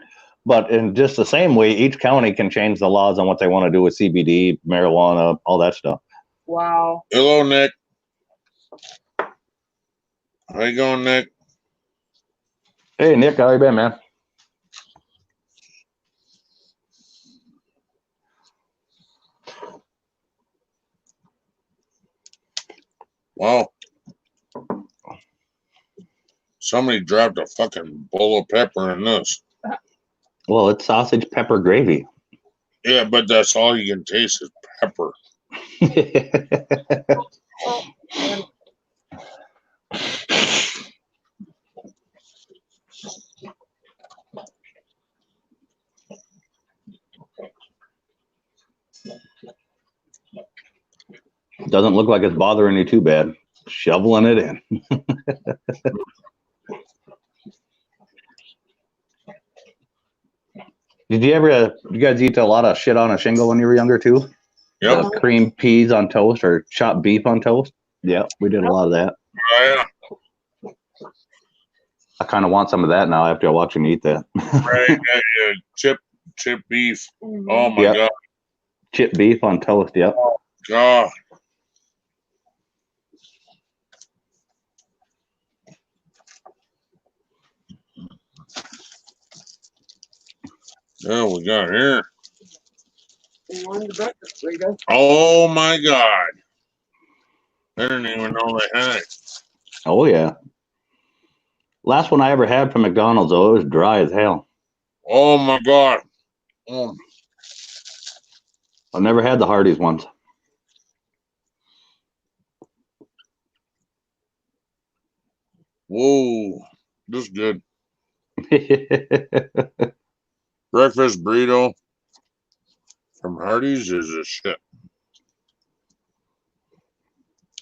But in just the same way, each county can change the laws on what they want to do with CBD, marijuana, all that stuff. Wow. Hello, Nick. How you going, Nick? Hey, Nick, how you been, man? Wow. Somebody dropped a fucking bowl of pepper in this. Well, it's sausage pepper gravy. Yeah, but that's all you can taste is pepper. Oh, man. Doesn't look like it's bothering you too bad. Shoveling it in. Did you guys eat a lot of shit on a shingle when you were younger too? Yep. Like cream peas on toast or chopped beef on toast? Yeah, we did a lot of that. Oh, I kind of want some of that now after watching you eat that. yeah. Right. Yeah. Chip beef. Mhm. Oh my Yep. God. Chip beef on toast, yep. God. Yeah, we got here. On the breakfast burrito. Oh my God. I didn't even know they had it. Oh yeah. Last one I ever had from McDonald's though, it was dry as hell. Oh my God. Oh. I've never had the Hardee's ones. Whoa. This is good. Breakfast burrito from Hardee's is a shit.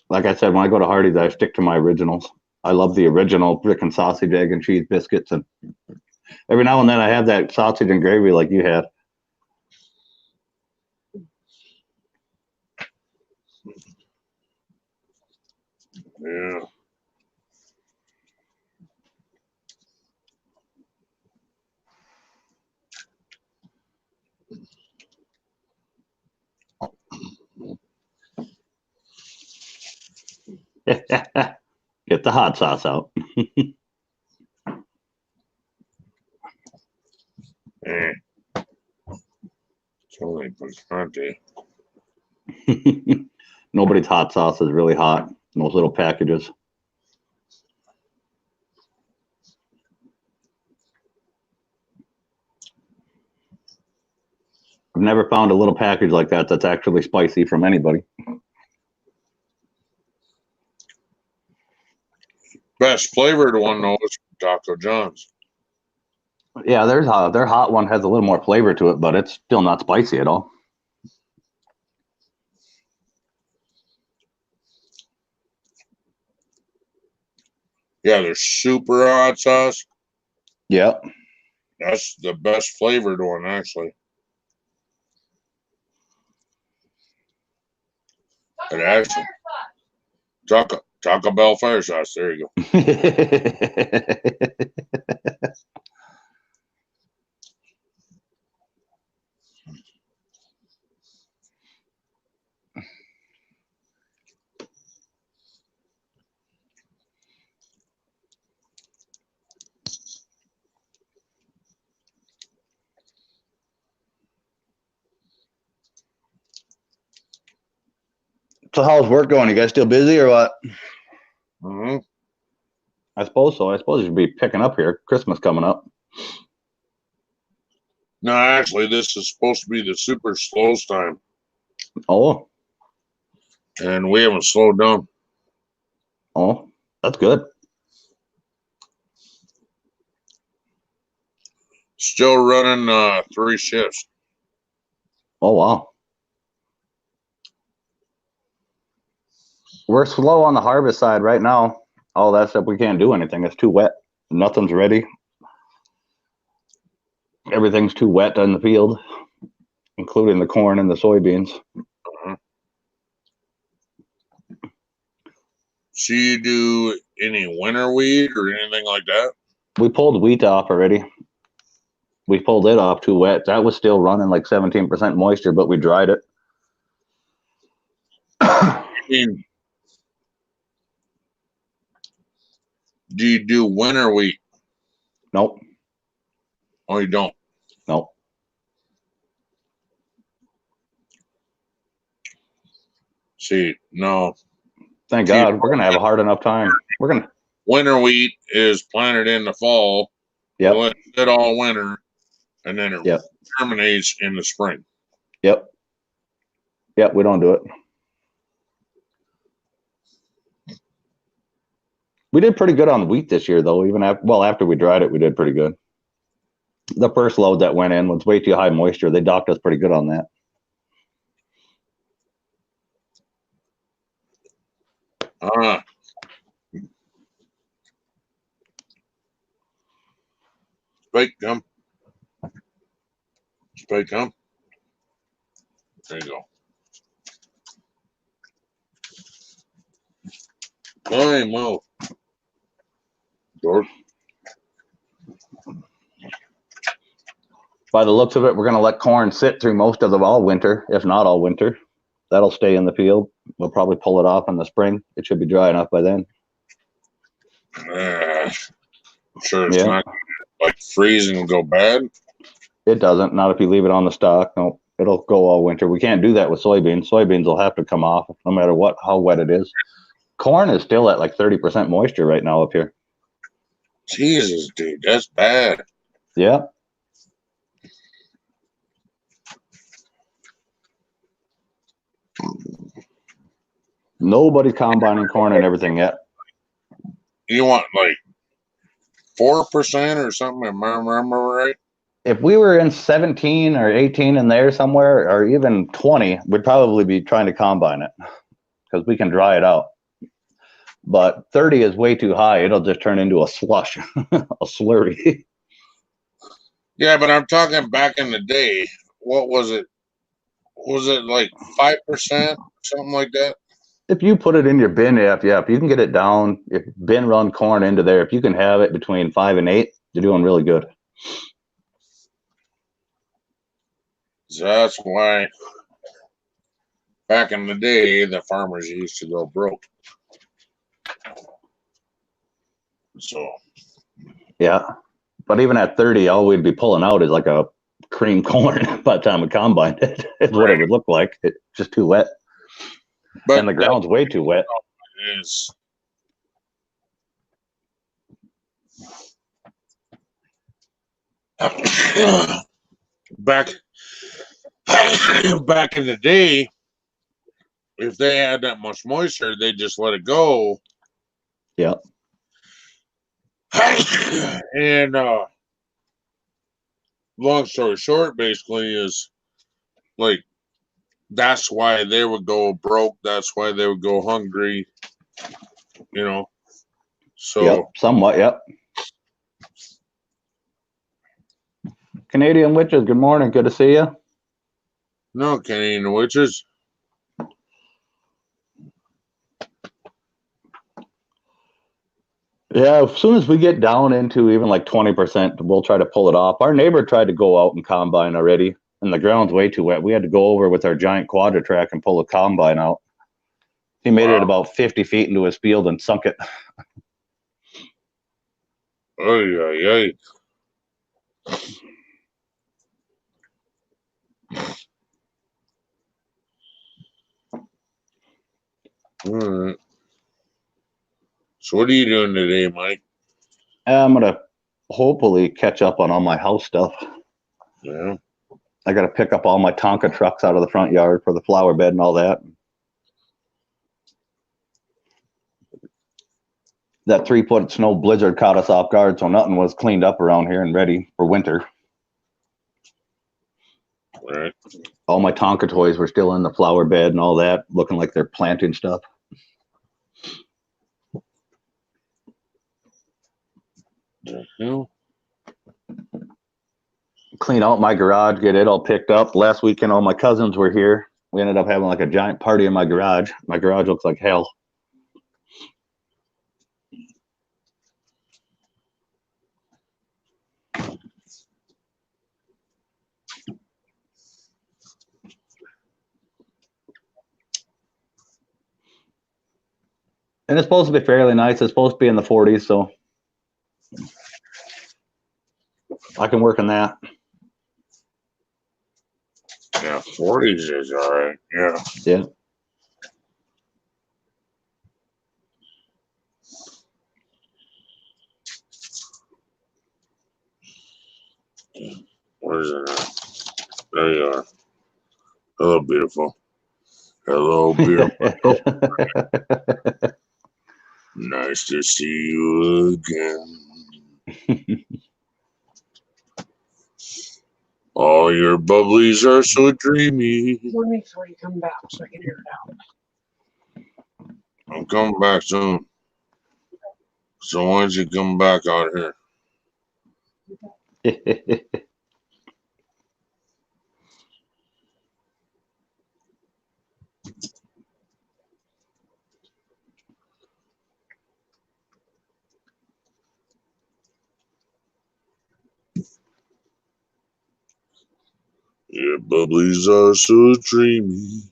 Like I said, when I go to Hardee's, I stick to my originals. I love the original frickin' sausage, egg, and cheese biscuits, and every now and then I have that sausage and gravy like you had. Yeah. Get the hot sauce out. Eh. It's only picante. Nobody's hot sauce is really hot in those little packages. I've never found a little package like that that's actually spicy from anybody. Best flavored one though is Taco John's. Yeah, their hot one has a little more flavor to it, but it's still not spicy at all. Yeah, their super hot sauce. Yep. That's the best flavored one, actually. It actually Taco Bell fire sauce. There you go. So how's work going? You guys still busy or what? Mm-hmm. I suppose so. I suppose you should be picking up here. Christmas coming up. No, actually, this is supposed to be the super slows time, Oh, and we haven't slowed down. oh, that's good. Still running 3 shifts. Oh, wow. We're slow on the harvest side right now. All that stuff, we can't do anything. It's too wet. Nothing's ready. Everything's too wet in the field, including the corn and the soybeans. So you do any winter wheat or anything like that? We pulled wheat off already. We pulled it off too wet. That was still running like 17% moisture, but we dried it. I mean, do you do winter wheat? Nope. Oh, you don't? Nope. See, no. Thank God. We're going to have a hard enough time. We're going to. Winter wheat is planted in the fall. Yep. Let it all winter, and then it Yep. germinates in the spring. Yep. Yep. We don't do it. We did pretty good on the wheat this year, though. Even after we dried it, we did pretty good. The first load that went in was way too high moisture. They docked us pretty good on that. Spike gum. Spike gum. There you go. Hey, Mo. Dork. By the looks of it, we're going to let corn sit through most of the all winter, if not all winter. That'll stay in the field. We'll probably pull it off in the spring. It should be dry enough by then. I'm sure it's not like freezing and go bad. It doesn't. Not if you leave it on the stock. No, it'll go all winter. We can't do that with soybeans. Soybeans will have to come off no matter how wet it is. Corn is still at like 30% moisture right now up here. Jesus, dude, that's bad. Yeah. Nobody's combining corn and everything yet. You want like 4% or something? Am I remember right? If we were in 17 or 18 in there somewhere, or even 20, we'd probably be trying to combine it because we can dry it out. But 30 is way too high. It'll just turn into a slush, a slurry. Yeah, but I'm talking back in the day. What was it? Was it like 5%, something like that? If you put it in your bin, if you can get it down, if bin run corn into there, if you can have it between 5 and 8, you're doing really good. So that's why back in the day, the farmers used to go broke. So Yeah. But even at 30, all we'd be pulling out is like a cream corn by the time we combined it. It's what it would look like. It's just too wet. but And the ground's way too wet. is back in the day, if they had that much moisture, they just let it go. Yeah. And long story short, basically, is like that's why they would go broke. That's why they would go hungry. You know. So Yep, somewhat, yep. Canadian Witches, good morning. Good to see you. no, Canadian Witches. Yeah, as soon as we get down into even like 20%, we'll try to pull it off. Our neighbor tried to go out and combine already, and the ground's way too wet. We had to go over with our giant quadra-track and pull a combine out. He made it about 50 feet into his field and sunk it. Ay. All right. So what are you doing today, Mike? I'm going to hopefully catch up on all my house stuff. Yeah. I got to pick up all my Tonka trucks out of the front yard for the flower bed and all that. That 3-foot snow blizzard caught us off guard, so nothing was cleaned up around here and ready for winter. All right. All my Tonka toys were still in the flower bed and all that, looking like they're planting stuff. The hell? Clean out my garage, get it all picked up. Last weekend, all my cousins were here. We ended up having like a giant party in my garage. My garage looks like hell. And it's supposed to be fairly nice. It's supposed to be in the 40s, so I can work on that. Yeah, 40s is all right. Yeah. Yeah. Where is it at? There you are. Hello, beautiful. Hello, beautiful. Nice to see you again. All your bubblies are so dreamy. Let me before you come back so I can hear it out. I'm coming back soon. So why don't you come back out here? Your bubblies are so dreamy.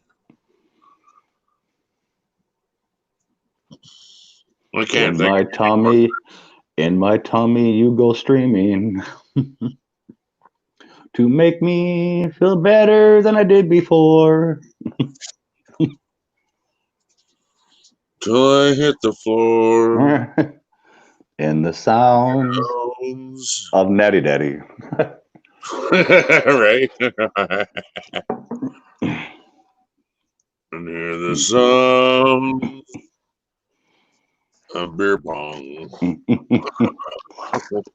I can't in think. my tummy, you go streaming to make me feel better than I did before. Till I hit the floor. In the sounds of Natty Daddy. Right? And hear the sound of beer pong.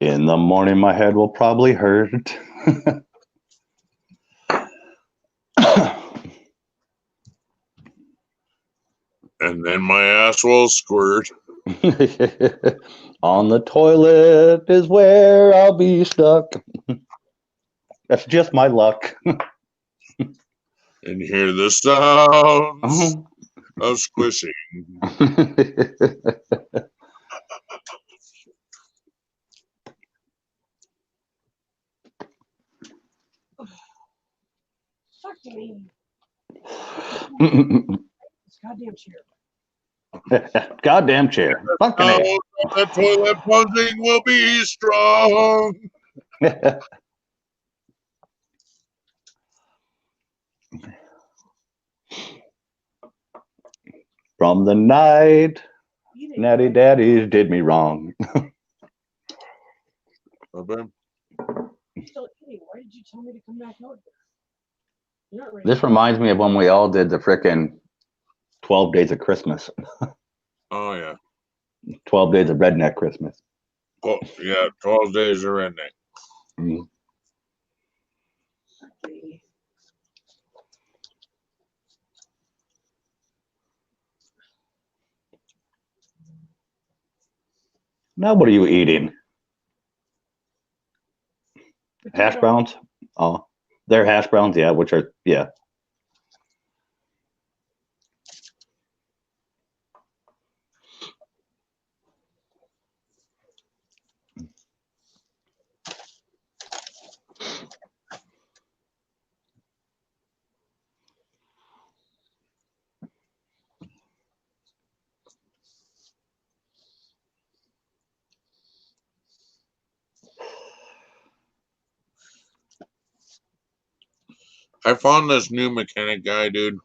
In the morning, my head will probably hurt. And then my ass will squirt. On the toilet is where I'll be stuck. That's just my luck. And hear the sounds of squishing. Fuck me. This goddamn chair. Goddamn chair. Fucking Oh, A. the toilet plumbing will be strong. From the night, Eat it. Natty Daddies did me wrong. Okay. I'm still eating. Why did you tell me to come back out there? You're not ready. This reminds me of when we all did the frickin' 12 Days of Christmas. Oh, yeah. 12 Days of Redneck Christmas. Oh, yeah, 12 days of redneck. Mm. Now what are you eating? Hash browns? Oh, they're hash browns, yeah, which are, yeah. I found this new mechanic guy, dude,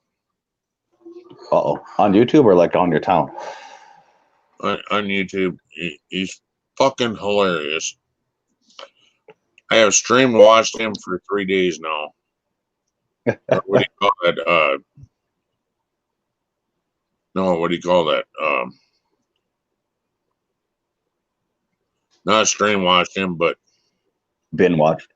Uh-oh. On YouTube or like on your town? on YouTube. He's fucking hilarious. I have stream watched him for 3 days now. What do you call that? No, what do you call that? Not stream watched him, but Been watched.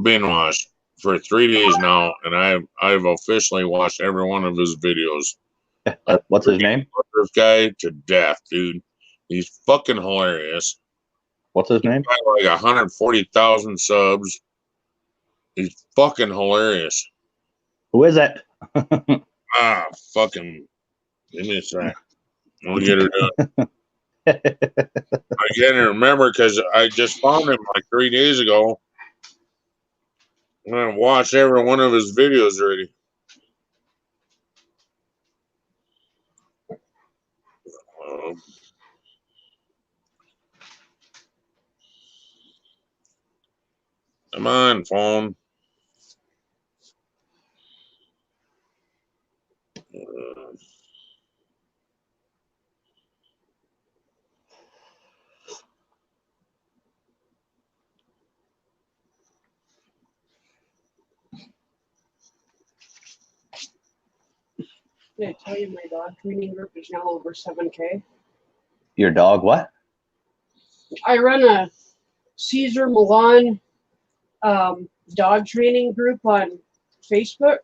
been watched for 3 days now, and I've officially watched every one of his videos. What's his name? This guy to death, dude. He's fucking hilarious. What's his name? Got like 140,000 subs. He's fucking hilarious. Who is it? Fucking. Give me a sec. I'll get her done. I can't even remember because I just found him like 3 days ago. And I watched every one of his videos already. Come on, phone. Did I tell you my dog training group is now over 7K? Your dog what? I run a Caesar Milan dog training group on Facebook.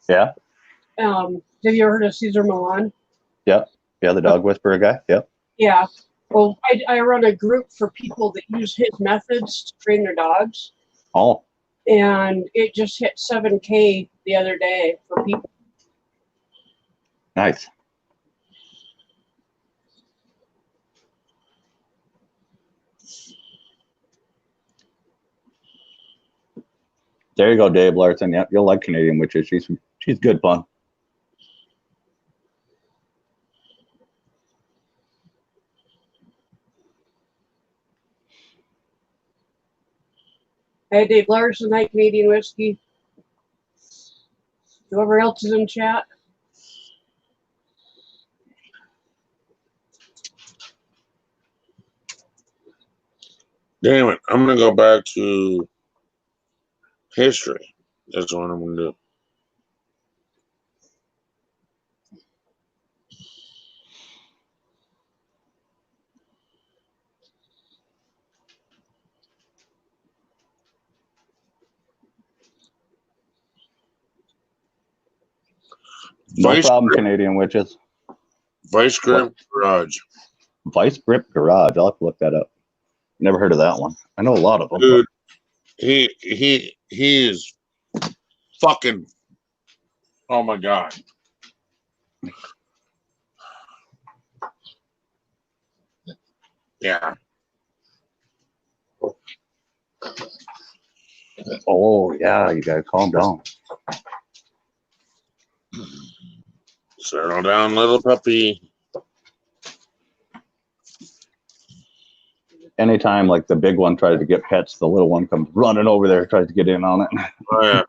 Yeah. Have you ever heard of Caesar Milan? Yep. Yeah, the dog whisperer guy. Yep. Yeah. Well, I run a group for people that use his methods to train their dogs. Oh. And it just hit 7K the other day for people. Nice. There you go, Dave Larson. Yep, you'll like Canadian Witches. She's good fun. Hey, Dave Larson, Night Canadian Whiskey. Whoever else is in chat. Damn it. I'm going to go back to history. That's what I'm going to do. No problem, Canadian Witches. Vice Grip Garage. Vice Grip Garage. I'll have to look that up. Never heard of that one. I know a lot of them. Dude, he is fucking Oh my God. Yeah. Oh yeah, you gotta calm down. Settle down, little puppy. Anytime like the big one tries to get pets, the little one comes running over there, tries to get in on it. Oh, yeah.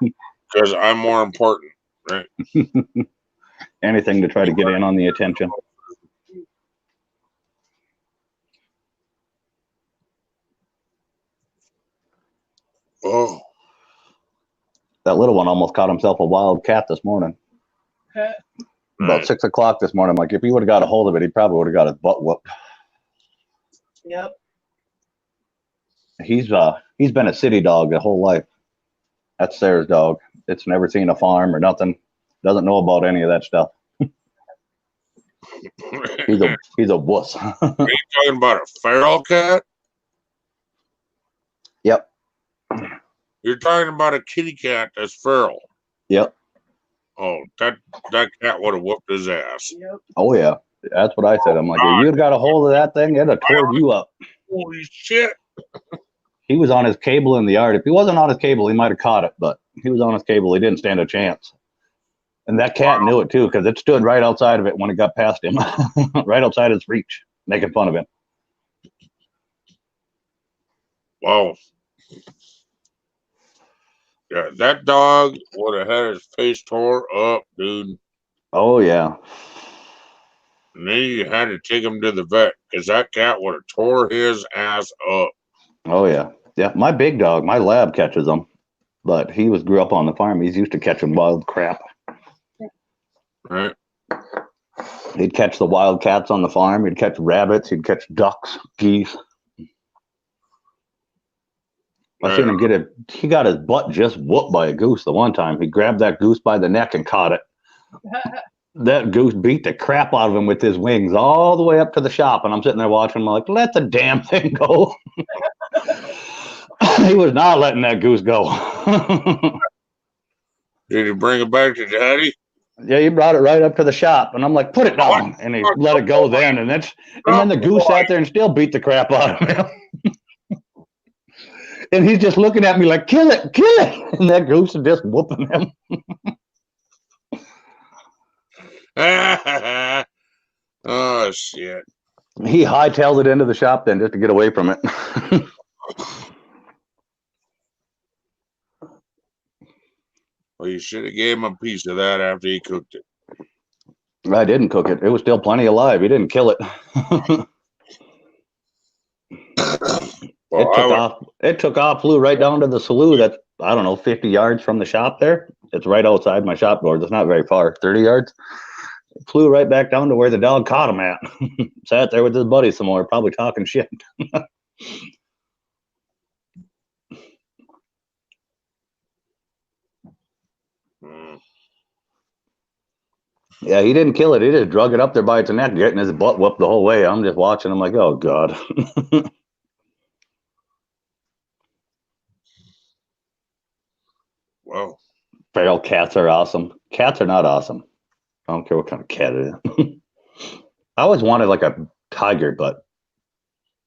Because I'm more important, right? Anything to try to get in on the attention. Oh. That little one almost caught himself a wild cat this morning. About 6 o'clock this morning. I'm like, if he would have got a hold of it, he probably would have got his butt whooped. Yep. He's been a city dog the whole life. That's Sarah's dog. It's never seen a farm or nothing. Doesn't know about any of that stuff. He's a wuss. Are you talking about a feral cat? Yep. You're talking about a kitty cat that's feral. Yep. Oh, that cat would have whooped his ass. Yep. Oh yeah. That's what I said. I'm like, if you'd got a hold of that thing, it'd have tore you up. Holy shit. He was on his cable in the yard. If he wasn't on his cable, he might have caught it, but he was on his cable. He didn't stand a chance. And that cat knew it too, because it stood right outside of it when it got past him, right outside his reach, making fun of him. Wow. Yeah, that dog would have had his face tore up, dude. Oh yeah. And then you had to take him to the vet because that cat would have tore his ass up. Oh yeah. Yeah. My big dog, my lab catches them, but he grew up on the farm. He's used to catching wild crap. Right? He'd catch the wild cats on the farm. He'd catch rabbits. He'd catch ducks, geese. I seen him get it. He got his butt just whooped by a goose the one time. He grabbed that goose by the neck and caught it. That goose beat the crap out of him with his wings all the way up to the shop. And I'm sitting there watching him like, let the damn thing go. He was not letting that goose go. Did you bring it back to Daddy? Yeah, he brought it right up to the shop. And I'm like, put it down. And he let it go then. And then the goose sat there and still beat the crap out of him. And he's just looking at me like, kill it, kill it. And that goose is just whooping him. Oh, shit. He hightailed it into the shop then just to get away from it. Well, you should have gave him a piece of that after he cooked it. I didn't cook it. It was still plenty alive. He didn't kill it. Well, It took off, flew right down to the slough that's, I don't know, 50 yards from the shop there. It's right outside my shop doors. It's not very far, 30 yards. It flew right back down to where the dog caught him at. Sat there with his buddy some more, probably talking shit. Yeah, he didn't kill it. He just drug it up there by its neck, getting his butt whooped the whole way. I'm just watching. I'm like, oh, God. Wow. Feral cats are awesome. Cats are not awesome. I don't care what kind of cat it is. I always wanted like a tiger, but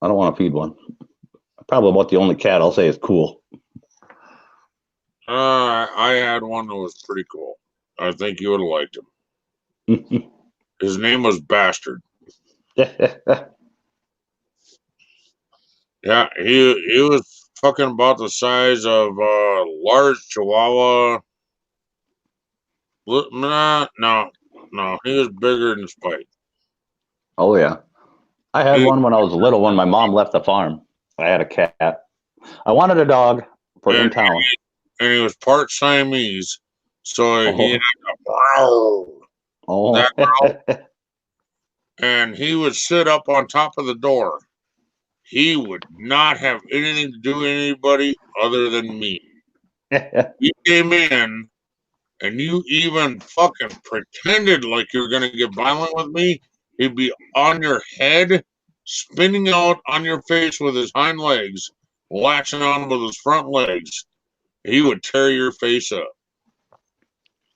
I don't want to feed one. Probably about the only cat I'll say is cool. I had one that was pretty cool. I think you would have liked him. His name was Bastard. Yeah, he was fucking about the size of a large Chihuahua. No, he was bigger than Spike. Oh yeah, I had one when I was little. When my mom left the farm, I had a cat. I wanted a dog for in town, and he was part Siamese, so he had a growl. Oh, and he would sit up on top of the door. He would not have anything to do with anybody other than me. You came in and you even fucking pretended like you were going to get violent with me, he'd be on your head, spinning out on your face with his hind legs, latching on with his front legs. He would tear your face up.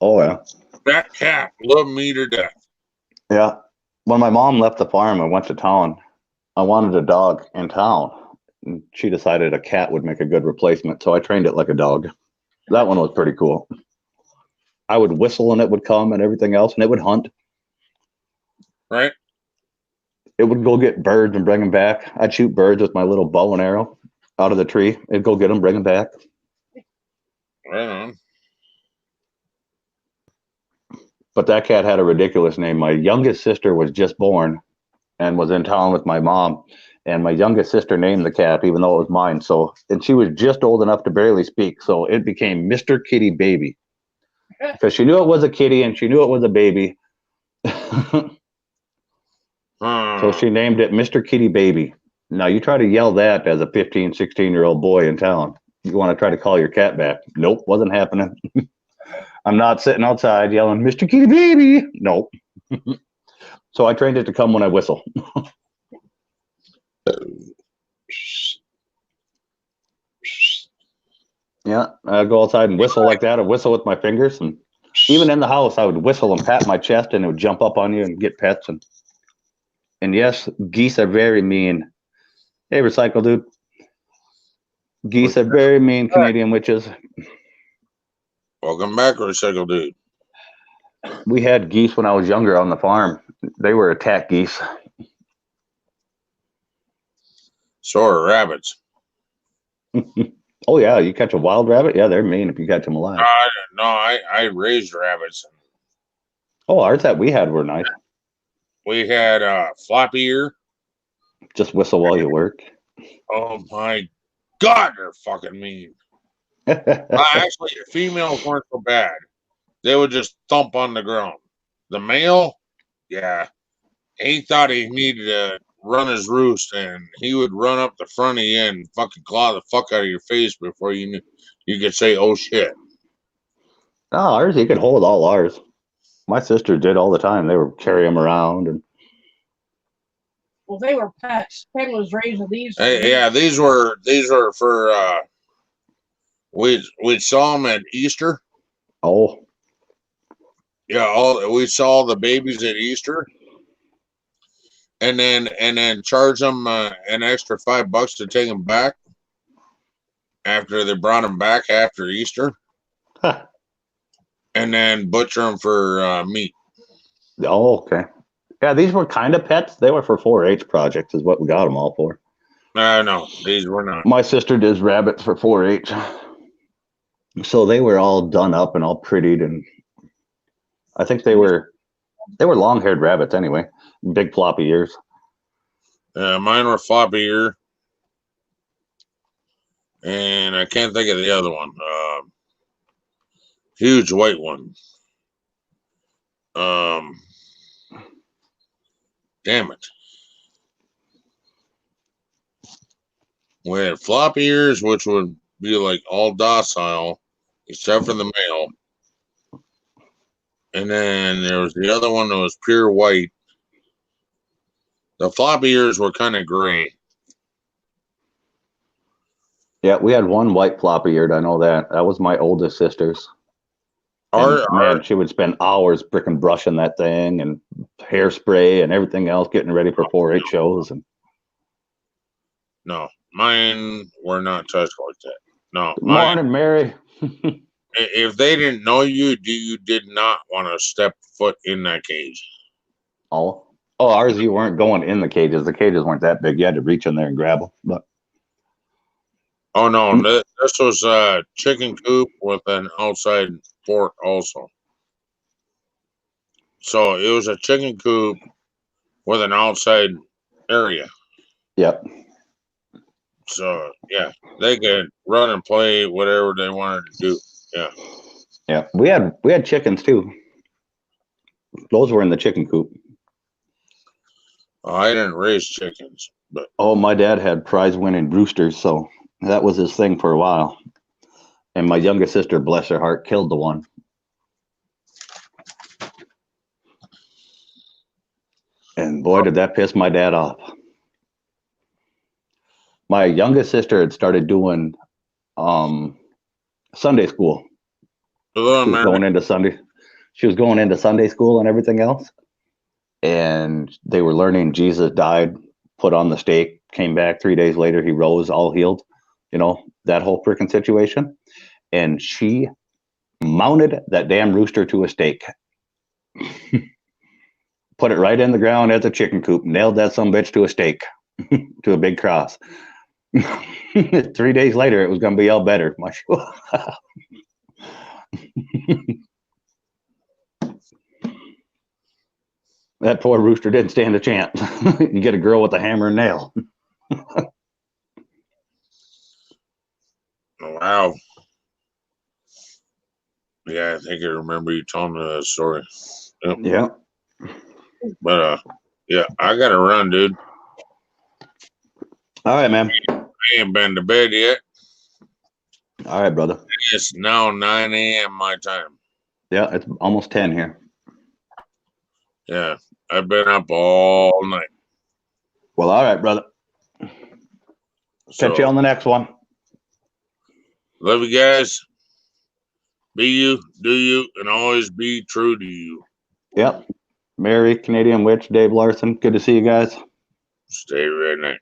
Oh, yeah. That cat loved me to death. Yeah. When my mom left the farm and went to town, I wanted a dog in town. And she decided a cat would make a good replacement, so I trained it like a dog. That one was pretty cool. I would whistle and it would come and everything else, and it would hunt. Right? It would go get birds and bring them back. I'd shoot birds with my little bow and arrow out of the tree. It'd go get them, bring them back. Right on. But that cat had a ridiculous name. My youngest sister was just born and was in town with my mom. And my youngest sister named the cat, even though it was mine. So, and she was just old enough to barely speak. So it became Mr. Kitty Baby. Because she knew it was a kitty and she knew it was a baby. So she named it Mr. Kitty Baby. Now you try to yell that as a 15, 16-year-old boy in town. You want to try to call your cat back. Nope, wasn't happening. I'm not sitting outside yelling, Mr. Kitty Baby. Nope. So I trained it to come when I whistle. Yeah, I'd go outside and whistle like that. I'd whistle with my fingers. And even in the house, I would whistle and pat my chest and it would jump up on you and get pets. And yes, geese are very mean. Hey, Recycle Dude. Geese are very mean Canadian witches. Welcome back, Recycle Dude. We had geese when I was younger on the farm. They were attack geese. So are rabbits. Oh, yeah. You catch a wild rabbit? Yeah, they're mean if you catch them alive. No, I raised rabbits. Oh, ours that we had were nice. We had floppy ear. Just whistle while you work. Oh, my God, they're fucking mean. Actually, the females weren't so bad. They would just thump on the ground. The male, yeah, he thought he needed to run his roost, and he would run up the front of you and fucking claw the fuck out of your face before you knew you could say, "Oh shit." No, ours, you could hold all ours. My sister did all the time. They would carry them around. And Well, they were pets. Ken was raising these. Yeah, these were for we saw them at Easter. oh, Yeah, we saw the babies at Easter, and then charge them an extra $5 to take them back after they brought them back after Easter, huh. and then butcher them for meat. Oh, okay. Yeah, these were kind of pets. They were for 4-H projects is what we got them all for. No, these were not. My sister does rabbits for 4-H. So they were all done up and all prettied, and I think they were long-haired rabbits anyway. Big floppy ears. Mine were floppy ear, and I can't think of the other one. Huge white one. Damn it. We had floppy ears, which would be like all docile, except for the male. And then there was the other one that was pure white. The floppy ears were kind of gray. Yeah, we had one white floppy eared. I know that. That was my oldest sister's. Man, she would spend hours frickin' brushing that thing and hairspray and everything else, getting ready for 4-H shows. And no, mine were not touched like that. No, good morning, Mary. If they didn't know you did not want to step foot in that cage. Oh, ours, you weren't going in the cages. The cages weren't that big. You had to reach in there and grab them. But oh no, this was a chicken coop with an outside fort also. So it was a chicken coop with an outside area. Yep. So yeah, they could run and play whatever they wanted to do. Yeah. Yeah. We had chickens too. Those were in the chicken coop. I didn't raise chickens, but my dad had prize winning roosters, so that was his thing for a while. And my youngest sister, bless her heart, killed the one. And boy, did that piss my dad off. My youngest sister had started doing Sunday school. She was going into Sunday. she was going into Sunday school and everything else. And they were learning Jesus died, put on the stake, came back 3 days later, he rose all healed, you know, that whole freaking situation. And she mounted that damn rooster to a stake. Put it right in the ground as a chicken coop, nailed that sumbitch to a stake, to a big cross. 3 days later, it was going to be all better. That poor rooster didn't stand a chance. You get a girl with a hammer and nail. Wow. Yeah, I think I remember you telling me that story. Yep. Yeah. But yeah, I gotta run, dude. All right, man. I ain't been to bed yet. All right, brother. It's now 9 a.m. my time. Yeah, it's almost 10 here. Yeah, I've been up all night. Well, all right, brother. Catch you on the next one. Love you guys. Be you, do you, and always be true to you. Yep. Mary, Canadian Witch, Dave Larson. Good to see you guys. Stay redneck.